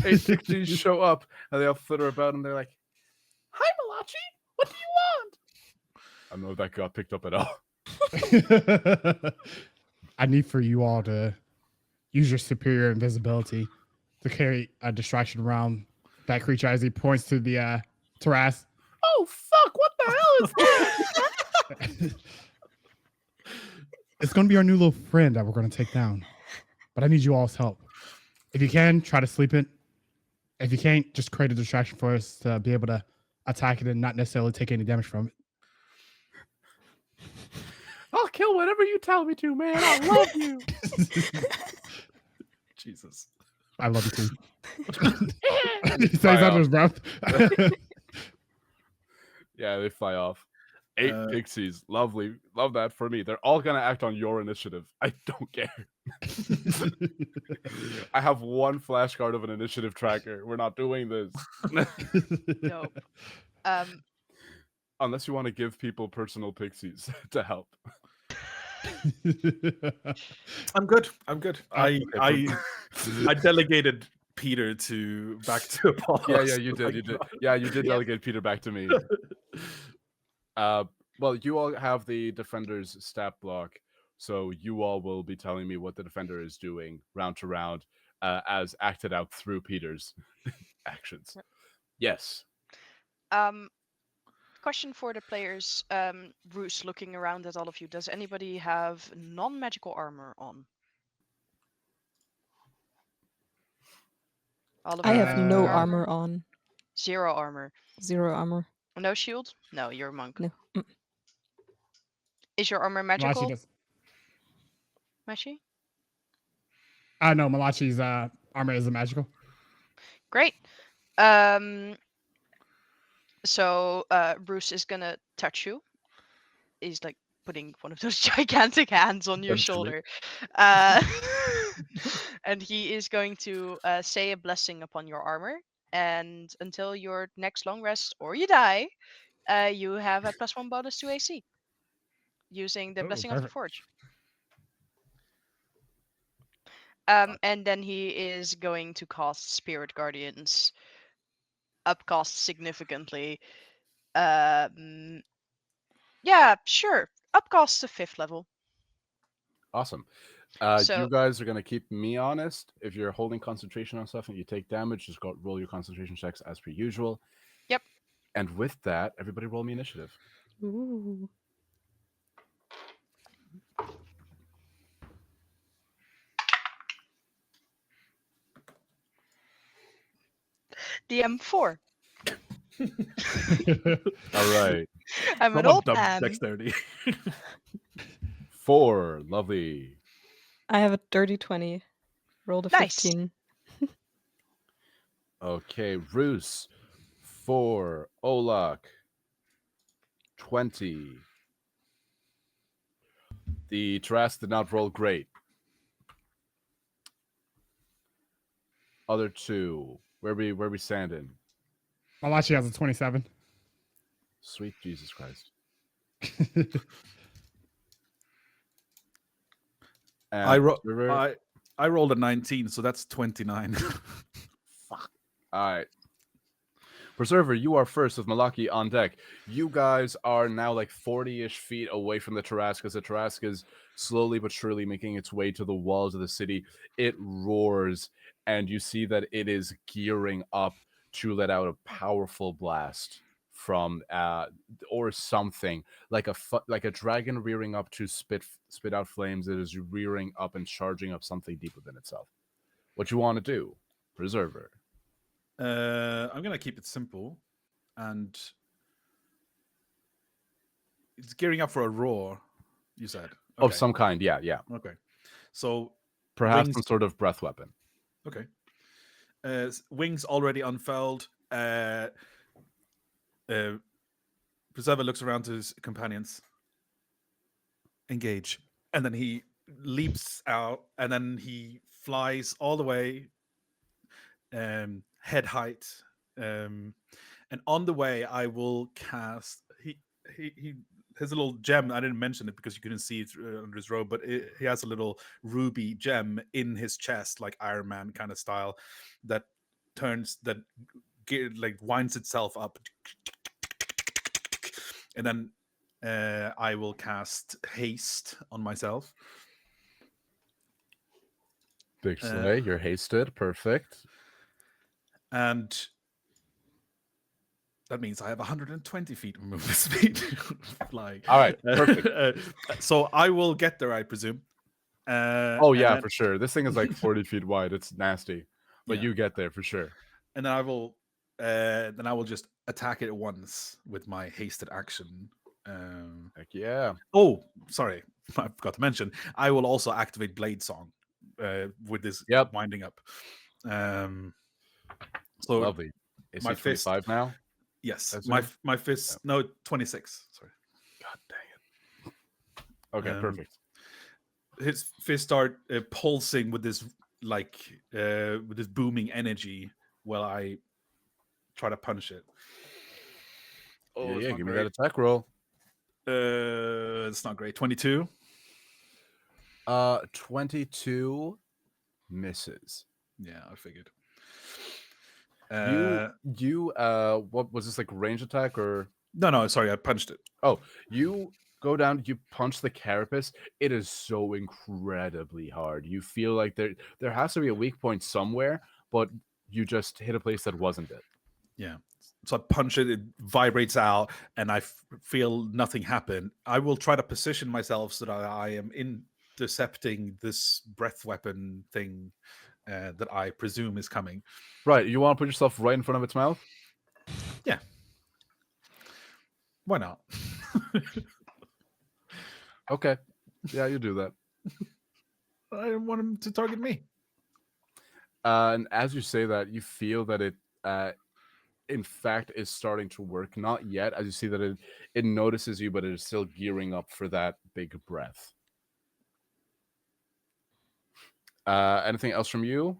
8 pixies show up and they all flitter about and they're like, "Hi, Malachi. What do you want?" I don't know if that got picked up at all. I need for you all to use your superior invisibility to carry a distraction around that creature as he points to the Tarrasque. Oh fuck! What the hell is that? It's going to be our new little friend that we're going to take down. But I need you all's help. If you can, try to sleep it. If you can't, just create a distraction for us to be able to attack it and not necessarily take any damage from it. I'll kill whatever you tell me to, man. I love you. Jesus. I love you too. He says under his breath. Yeah, they fly off. 8 pixies. Lovely. Love that for me. They're all going to act on your initiative. I don't care. I have one flashcard of an initiative tracker. We're not doing this. Nope. Unless you want to give people personal pixies to help. I'm good. I delegated Peter back to Apollo. Yeah, you did. Yeah, you did delegate Peter back to me. Well, you all have the defender's stat block, so you all will be telling me what the defender is doing round to round, as acted out through Peter's actions. Yes. Question for the players. Bruce, looking around at all of you, does anybody have non-magical armor on? All of I you have no magical armor on. 0 armor. 0 armor. No shield? No, you're a monk. No. Is your armor magical? Malachi does. Machi? No, Malachi's armor isn't magical. Great. So Bruce is gonna touch you. He's like putting one of those gigantic hands on your Essentially. shoulder. And he is going to say a blessing upon your armor. And until your next long rest or you die, you have a +1 bonus to AC using the Oh, blessing of the perfect. forge. And then he is going to cast Spirit Guardians, upcast significantly. Yeah, sure. Upcast to 5th level. Awesome. So You guys are gonna keep me honest. If you're holding concentration on stuff and you take damage, just go roll your concentration checks as per usual. Yep. And with that, everybody roll me initiative. Ooh. DM4. All right. I'm an Someone old dump man. dexterity. 4. Lovely. I have a dirty 20. Rolled a Nice. 15. Okay, Roos. 4. Olak. 20. The Trask did not roll great. Other two. Where we standing? Malachi has a 27. Sweet Jesus Christ. And I rolled a 19, so that's 29. All right. Preserver, you are first with Malaki on deck. You guys are now like 40-ish feet away from the Tarrasque as the Tarrasque is slowly but surely making its way to the walls of the city. It roars, and you see that it is gearing up to let out a powerful blast from or something like a dragon rearing up to spit out flames. It is rearing up and charging up something deep within itself. What you want to do, Preserver? I'm gonna keep it simple, and it's gearing up for a roar. You said Of some kind, yeah. Okay, so Perhaps wings, some sort of breath weapon. Okay, wings already unfurled. Preserver looks around to his companions. Engage, and then he leaps out, and then he flies all the way, head height. And on the way, I will cast. He has a little gem. I didn't mention it because you couldn't see it under his robe, but he has a little ruby gem in his chest, like Iron Man kind of style, that winds itself up, and then I will cast haste on myself. Big slay, you're hasted. Perfect. And that means I have 120 feet of movement speed. Flying. All right, perfect. So I will get there, I presume. Oh yeah, for sure. This thing is like 40 feet wide. It's nasty, but Yeah. you get there for sure. And then I will just attack it once with my hasted action. Heck yeah. Oh, sorry, I forgot to mention. I will also activate Blade Song with this winding up. So lovely. Is my he 25 now? Yes, my fist. Yeah. No, 26. Sorry. God dang it. Okay, perfect. His fist start pulsing with this with this booming energy while I try to punch it. Oh yeah, give me that attack roll. It's not great. 22. 22 misses. Yeah, I figured. You what was this, like range attack or? No, sorry, I punched it. Oh, you go down, you punch the carapace. It is so incredibly hard. You feel like there has to be a weak point somewhere, but you just hit a place that wasn't it. Yeah. So I punch it, it vibrates out, and I feel nothing happen. I will try to position myself so that I am intercepting this breath weapon thing that I presume is coming. Right. You want to put yourself right in front of its mouth? Yeah. Why not? Okay. Yeah, you do that. I didn't want him to target me. And as you say that, you feel that in fact is starting to work. Not yet, as you see that it notices you, but it is still gearing up for that big breath. Anything else from you?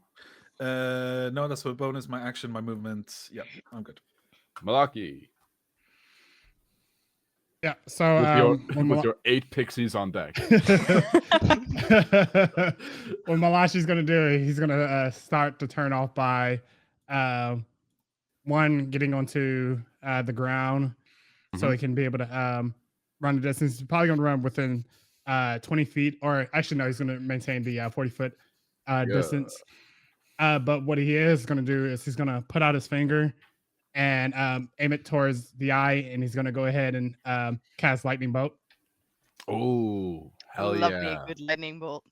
No, that's a bonus. My action, my movement. Yeah, I'm good. Malaki, Yeah. So with your 8 pixies on deck. What Malashi's gonna do, he's gonna start to turn off by one, getting onto the ground so Mhm. he can be able to run the distance. He's probably gonna run within 20 feet, or actually no, he's gonna maintain the 40-foot distance. But what he is gonna do is he's gonna put out his finger and aim it towards the eye, and he's gonna go ahead and cast lightning bolt. Oh, hell Love yeah. me a good lightning bolt.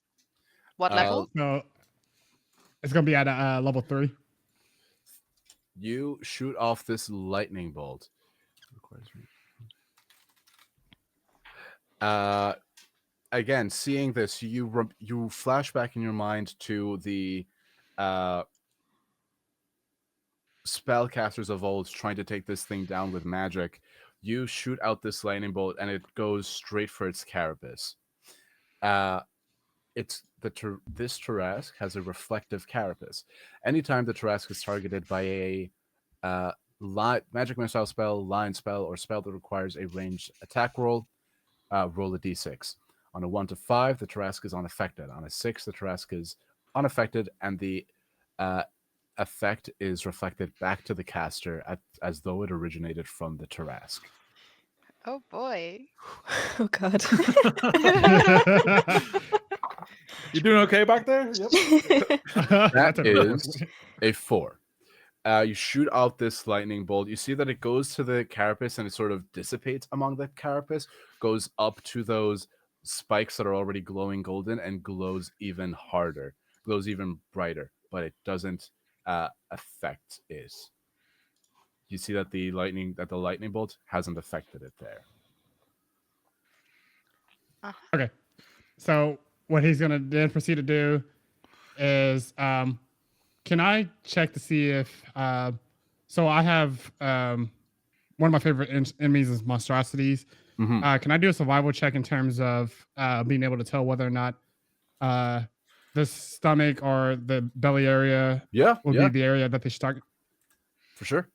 What Uh, level? So it's gonna be at level 3. You shoot off this lightning bolt. Again, seeing this, you flash back in your mind to the spellcasters of old trying to take this thing down with magic. You shoot out this lightning bolt, and it goes straight for its carapace. This Tarrasque has a reflective carapace. Anytime the Tarrasque is targeted by a magic missile spell, line spell, or spell that requires a ranged attack roll, roll a d6. On a 1 to 5, the Tarrasque is unaffected. On a 6, the Tarrasque is unaffected, and the effect is reflected back to the caster as though it originated from the Tarrasque. Oh boy. Oh god. You doing okay back there? Yep. That is a 4. You shoot out this lightning bolt. You see that it goes to the carapace and it sort of dissipates among the carapace, goes up to those spikes that are already glowing golden, and glows even harder, glows even brighter, but it doesn't affect it. You see that the lightning bolt hasn't affected it there. Okay. So what he's gonna then proceed to do is can I check to see if so I have one of my favorite enemies is monstrosities. Mhm. Can I do a survival check in terms of being able to tell whether or not the stomach or the belly area will be the area that they should target? For sure.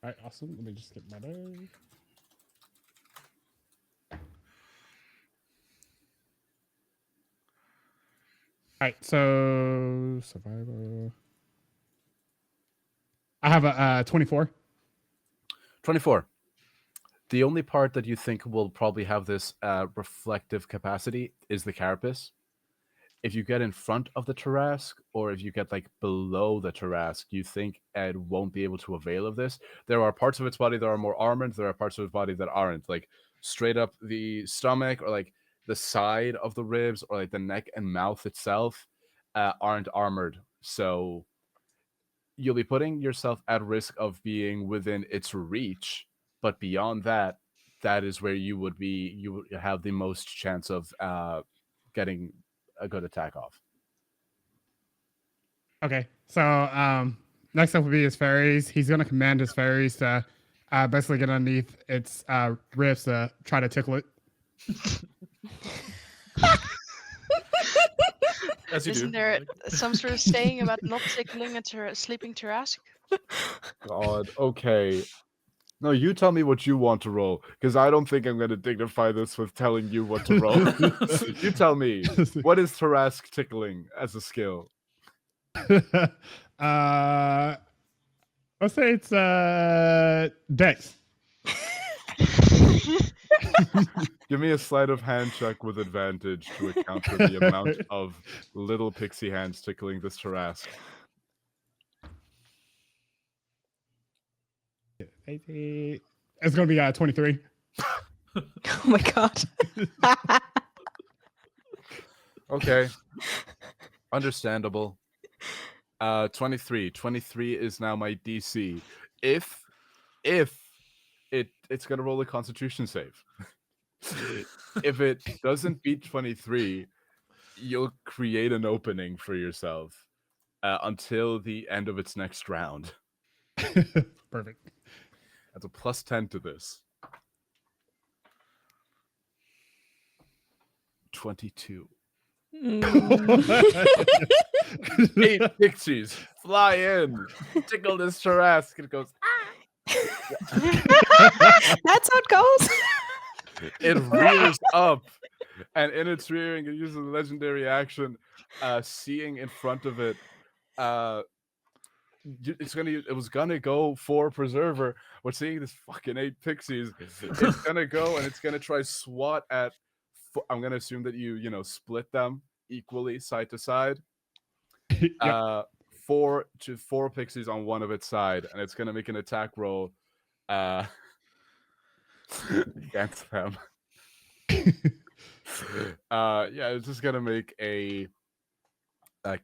All right, awesome. Let me just get my day. All right, so survival. I have a 24. 24. The only part that you think will probably have this reflective capacity is the carapace. If you get in front of the Tarrasque, or if you get like below the Tarrasque, you think Ed won't be able to avail of this. There are parts of its body that are more armored. There are parts of its body that aren't. Like straight up the stomach, or like the side of the ribs, or like the neck and mouth itself aren't armored. So you'll be putting yourself at risk of being within its reach. But beyond that, that is where you would have the most chance of getting a good attack off. Okay, so next up will be his fairies. He's gonna command his fairies to basically get underneath its ribs to try to tickle it. As you Isn't do. there some sort of saying about not tickling a sleeping Tarrasque? God, okay. No, you tell me what you want to roll, because I don't think I'm going to dignify this with telling you what to roll. You tell me, what is Tarrasque tickling as a skill? Let's say it's Dex. Give me a sleight of hand check with advantage to account for the amount of little pixie hands tickling this Tarrasque. It's gonna be 23. Oh my god. Okay. Understandable. 23. 23 is now my DC. If it's gonna roll a Constitution save. If it doesn't beat 23, you'll create an opening for yourself until the end of its next round. Perfect. That's a plus 10 to this. 22. Mm. 8 pixies fly in, tickle this Tarrasque, and it goes. That's how it goes. It rears up, and in its rearing, it uses the legendary action, seeing in front of it. It was gonna go for preserver, but seeing this fucking 8 pixies, it's gonna go and it's gonna try swat at. I'm gonna assume that you split them equally side to side. Yep. 4 pixies on one of its side, and it's gonna make an attack roll against them. Yeah, it's just gonna make a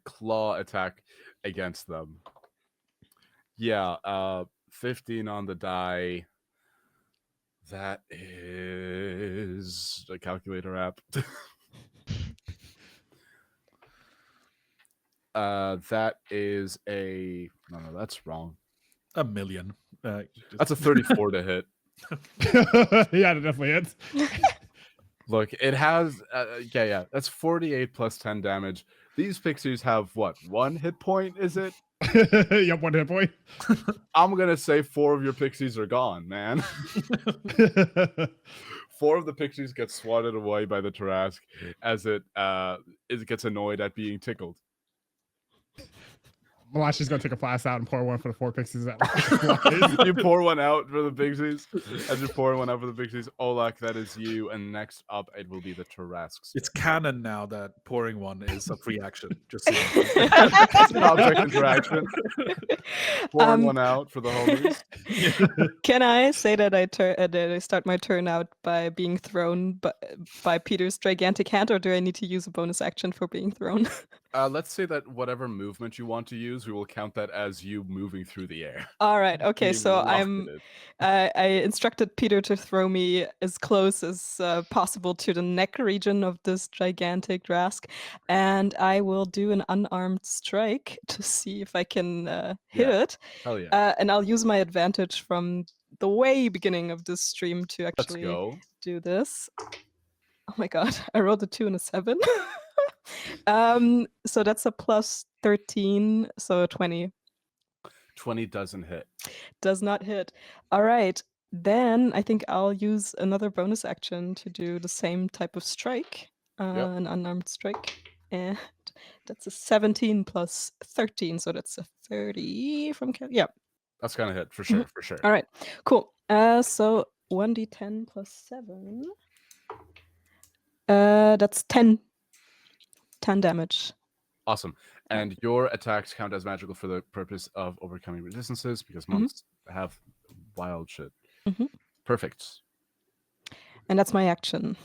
claw attack against them. Yeah, 15 on the die. That is a calculator app. That is a no, that's wrong. A million. That's a 34 to hit. Yeah, it definitely hits. Look, it has yeah, that's 48 plus 10 damage. These pixies have what, 1 hit point, is it? Yep, 1 hit point. I'm gonna say 4 of your pixies are gone, man. 4 of the pixies get swatted away by the Tarrasque as it gets annoyed at being tickled. Malachi's gonna take a flask out and pour one for the 4 pixies. You pour one out for the pixies. As you're pouring one out for the pixies, Olak, that is you. And next up, it will be the Tarrasques. It's canon now that pouring one is a free action. Just so you know. It's an object interaction. Pouring one out for the homies. Can I say that I start my turn out by being thrown by Peter's gigantic hand, or do I need to use a bonus action for being thrown? Let's say that whatever movement you want to use, we will count that as you moving through the air. All right. Okay. Being So rocketed. I instructed Peter to throw me as close as possible to the neck region of this gigantic Drask, and I will do an unarmed strike to see if I can hit it. Hell yeah. And I'll use my advantage from the way beginning of this stream to Let's actually go. do this. Oh my god! I rolled a 2 and a 7. So that's a plus 13, so 20. 20 doesn't hit. Does not hit. All right. Then I think I'll use another bonus action to do the same type of strike, an unarmed strike. And that's a 17 plus 13, so that's a 30 from yeah. That's gonna hit for sure, for sure. All right, cool. So 1d10 plus 7. That's 10 damage. Awesome. And your attacks count as magical for the purpose of overcoming resistances, because monks have wild shit. Perfect. And that's my action.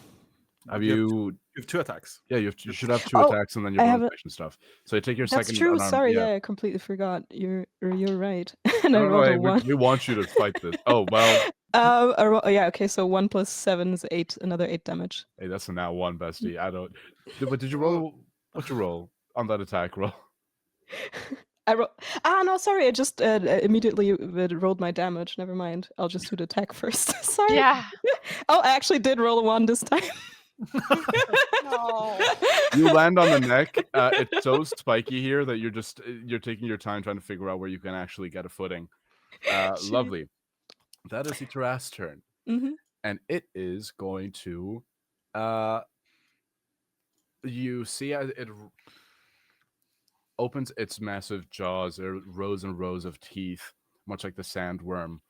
Have you have 2 attacks. Yeah, you should have 2 attacks and then your bonus action stuff. So you take your That's second. true. unarmed, Sorry, yeah, I completely forgot. You're right. And I rolled a 1. We want you to fight this. Oh well. Yeah. Okay. So 1 plus 7 is 8. Another 8 damage. Hey, that's a nat 1, bestie. I don't. But did you roll? What'd you roll on that attack roll? I roll. No, sorry. I just immediately rolled my damage. Never mind. I'll just do the attack first. Sorry. Yeah. Oh, I actually did roll a 1 this time. No. You land on the neck. It's so spiky here that you're taking your time trying to figure out where you can actually get a footing. Lovely. That is the Tarrasque's turn, and it is going to. You see, as it opens its massive jaws. There are rows and rows of teeth, much like the sandworm,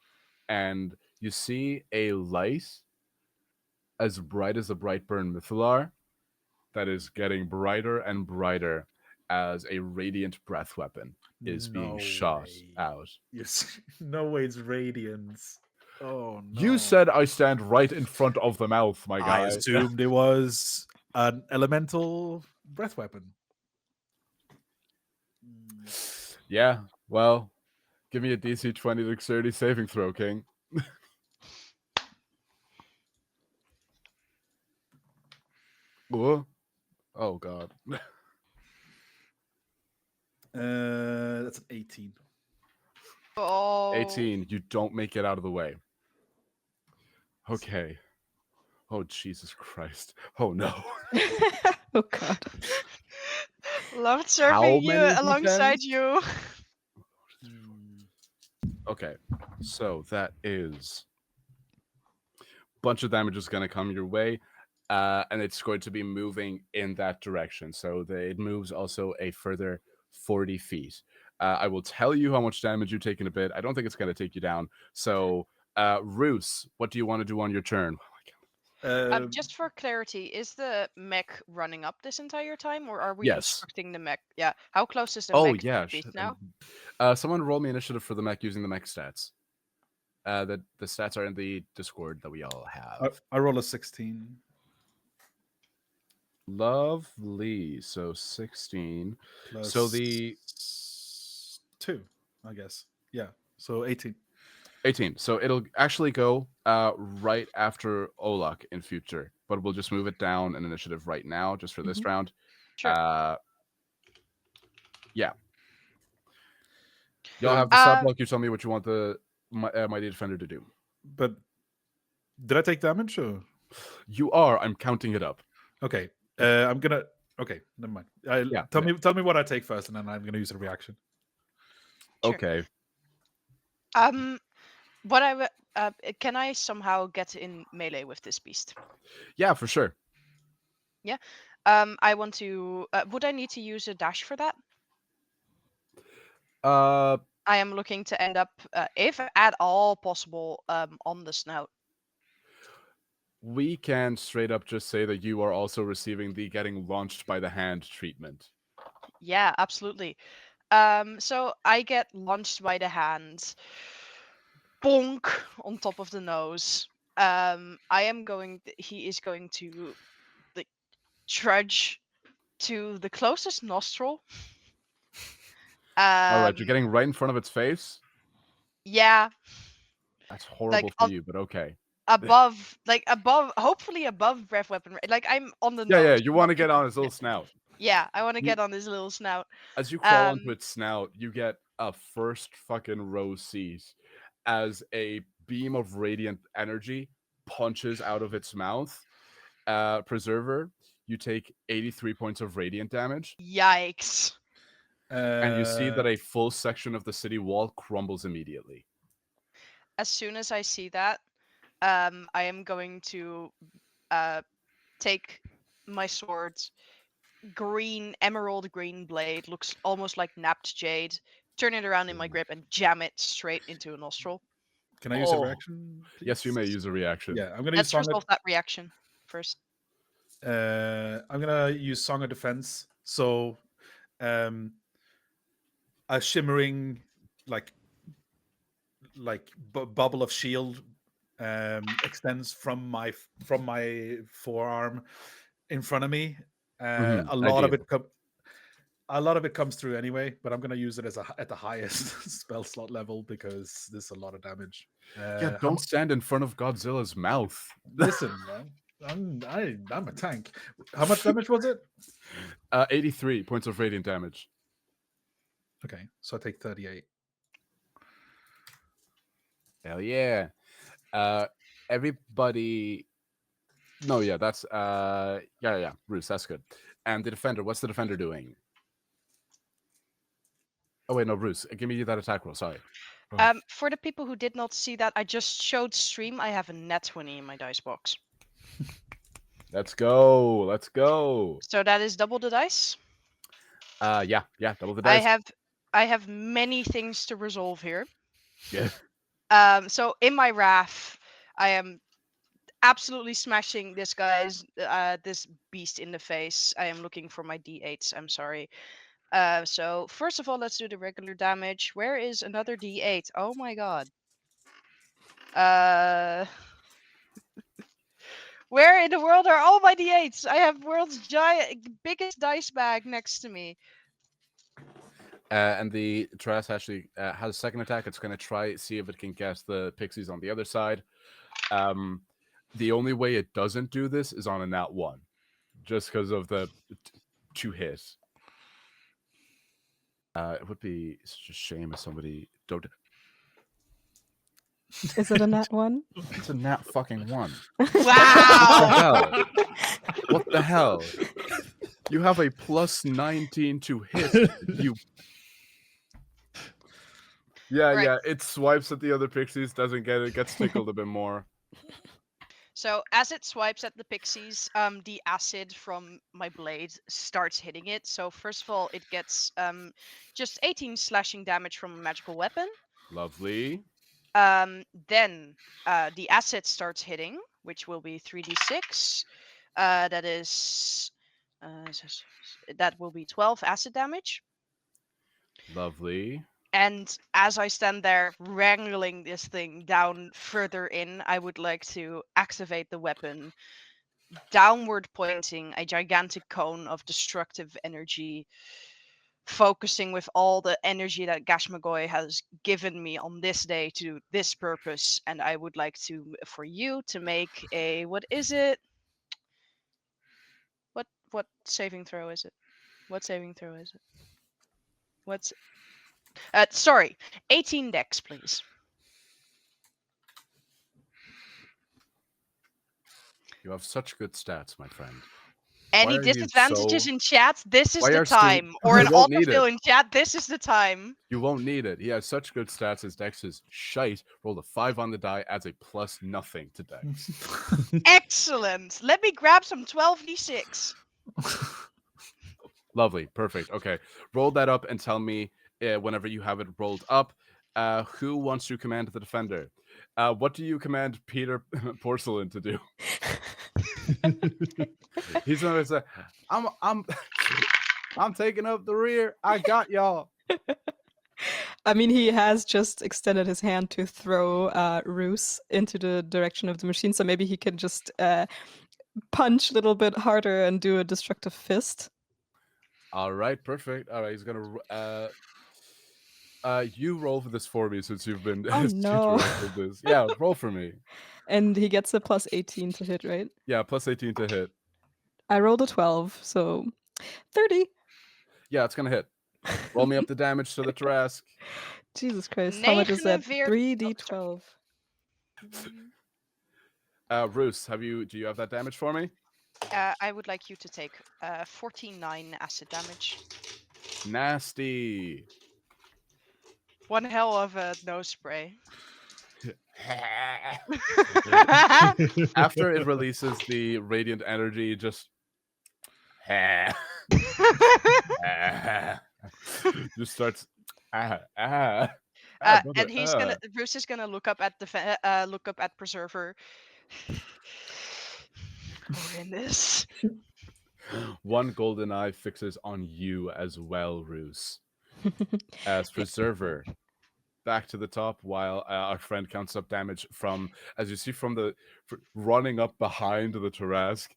and you see a light as bright as the Brightburn Mythalar that is getting brighter and brighter as a radiant breath weapon is being shot out. Yes. No way it's radiance. Oh no. You said I stand right in front of the mouth, my guy. I assumed it was an elemental breath weapon. Yeah, well, give me a DC 20 dexterity saving throw, King. Oh god. That's an 18. Oh. 18. You don't make it out of the way. Okay. Oh, Jesus Christ. Oh, no. Oh god. Loved How serving you many alongside d10s? you. Okay. So that is bunch of damage is going to come your way, and it's going to be moving in that direction. So it moves also a further 40 feet. I will tell you how much damage you take in a bit. I don't think it's going to take you down. So, Roos, what do you want to do on your turn? Just for clarity, is the mech running up this entire time, or are we Yes. obstructing the mech? Yeah. How close is the Oh, mech yeah. to the beast now? Someone roll me initiative for the mech using the mech stats. The stats are in the Discord that we all have. I roll a 16. Lovely. So 16. Plus So the 2, I guess. Yeah. So 18. 18. So it'll actually go right after Olak in future, but we'll just move it down an initiative right now, just for this round. Sure. Yeah. Y'all have the sub block. You tell me what you want the Mighty Defender to do. But did I take damage? Or? You are. I'm counting it up. Okay. I'm gonna. Okay, never mind. Tell me what I take first, and then I'm gonna use a reaction. Sure. Okay. What can I somehow get in melee with this beast? Yeah, for sure. Yeah. I want to. Would I need to use a dash for that? I am looking to end up, if at all possible, on the snout. We can straight up just say that you are also receiving the getting launched by the hand treatment. Yeah, absolutely. So I get launched by the hand, bonk on top of the nose. He is going to like trudge to the closest nostril. All right, you're getting right in front of its face. Yeah. That's horrible for you, but okay. Above, hopefully above breath weapon. Like I'm on the nose. Yeah. You want to get on his little snout. Yeah, I want to get on his little snout. As you crawl onto its snout, you get a first fucking row seat as a beam of radiant energy punches out of its mouth. Preserver, you take 83 points of radiant damage. Yikes. And you see that a full section of the city wall crumbles immediately. As soon as I see that, I am going to take my sword, emerald green blade, looks almost like napped jade, turn it around in my grip and jam it straight into a nostril. Can I use a reaction? Please? Yes, you may use a reaction. Yeah, I'm gonna Let's use resolve that reaction first. I'm gonna use Song of Defense. So, a shimmering bubble of shield extends from my forearm in front of me. A lot of it comes through anyway, but I'm gonna use it at the highest spell slot level because there's a lot of damage. Yeah, don't stand in front of Godzilla's mouth. Listen, man. I'm a tank. How much damage was it? 83 points of radiant damage. Okay, so I take 38. Hell yeah. Everybody. No, yeah, that's yeah, Bruce, that's good. And the defender, what's the defender doing? Oh wait, no, Bruce, give me that attack roll. Sorry. For the people who did not see that, I just showed stream. I have a net 20 in my dice box. Let's go. So that is double the dice. Yeah, double the dice. I have many things to resolve here. Yeah. So in my wrath, I am absolutely smashing this this beast in the face. I am looking for my d8s. I'm sorry. So first of all, let's do the regular damage. Where is another d8? Oh my god. Where in the world are all my d8s? I have world's biggest dice bag next to me. And the Trash actually has a second attack. It's going to try see if it can guess the pixies on the other side. The only way it doesn't do this is on a nat 1, just because of the 2 hits. It would be such a shame if somebody don't. Is it a nat one? It's a nat fucking 1. Wow. What the hell? You have a plus 19 to hit. You. Yeah, Right. yeah. It swipes at the other pixies, doesn't get it, gets tickled a bit more. So as it swipes at the pixies, the acid from my blade starts hitting it. So first of all, it gets just 18 slashing damage from a magical weapon. Lovely. Then the acid starts hitting, which will be 3d6. That is that will be 12 acid damage. Lovely. And as I stand there wrangling this thing down further in, I would like to activate the weapon, downward pointing a gigantic cone of destructive energy, focusing with all the energy that Gashmagoy has given me on this day to this purpose. And I would like for you to make a, what is it? What saving throw is it? What saving throw is it? What's sorry, 18 dex, please. You have such good stats, my friend. Any are you disadvantages so- in chat? This is Why the are Stu- time. Or You an won't need autofill it. in chat. This is the time. You won't need it. He has such good stats. His dex is shite. Rolled a 5 on the die, adds a plus nothing to dex. Excellent. Let me grab some 12d6. Lovely. Perfect. Okay. Roll that up and tell me whenever you have it rolled up. Who wants to command the defender? What do you command Peter Porcelain to do? He's gonna say, I'm taking up the rear. I got y'all. I mean, he has just extended his hand to throw Roos into the direction of the machine, so maybe he can just punch a little bit harder and do a destructive fist. All right, perfect. All right, he's gonna. You roll for this for me since you've been Oh, no. tutoring with this. Yeah, roll for me. And he gets a plus 18 to hit, right? Yeah, plus 18 to hit. I rolled a 12, so 30. Yeah, it's gonna hit. Roll me up the damage to the Trask. Jesus Christ, how much is that? 49. 3d12. Roos, do you have that damage for me? I would like you to take 49 acid damage. Nasty. One hell of a nose spray. After it releases the radiant energy, just just starts And brother, he's Bruce is gonna look up at Preserver. We're in this. One golden eye fixes on you as well, Roos. As Preserver, back to the top while our friend counts up damage from, as you see from the running up behind the Tarask,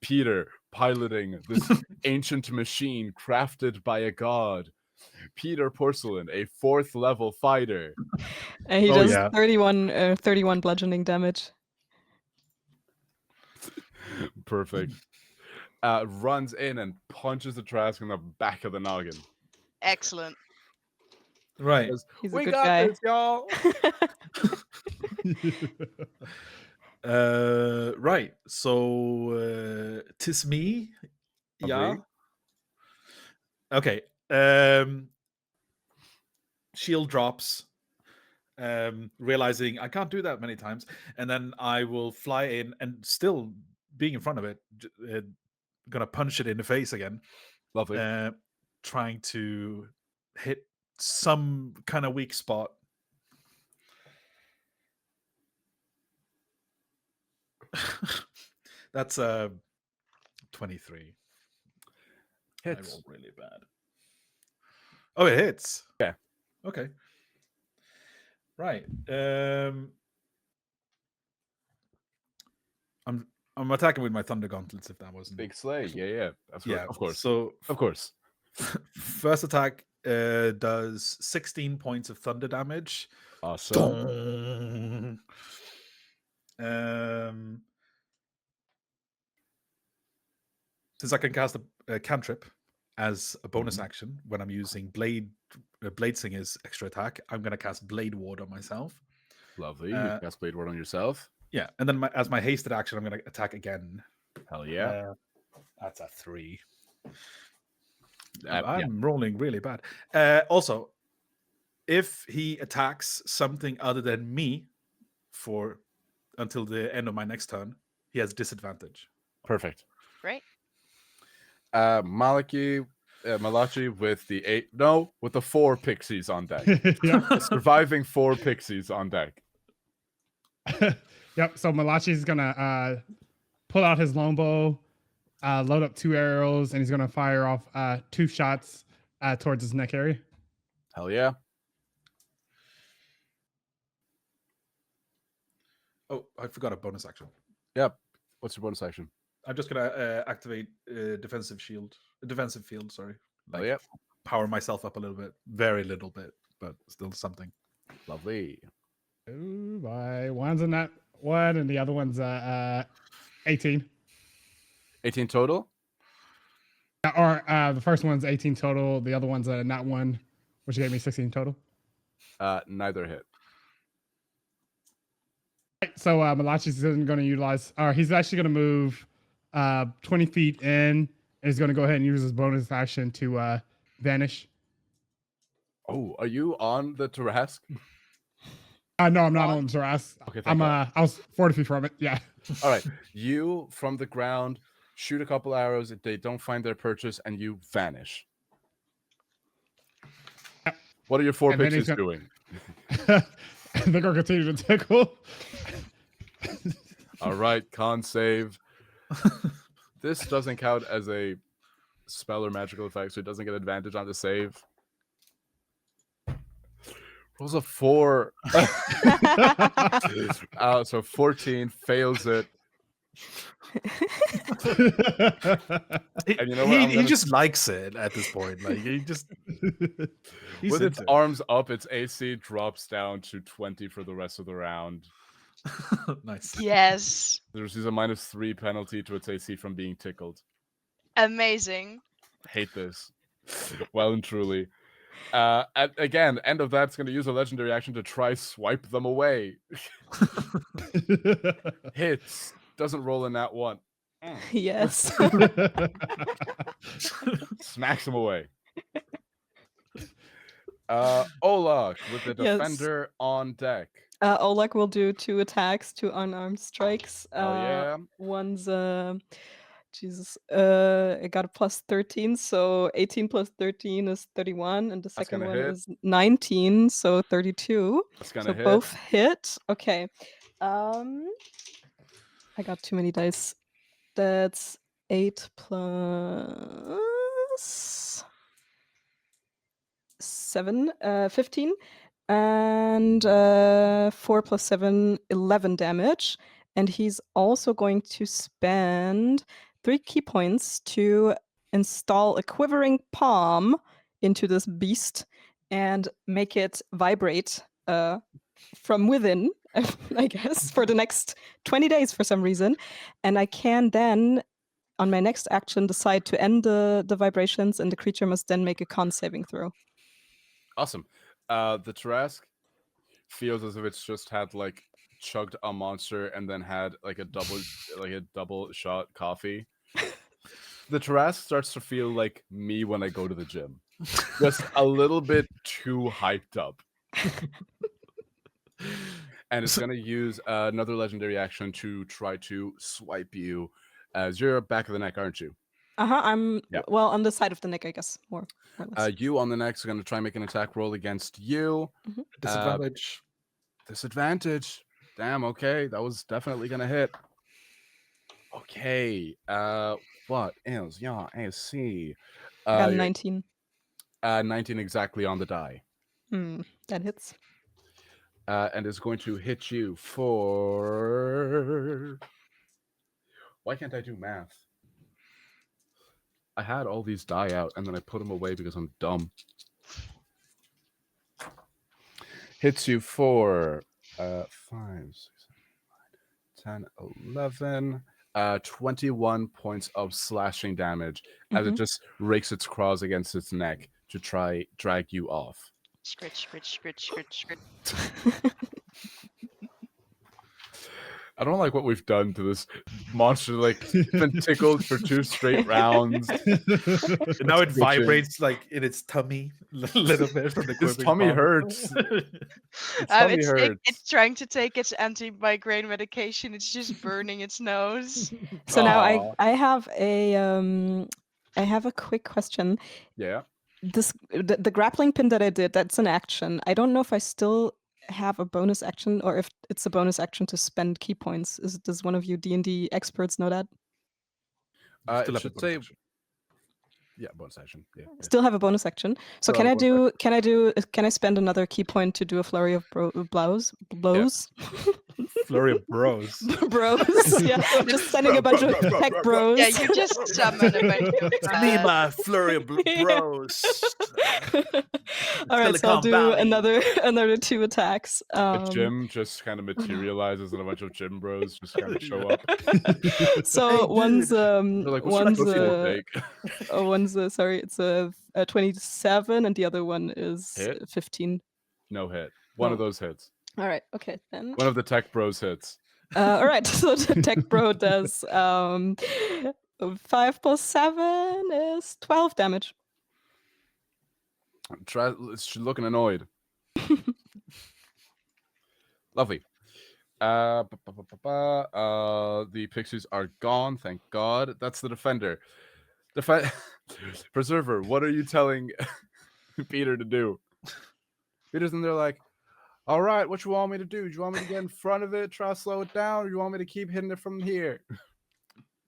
Peter piloting this ancient machine crafted by a god. Peter Porcelain, a 4th level fighter. And he does 31 bludgeoning damage. Perfect. Runs in and punches the Trask in the back of the noggin. Excellent. Right. Says, He's a we good got guy. this, y'all. Right. So tis me. Yeah. Okay. Shield drops. Realizing I can't do that many times, and then I will fly in and still being in front of it, gonna punch it in the face again. Lovely. Trying to hit some kind of weak spot. That's 23. Hits. I rolled really bad. Oh, it hits. Yeah. Okay. Right. I'm attacking with my thunder gauntlets. If that wasn't Big sleigh. Yeah. That's right. Of course. So of course. First attack does 16 points of thunder damage. Awesome. Since I can cast a cantrip as a bonus action when I'm using Blade Singer's extra attack, I'm going to cast Blade Ward on myself. Lovely. You cast Blade Ward on yourself. Yeah, and then as my hasted action, I'm going to attack again. Hell yeah. That's a 3. Yeah. I'm rolling really bad. Also, if he attacks something other than me until the end of my next turn, he has disadvantage. Perfect. Great. Malachi with the 4 pixies on deck. Yeah. Surviving 4 pixies on deck. Yep. So Malachi's gonna pull out his longbow, load up 2 arrows, and he's gonna fire off 2 shots towards his neck area. Hell yeah. Oh, I forgot a bonus action. Yep. What's your bonus action? I'm just gonna activate defensive field. Sorry. Hell yeah. Power myself up a little bit, very little bit, but still something. Lovely. Ooh, boy. One's a nat 1, and the other one's 18. 18 total. Or the first one's 18 total. The other one's a nat 1, which gave me 16 total. Neither hit. Right, so Malachi's going to utilize, or he's actually going to move 20 feet in, and he's going to go ahead and use his bonus action to vanish. Oh, are you on the Tarrasque? No, I'm not on the Tarrasque. Okay, I was 40 feet from it. Yeah. All right. You, from the ground, shoot a couple arrows. If they don't find their purchase, and you vanish. Yep. What are your 4 And then pixies he's doing? They're going to continue to tickle. All right, con save. This doesn't count as a spell or magical effect, so it doesn't get advantage on the save. Rolls a 4. So 14, fails it. And you know what? He just likes it at this point. Like he just with its arms up, its AC drops down to 20 for the rest of the round. Nice. Yes. There's a -3 penalty to its AC from being tickled. Amazing. Hate this. Well and truly. Again, end of that's going to use a legendary action to try swipe them away. Hits. Doesn't roll in that one. Yes. Smacks him away. Ola with the Yes. defender on deck. Oleg will do 2 attacks, 2 unarmed strikes. Oh yeah. One's I got a +13, so 18 plus 13 is 31, and the second gonna one hit. is 19, so 32. That's gonna So hit. both hit. Okay. I got too many dice. That's 8 plus 7, 15. And 4 plus 7, 11 damage. And he's also going to spend 3 key points to install a quivering palm into this beast and make it vibrate from within, I guess, for the next 20 days for some reason. And I can then, on my next action, decide to end the vibrations, and the creature must then make a con saving throw. Awesome. The Tarrasque feels as if it's just had like chugged a monster and then had like a double shot coffee. The Tarrasque starts to feel like me when I go to the gym. Just a little bit too hyped up. And it's going to use another legendary action to try to swipe you, as you're back of the neck, aren't you? I'm Yeah. well on the side of the neck, I guess, more or less. You on the neck is going to try and make an attack roll against you. Disadvantage. Disadvantage. Damn, okay. That was definitely going to hit. Okay. What is your AC? I got a 19. 19 exactly on the die. That hits. And is going to hit you for... Why can't I do math? I had all these die out, and then I put them away because I'm dumb. Hits you for 5, 6, 7, 8, 9, 10, 11, 21 points of slashing damage as it just rakes its claws against its neck to try drag you off. Scritch, scritch, scritch, scritch, scritch. I don't like what we've done to this monster. Like, it's been tickled for 2 straight rounds. And now it It's vibrates like in its tummy a little bit from the His quivering tummy palm. hurts. Its tummy hurts. It's trying to take its anti-migraine medication. It's just burning its nose. So now Aw. I have a quick question. Yeah. The grappling pin that I did, that's an action. I don't know if I still have a bonus action or if it's a bonus action to spend key points. Does one of you D&D experts know that? Still It have a should bonus say. action. Yeah, bonus action. Yeah. Still have a bonus action. So Still can have I a can I spend another key point to do a flurry of blows? Flurry of bros. Bros. Yeah. Just sending a bunch of tech bros. Yeah, you just summon a bunch of my flurry of bros. All right, so I'll Silicon do Valley. another 2 attacks. A gym just kind of materializes and a bunch of gym bros just kind of show up. So Hey, one's They're like, "What should I go take?" one's sorry, it's a 27 and the other one is Hit? 15. No hit. One of No. those hits. All right, okay then. One of the tech bros hits. All right, so the tech bro does 5 plus 7 is 12 damage. She's looking annoyed. Lovely. The pixies are gone, thank God. That's the defender. Preserver, what are you telling Peter to do? Peter's in there like, all right, what you want me to do? Do you want me to get in front of it, try to slow it down, or you want me to keep hitting it from here?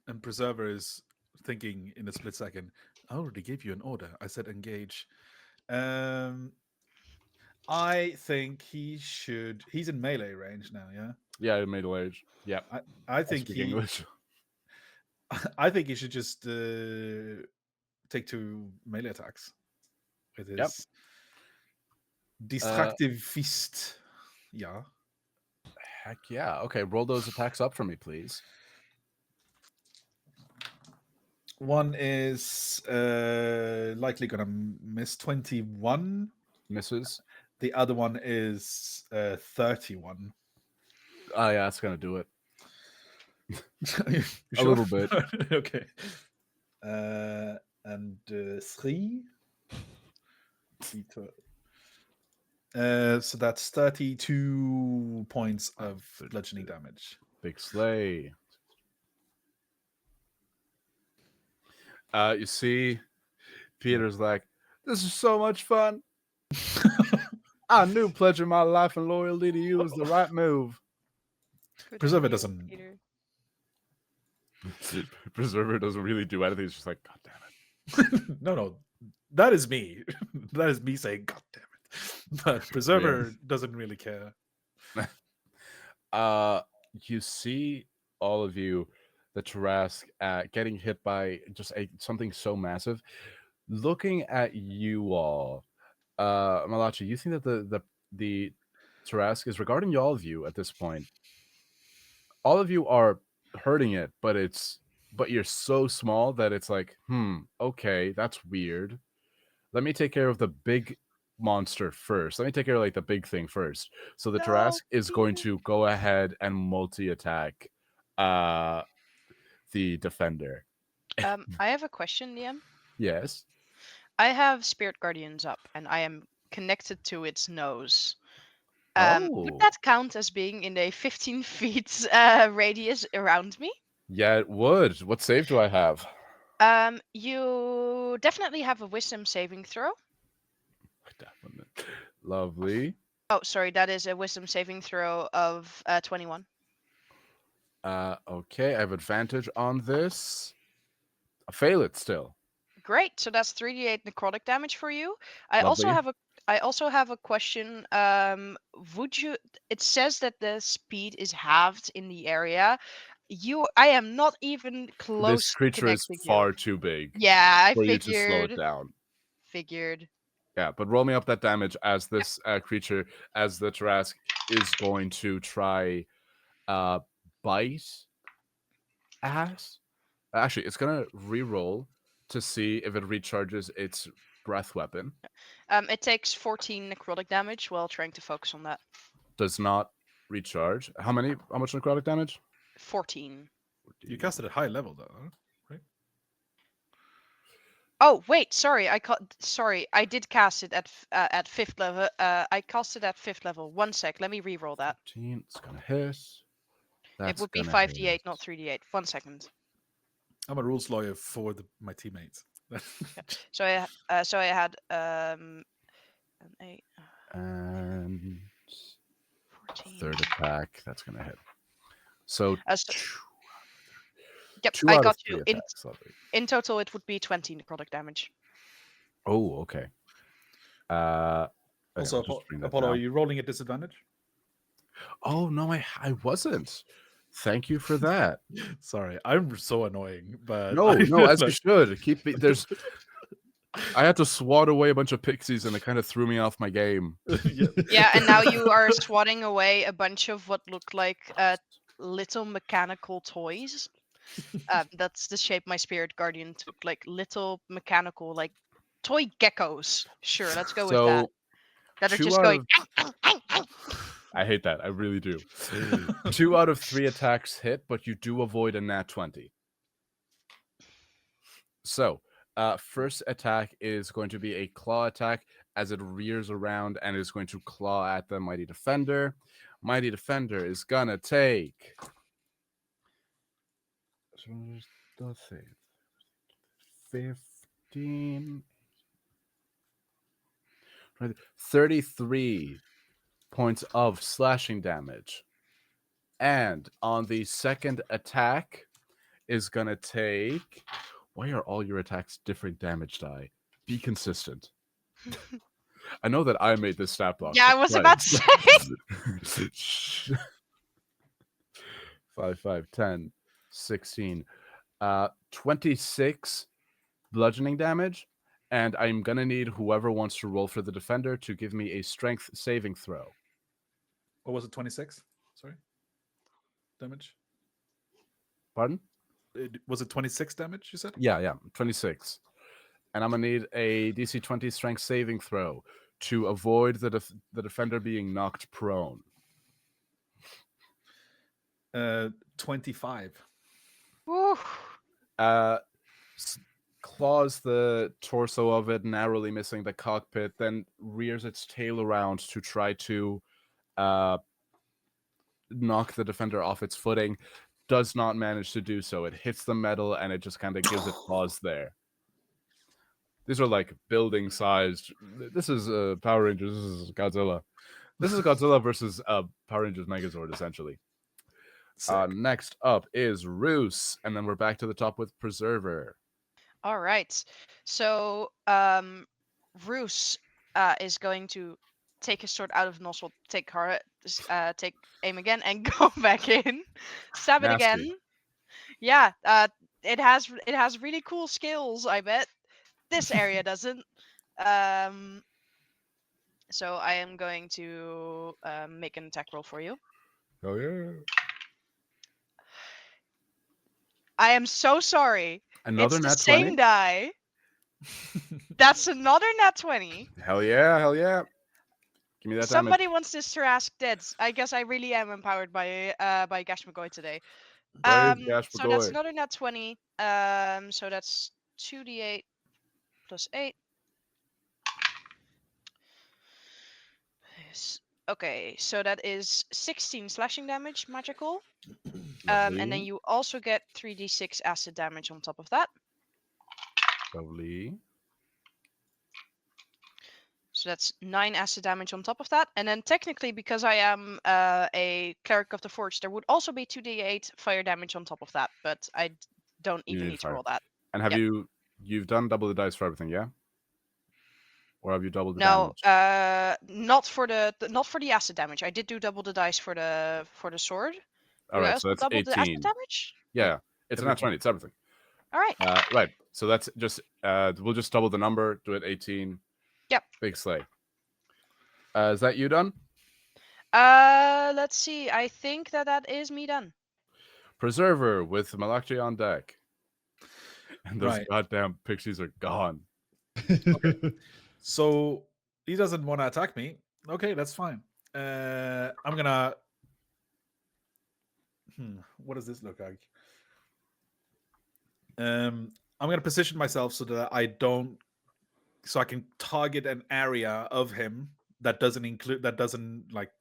And Preserver is thinking in a split second, I already gave you an order. I said engage. I think he's in melee range now, yeah? Yeah, middle age. Yeah. I think speak English. I think he should just take 2 melee attacks with his destructive fist. Yeah. Heck yeah. Okay, roll those attacks up for me, please. One is likely gonna miss 21. Misses. The other one is 31. Oh yeah, that's gonna do it. You A little bit. Okay. And 3. So that's 32 points of bludgeoning damage. Big slay. You see, Peter's like, this is so much fun. I knew pledging my life and loyalty to you was the right move. Good Preserver for you, doesn't- Peter. Preserver doesn't really do anything. He's just like, God damn it. No, that is me. That is me saying, God damn it. But Preserver doesn't really care. You see all of you, the Tarask, getting hit by just something so massive. Looking at you all, Malachi, you think that the Tarask is regarding all of you at this point. All of you are hurting it, but you're so small that it's like, okay, that's weird. Let me take care of the big monster first. Let me take care of like the big thing first. So the Tarask is going to go ahead and multi-attack the defender. I have a question, Liam. Yes. I have Spirit Guardians up, and I am connected to its nose. Oh. Would that count as being in a 15 feet radius around me? Yeah, it would. What save do I have? You definitely have a Wisdom saving throw. Lovely. Oh, sorry, that is a Wisdom saving throw of 21. Okay, I have advantage on this. I fail it still. Great. So that's 3d8 necrotic damage for you. I Lovely. also have a question. Would you? It says that the speed is halved in the area. I am not even close. This creature is far too big. Yeah, I for figured. you to slow it down. Figured. Yeah, but roll me up that damage as this creature, as the Tarask, is going to try bite ass. Actually, it's gonna re-roll to see if it recharges its breath weapon. It takes 14 necrotic damage while trying to focus on that. Does not. recharge. How much necrotic damage? 14. You cast it at high level though, right? Oh wait, sorry. I did cast it at 5th level. I cast it at 5th level. 1 sec. Let me re-roll that. 14. It's gonna hit. It would be gonna 5d8, hit. not 3d8. 1 second. I'm a rules lawyer for my teammates. So I had an 8, And 14. third attack. That's gonna hit. So. Yep, Two I out got of three you. attacks, lovely. In total, it would be 20 necrotic damage. Oh, okay. Okay, Also, I'll just bring that Apollo, are down. you rolling at disadvantage? Oh no, I wasn't. Thank you for that. Sorry, I'm so annoying, but No, as you should. There's. I had to swat away a bunch of pixies, and it kind of threw me off my game. Yeah, and now you are swatting away a bunch of what look like little mechanical toys. That's the shape my spirit guardian took, like little mechanical, like toy geckos. Sure, let's go with that. That are just going. I hate that. I really do. 2 out of 3 attacks hit, but you do avoid a nat 20. So, first attack is going to be a claw attack as it rears around and is going to claw at the Mighty Defender. Mighty Defender is gonna take 15, 33 points of slashing damage. And on the second attack is gonna take. Why are all your attacks different damage die? Be consistent. I know that I made this stat block. Yeah, I was about to say. 5, 5, 10, 16, 26 bludgeoning damage, and I'm gonna need whoever wants to roll for the defender to give me a strength saving throw. What was it? 26? Sorry, damage. Pardon? Was it 26 damage? You said? Yeah, 26. And I'm gonna need a DC 20 strength saving throw to avoid the defender being knocked prone. 25. Woo. Claws the torso of it, narrowly missing the cockpit, then rears its tail around to try to knock the defender off its footing. Does not manage to do so. It hits the metal and it just kind of gives it pause there. These are like building sized. This is Power Rangers. This is Godzilla. This is Godzilla versus Power Rangers Megazord, essentially. Next up is Roos, and then we're back to the top with Preserver. All right. So Roos is going to take his sword out of the nozzle, take aim again, and go back in. Stab it again. Yeah. It has really cool skills, I bet. This area doesn't. So I am going to make an attack roll for you. Oh yeah. I am so sorry. Another it's the nat same 20? die. That's another nat 20. Hell yeah. Give me that Somebody damage. wants this to ask Deads. I guess I really am empowered by Gash McGoy today. Gash So that's McGoy. another nat 20. So that's 2d8 plus 8. Okay, so that is 16 slashing damage, magical. And then you also get 3d6 acid damage on top of that. Lovely. So that's 9 acid damage on top of that. And then technically, because I am a Cleric of the Forge, there would also be 2d8 fire damage on top of that. But I don't even need to roll that. And have you've done double the dice for everything, yeah? Or have you doubled the damage? damage? Not for the acid damage. I did do double the dice for the sword. All right, so that's double 18. the acid damage? Yeah, it's a nat 20. It's everything. All right. Right. So that's just we'll just double the number. Do it 18. Yep. Big slay. Is that you done? Let's see. I think that is me done. Preserver with Malakji on deck. And those Right. goddamn pixies are gone. Okay. So he doesn't want to attack me. Okay, that's fine. I'm gonna What does this look like? I'm going to position myself so that I can target an area of him that doesn't like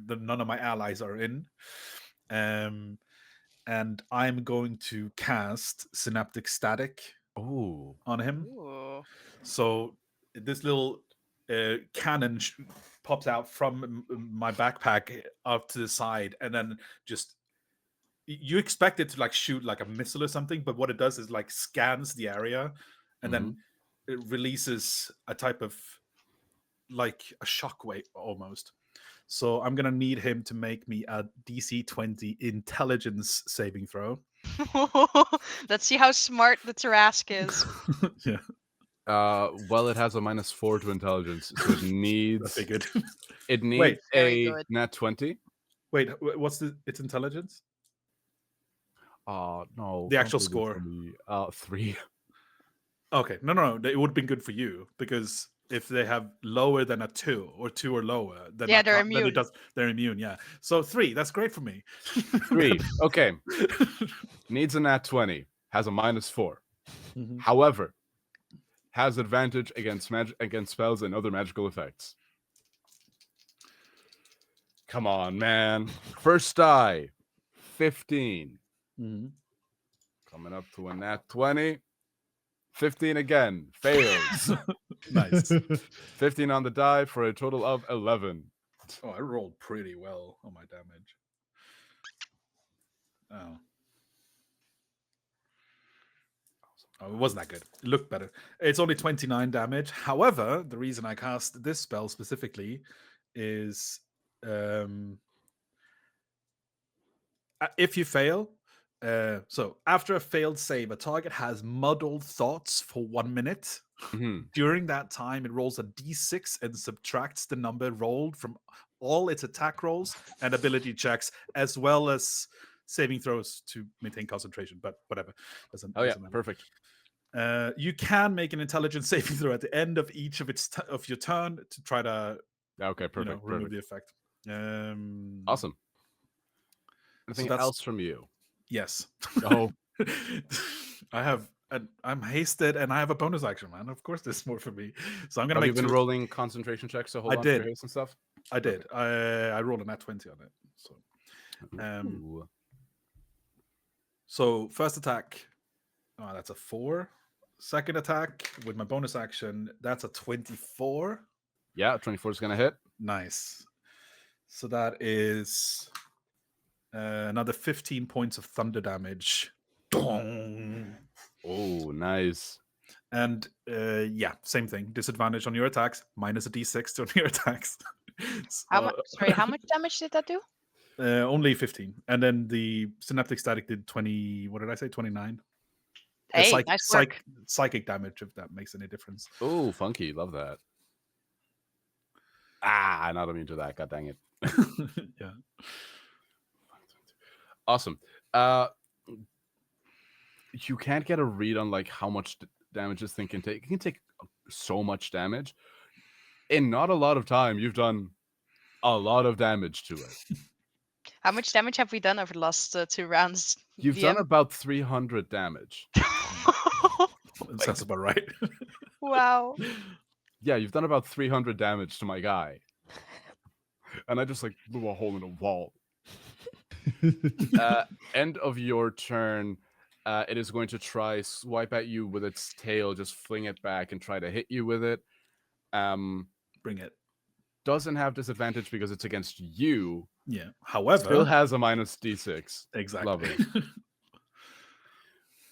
none of my allies are in. And I'm going to cast Synaptic Static on him. Ooh. So this little cannon pops out from my backpack up to the side, and then just you expect it to like shoot like a missile or something, but what it does is like scans the area, and then it releases a type of like a shockwave almost. So I'm gonna need him to make me a DC 20 intelligence saving throw. Let's see how smart the Tarask is. Yeah. Well, it has a -4 to intelligence, so it needs. I figured. It needs Wait. Very a good. nat 20. Wait, what's its intelligence? Oh no! The don't actual do this score. to me. 3. Okay, no. It would have been good for you because if they have lower than a 2 or 2 or lower, then Yeah, they're then immune. they're immune. Yeah, so 3. That's great for me. 3. Okay. Needs a nat 20. Has a -4. Mhm. However, has advantage against spells and other magical effects. Come on, man. First die. 15. Mhm. Coming up to a nat 20. 15 again. Fails. Nice. 15 on the die for a total of 11. Oh, I rolled pretty well on my damage. Oh. Oh, it wasn't that good. It looked better. It's only 29 damage. However, the reason I cast this spell specifically is if you fail, so after a failed save, a target has muddled thoughts for 1 minute. Mhm. During that time, it rolls a d6 and subtracts the number rolled from all its attack rolls and ability checks, as well as saving throws to maintain concentration. But whatever. Oh, yeah. doesn't matter. Perfect. You can make an intelligence saving throw at the end of each of of your turn to try to Okay, perfect. remove Perfect. the effect. Awesome. Anything that's- else from you? Yes. Oh, I'm hasted and I have a bonus action, man. Of course, there's more for me. So I'm gonna have you make been 2. rolling concentration checks to hold I on to your did. haste and stuff? I did. I rolled a nat 20 on it. Ooh. So first attack, that's a 4. Second attack with my bonus action, that's a 24. Yeah, 24 is gonna hit. Nice. So that is another 15 points of thunder damage. Dong. Oh, nice. And yeah, same thing. Disadvantage on your attacks, minus a d6 on your attacks. How much damage did that do? Only 15. And then the Synaptic Static did 20. What did I say? 29. Hey, nice work. Psychic damage, if that makes any difference. Oh, funky. Love that. Ah, not immune to that. God dang it. Yeah. Awesome. You can't get a read on like how much damage this thing can take. It can take so much damage. In not a lot of time, you've done a lot of damage to it. How much damage have we done over the last 2 rounds? You've done about 300 damage. That sounds about right. Wow. Yeah, you've done about 300 damage to my guy. And I just like blew a hole in a wall. End of your turn. It is going to try swipe at you with its tail, just fling it back and try to hit you with it. Bring it. Doesn't have disadvantage because it's against you. Yeah. However, Still has a minus d6. exactly. Lovely.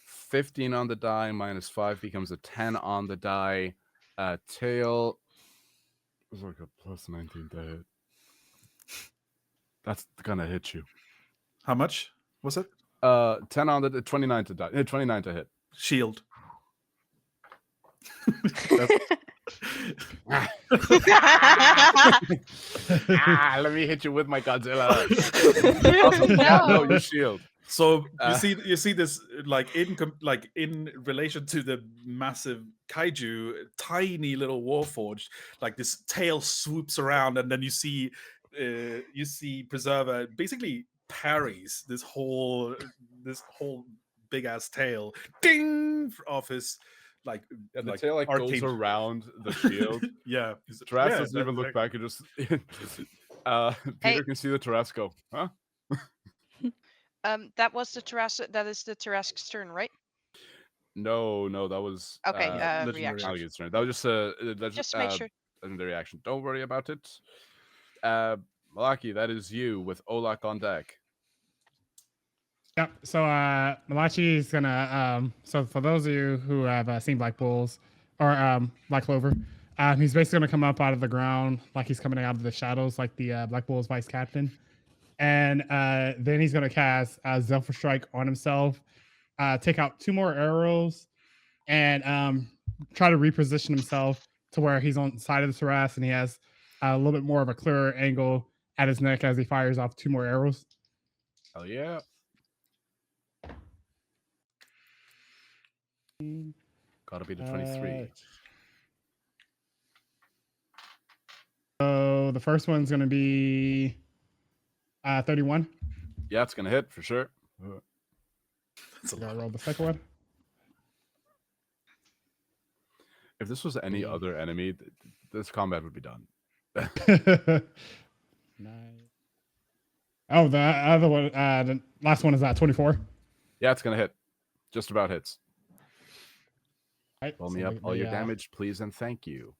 15 on the die, minus 5 becomes a 10 on the die. Tail is like a plus 19 to hit. That's gonna hit you. How much was it? 10 on the 29 to die. 29 to hit. Shield. Let me hit you with my Godzilla. Awesome. Yeah, no, you shield. So you see this like in relation to the massive kaiju, tiny little warforged, like this tail swoops around, and then you see Preserver basically parries this whole big ass tail, ding, off his like the tail like goes arcade. around the shield. Yeah, Taras doesn't even look back and just Peter can see the Taras go, huh? That was the Tarrasque. That is the Tarrasque's turn, right? No, that was Okay. legendary Reaction. Alligator's turn. That was just Just make sure. legendary action. Don't worry about it. Malaki, that is you with Olak on deck. Yep. So Malachi is gonna so for those of you who have seen Black Bulls or Black Clover, he's basically gonna come up out of the ground like he's coming out of the shadows, like the Black Bull's vice captain. And then he's gonna cast Zephyr Strike on himself, take out 2 more arrows, and try to reposition himself to where he's on the side of the Taras and he has a little bit more of a clearer angle at his neck as he fires off 2 more arrows. Oh yeah. Gotta be the 23. So the first one's gonna be 31. Yeah, it's gonna hit for sure. That's a I lot. roll the second one. If this was any other enemy, this combat would be done. 9. Oh, the other one, the last one is 24. Yeah, it's gonna hit. Just about hits. Right, Roll so me up the- all your the, damage, please, and thank you.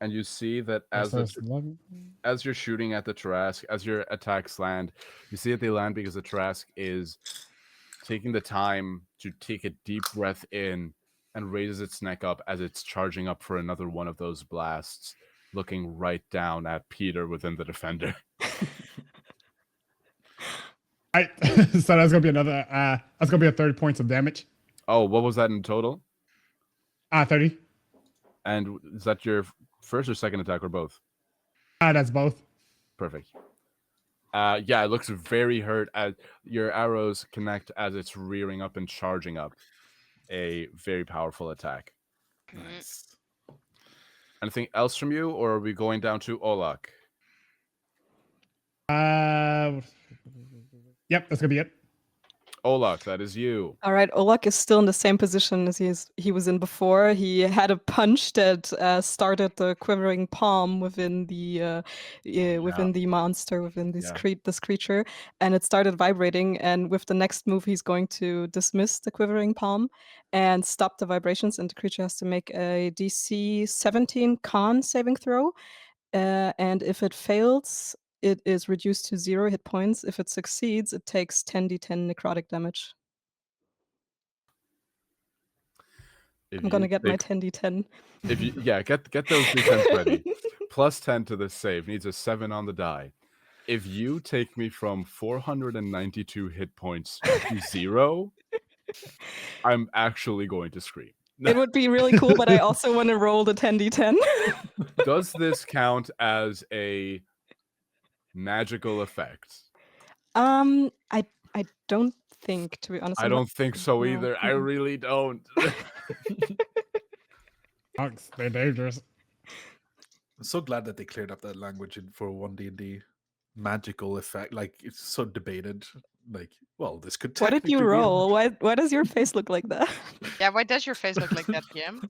And you see that as so it's 11. as you're shooting at the Tarrasque, as your attacks land, you see that they land because the Tarrasque is taking the time to take a deep breath in and raises its neck up as it's charging up for another one of those blasts, looking right down at Peter within the defender. Right. So that's gonna be another. That's gonna be a 30 points of damage. Oh, what was that in total? 30. And is that your first or second attack or both? That's both. Perfect. Yeah, it looks very hurt as your arrows connect as it's rearing up and charging up. A very powerful attack. Nice. Anything else from you, or are we going down to Olak? Yep, that's gonna be it. Olak, that is you. All right, Olak is still in the same position as he was in before. He had a punch that started the quivering palm within the within the monster, within this this creature, and it started vibrating. And with the next move, he's going to dismiss the quivering palm and stop the vibrations. And the creature has to make a DC 17 Con saving throw. And if it fails, it is reduced to 0 hit points. If it succeeds, it takes 10d10 necrotic damage. I'm gonna get my 10d10. If you get those d10s ready. Plus 10 to this save needs a 7 on the die. If you take me from 492 hit points to 0, I'm actually going to scream. It would be really cool, but I also want to roll the 10d10. Does this count as a magical effect? I don't think, to be honest. I don't think so no. either. I really don't. Monks, they're dangerous. I'm so glad that they cleared up that language for 1D&D. Magical effect, like it's so debated. Like, well, this could. What did you roll? Why does your face look like that? Yeah, why does your face look like that, Jim?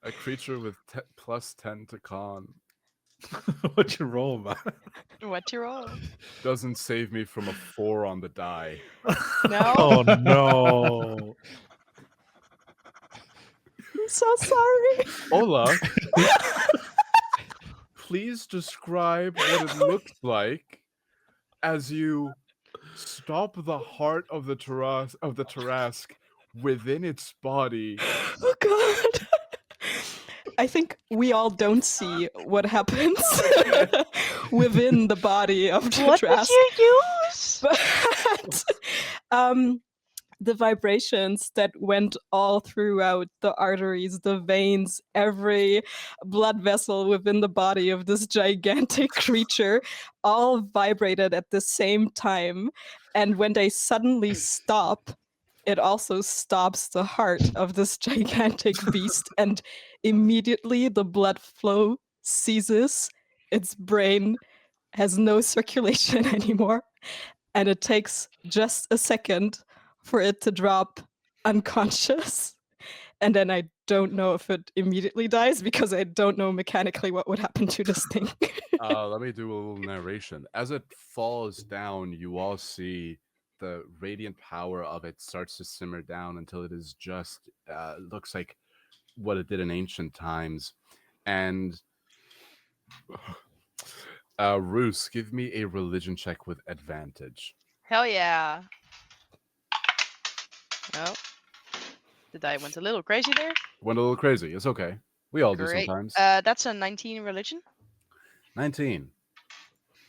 A creature with plus 10 to con. What'd you roll, man? What you roll? Doesn't save me from a 4 on the die. No. Oh no. I'm so sorry. Ola, please describe what it looks like as you stop the heart of the Tarrasque within its body. Oh god. I think we all don't see what happens within the body of the What Tarrasque. did you use? But the vibrations that went all throughout the arteries, the veins, every blood vessel within the body of this gigantic creature all vibrated at the same time. And when they suddenly stop, it also stops the heart of this gigantic beast, and immediately the blood flow ceases. Its brain has no circulation anymore, and it takes just a second for it to drop unconscious. And then I don't know if it immediately dies because I don't know mechanically what would happen to this thing. Let me do a little narration. As it falls down, you all see the radiant power of it starts to simmer down until it is just looks like what it did in ancient times. And Roos, give me a religion check with advantage. Hell yeah. Oh, the die went a little crazy there. Went a little crazy. It's okay. We all do Great. sometimes. That's a 19 religion. 19.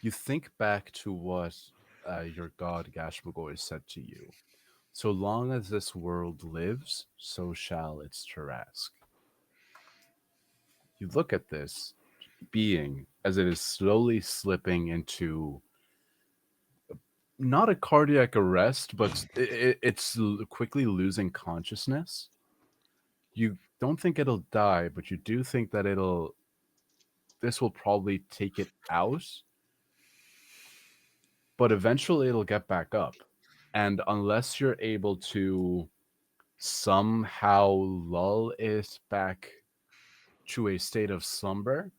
You think back to what your god Gashmagor said to you. So long as this world lives, so shall its Tarask. You look at this being as it is slowly slipping into not a cardiac arrest, but it's quickly losing consciousness. You don't think it'll die, but you do think that this will probably take it out. But eventually it'll get back up. And unless you're able to somehow lull it back to a state of slumber,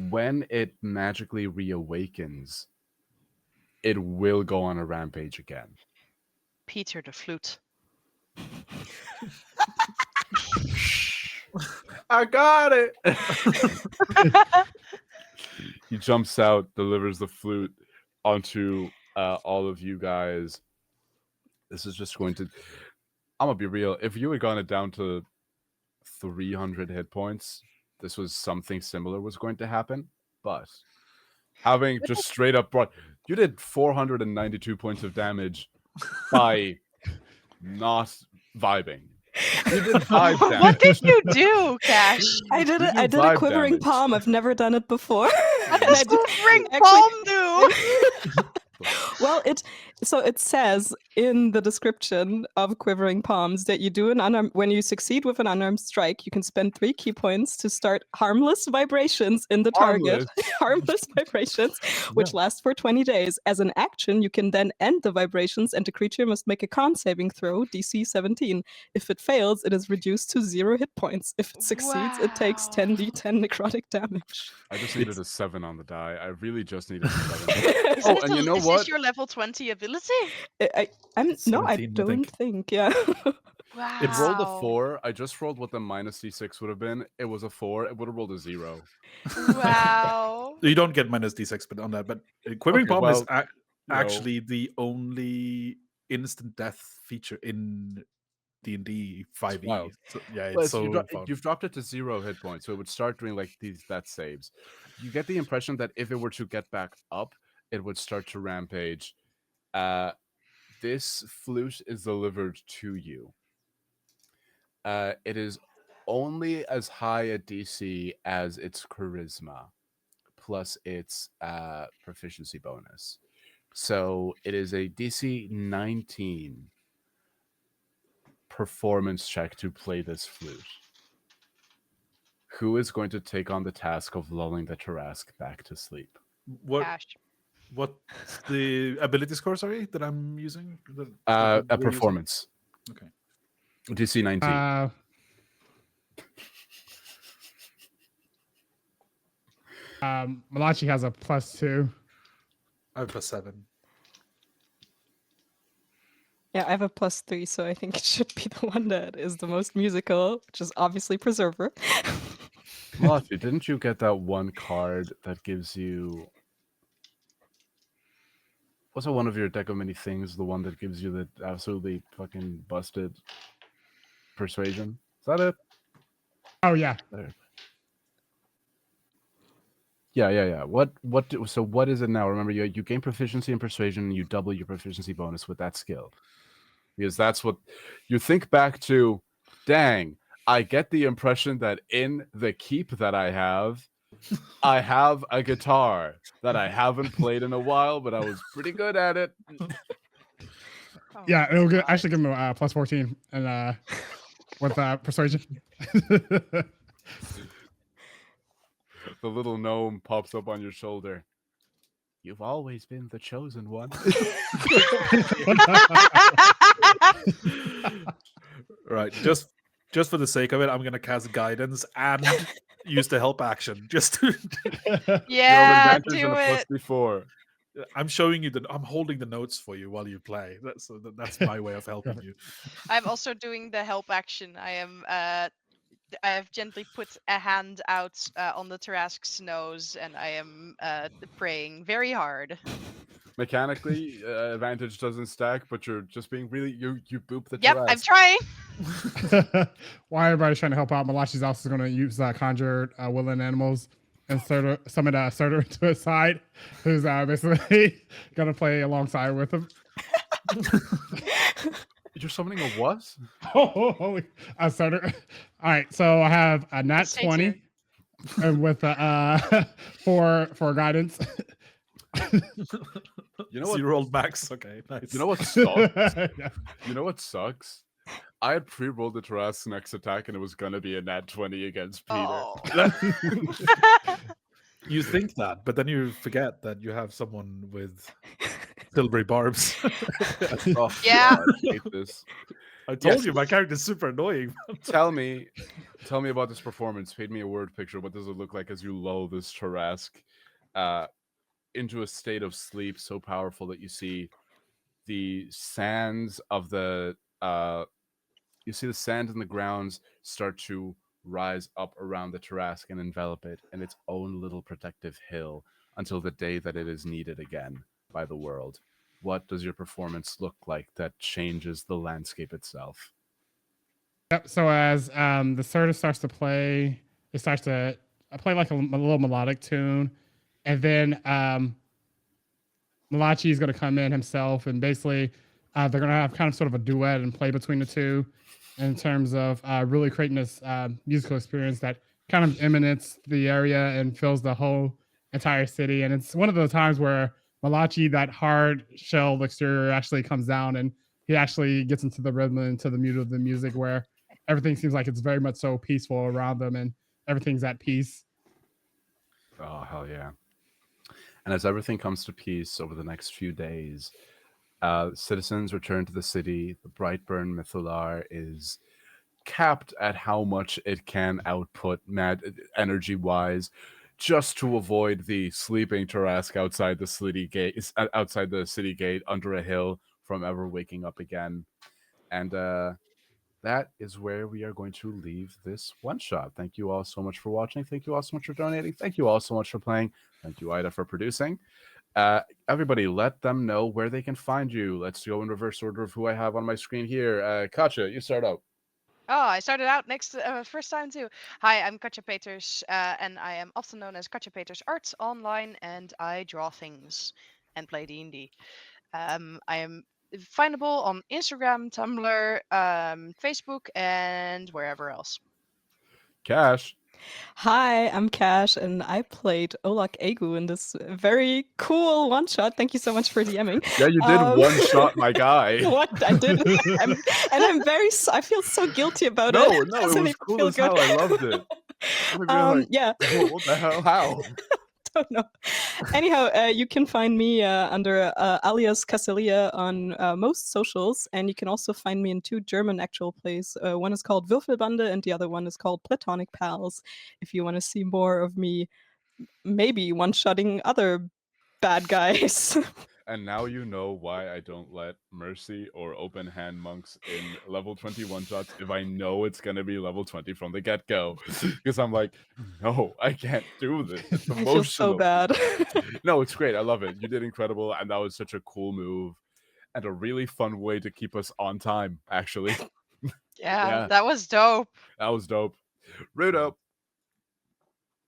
when it magically reawakens, it will go on a rampage again. Peter the flute. I got it! He jumps out, delivers the flute onto all of you guys. This is just going to... I'm going to be real. If you had gone it down to 300 hit points, this was something similar was going to happen. But having just straight up brought... You did 492 points of damage by not vibing. You did 5 damage. What did you do, Kash? I did You it. I do did a 5 quivering damage. palm. I've never done it before. What And does I did- quivering actually- palm do? Well, it says in the description of Quivering Palms that you do when you succeed with an unarmed strike, you can spend 3 key points to start harmless vibrations in the target. Harmless vibrations, which last for 20 days. As an action, you can then end the vibrations, and the creature must make a con saving throw, DC 17. If it fails, it is reduced to 0 hit points. If it succeeds, it takes Wow. 10d10 necrotic damage. I just needed a 7 on the die. I really just needed a 7. Isn't and you know is what? this your level 20 ability? I'm no, I 17, I don't think. think. Yeah. Wow. It rolled a 4. I just rolled what the minus d6 would have been. It was a 4. It would have rolled a 0. Wow. You don't get minus d6, but on that. But Quivering Okay, Palm well, is actually the only instant death feature in D&D 5e. Wow. So, yeah, Well, it's so fun. you've dropped it to 0 hit points, so it would start doing like these death saves. You get the impression that if it were to get back up, it would start to rampage. This flute is delivered to you. It is only as high a DC as its charisma, plus its proficiency bonus. So it is a DC 19 performance check to play this flute. Who is going to take on the task of lulling the Tarask back to sleep? Kash. What's the ability score, sorry, that I'm using? A we're using? performance. Okay. DC 19. Malachi has a +2. I have +7. Yeah, I have a +3, so I think it should be the one that is the most musical, which is obviously Preserver. Malachi, didn't you get that one card that gives you... What's one of your deck of many things? The one that gives you the absolutely fucking busted persuasion? Is that it? Oh yeah. There. Yeah. So what is it now? Remember, you gain proficiency in persuasion, and you double your proficiency bonus with that skill. Because that's what you think back to. Dang, I get the impression that in the keep that I have a guitar that I haven't played in a while, but I was pretty good at it. Oh, Yeah, it'll God. actually give him a plus 14 and with persuasion. The little gnome pops up on your shoulder. You've always been the chosen one. Right. Just for the sake of it, I'm gonna cast guidance and use the help action. Just to, Yeah, advantage do and a plus it. before. I'm showing you I'm holding the notes for you while you play. That's my way of helping you. I'm also doing the help action. I have gently put a hand out on the Tarrasque's nose, and I am praying very hard. Mechanically, advantage doesn't stack, but you're just being really you boop the Yep, I'm Tarrasque. trying. While everybody's trying to help out, Malachi's also going to use conjure willing animals and summon Surtur to his side, who's basically going to play alongside with him. You're summoning a what? Holy Surtur. All right, so I have a nat 20 and with for guidance. You know what? 0 max. Okay, nice. You know what sucks? Yeah. You know what sucks? I had pre-rolled the Tarrasque's next attack, and it was gonna be a nat 20 against Peter. Oh. You think that, but then you forget that you have someone with silvery barbs. Oh, Yeah. God, I hate this. I told Yes. you my character's super annoying. Tell me about this performance. Paint me a word picture. What does it look like as you lull this Tarrasque into a state of sleep so powerful that you see the sands of the sand in the grounds start to rise up around the Tarrasque and envelop it in its own little protective hill until the day that it is needed again by the world. What does your performance look like that changes the landscape itself? Yep. So as the Surtur starts to play, it starts to play like a little melodic tune, and then Malachi is going to come in himself, and basically they're going to have kind of sort of a duet and play between the two in terms of really creating this musical experience that kind of emanates the area and fills the whole entire city. And it's one of those times where Malachi, that hard shelled exterior, actually comes down and he actually gets into the rhythm and into the mood of the music where everything seems like it's very much so peaceful around them and everything's at peace. Oh, hell yeah. And as everything comes to peace over the next few days, citizens return to the city. The Brightburn Mythalar is capped at how much it can output energy-wise, just to avoid the sleeping Tarrasque outside the city gate under a hill from ever waking up again. And that is where we are going to leave this one shot. Thank you all so much for watching. Thank you all so much for donating. Thank you all so much for playing. Thank you, Aida, for producing. Everybody, let them know where they can find you. Let's go in reverse order of who I have on my screen here. Katja, you start out. Oh, I started out first time too. Hi, I'm Katja Peters, and I am often known as Katja Peters Arts online, and I draw things and play D&D. I am findable on Instagram, Tumblr, Facebook, and wherever else. Kash. Hi, I'm Kash, and I played Olak Egu in this very cool one shot. Thank you so much for DMing. Yeah, you did one shot, my guy. What I did, I feel so guilty about it. No, it was cool as hell. I loved it. Yeah. What the hell? How? Don't know. Anyhow, you can find me under alias Cassilia on most socials, and you can also find me in 2 German actual plays. One is called Würfelbande, and the other one is called Platonic Pals. If you want to see more of me, maybe one-shotting other bad guys. And now you know why I don't let Mercy or Open Hand monks in level 21 shots if I know it's going to be level 20 from the get-go. Because I'm like, no, I can't do this. It's emotional. I feel so bad. No, it's great. I love it. You did incredible. And that was such a cool move. And a really fun way to keep us on time, actually. Yeah, that was dope. That was dope. Ruto.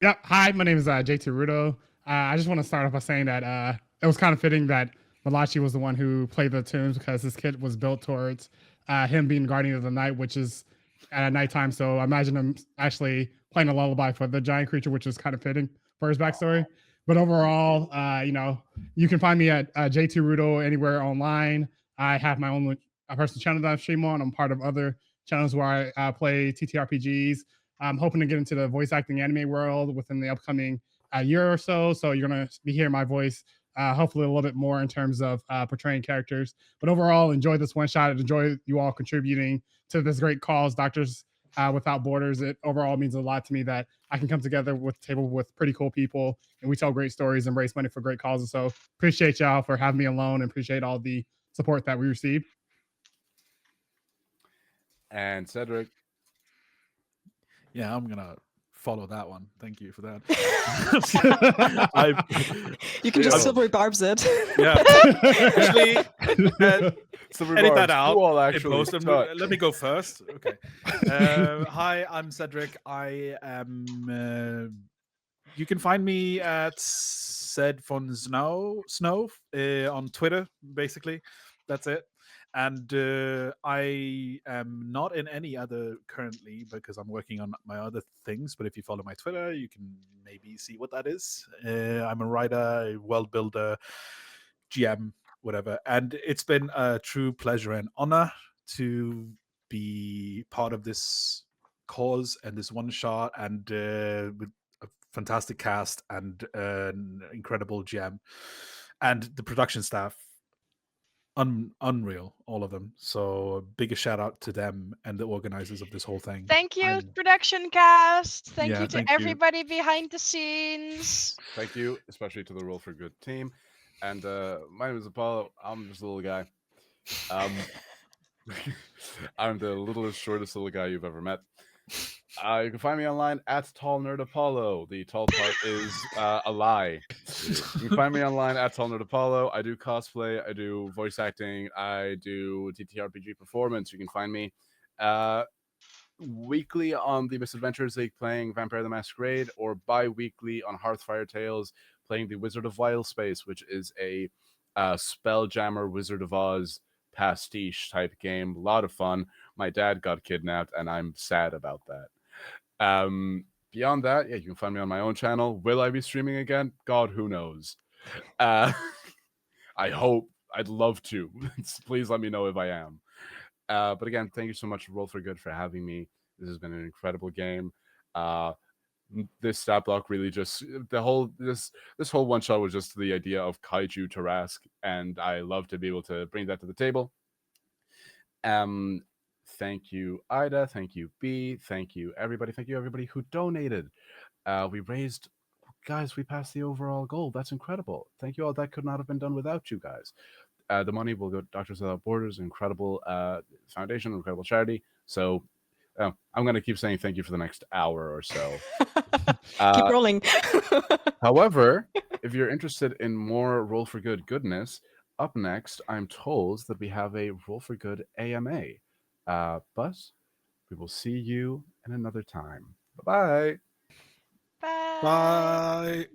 Yep. Hi, my name is J2 Ruto. I just want to start off by saying that it was kind of fitting that Malachi was the one who played the tunes because this kit was built towards him being Guardian of the Night, which is at nighttime. So I imagine him actually playing a lullaby for the giant creature, which is kind of fitting for his backstory. But overall, you can find me at J2 Ruto anywhere online. I have my own personal channel that I stream on. I'm part of other channels where I play TTRPGs. I'm hoping to get into the voice acting anime world within the upcoming year or so. So you're going to be hearing my voice hopefully a little bit more in terms of portraying characters. But overall, enjoy this one shot. Enjoy you all contributing to this great cause, Doctors Without Borders. It overall means a lot to me that I can come together with a table with pretty cool people and we tell great stories and raise money for great causes. So appreciate y'all for having me alone and appreciate all the support that we received. And Cedric. Yeah, I'm gonna follow that one. Thank you for that. You can just silver barbs it. Yeah, actually, edit that out. Let me go first. Okay. Hi, I'm Cedric. I am. You can find me at Ced von Snow on Twitter. Basically, that's it. And I am not in any other currently because I'm working on my other things. But if you follow my Twitter, you can maybe see what that is. I'm a writer, a world builder, GM, whatever. And it's been a true pleasure and honor to be part of this cause and this one shot and with a fantastic cast and an incredible GM and the production staff. Unreal, all of them. So big shout out to them and the organizers of this whole thing. Thank you, production cast. Thank Yeah, you to thank you. everybody behind the scenes. Thank you, especially to the Roll for Good team. And my name is Apollo. I'm just a little guy. I'm the littlest, shortest little guy you've ever met. You can find me online at Tall Nerd Apollo. The tall part is a lie. You can find me online at Tall Nerd Apollo. I do cosplay. I do voice acting. I do TTRPG performance. You can find me weekly on the Misadventures League playing Vampire the Masquerade, or bi-weekly on Hearthfire Tales playing the Wizard of Wildspace, which is a Spelljammer Wizard of Oz pastiche type game. A lot of fun. My dad got kidnapped, and I'm sad about that. Beyond that, yeah, you can find me on my own channel. Will I be streaming again? God, who knows? I hope. I'd love to. Please let me know if I am. But again, thank you so much, Roll for Good, for having me. This has been an incredible game. This stat block really just this whole one shot was just the idea of Kaiju Tarask, and I love to be able to bring that to the table. Thank you, Aida. Thank you, B. Thank you, everybody. Thank you, everybody who donated. We raised, guys, we passed the overall goal. That's incredible. Thank you all. That could not have been done without you guys. The money will go to Doctors Without Borders, incredible foundation, incredible charity. So I'm going to keep saying thank you for the next hour or so. Keep rolling. However, if you're interested in more Roll for Good goodness, up next, I'm told that we have a Roll for Good AMA. But we will see you in another time. Bye-bye. Bye. Bye.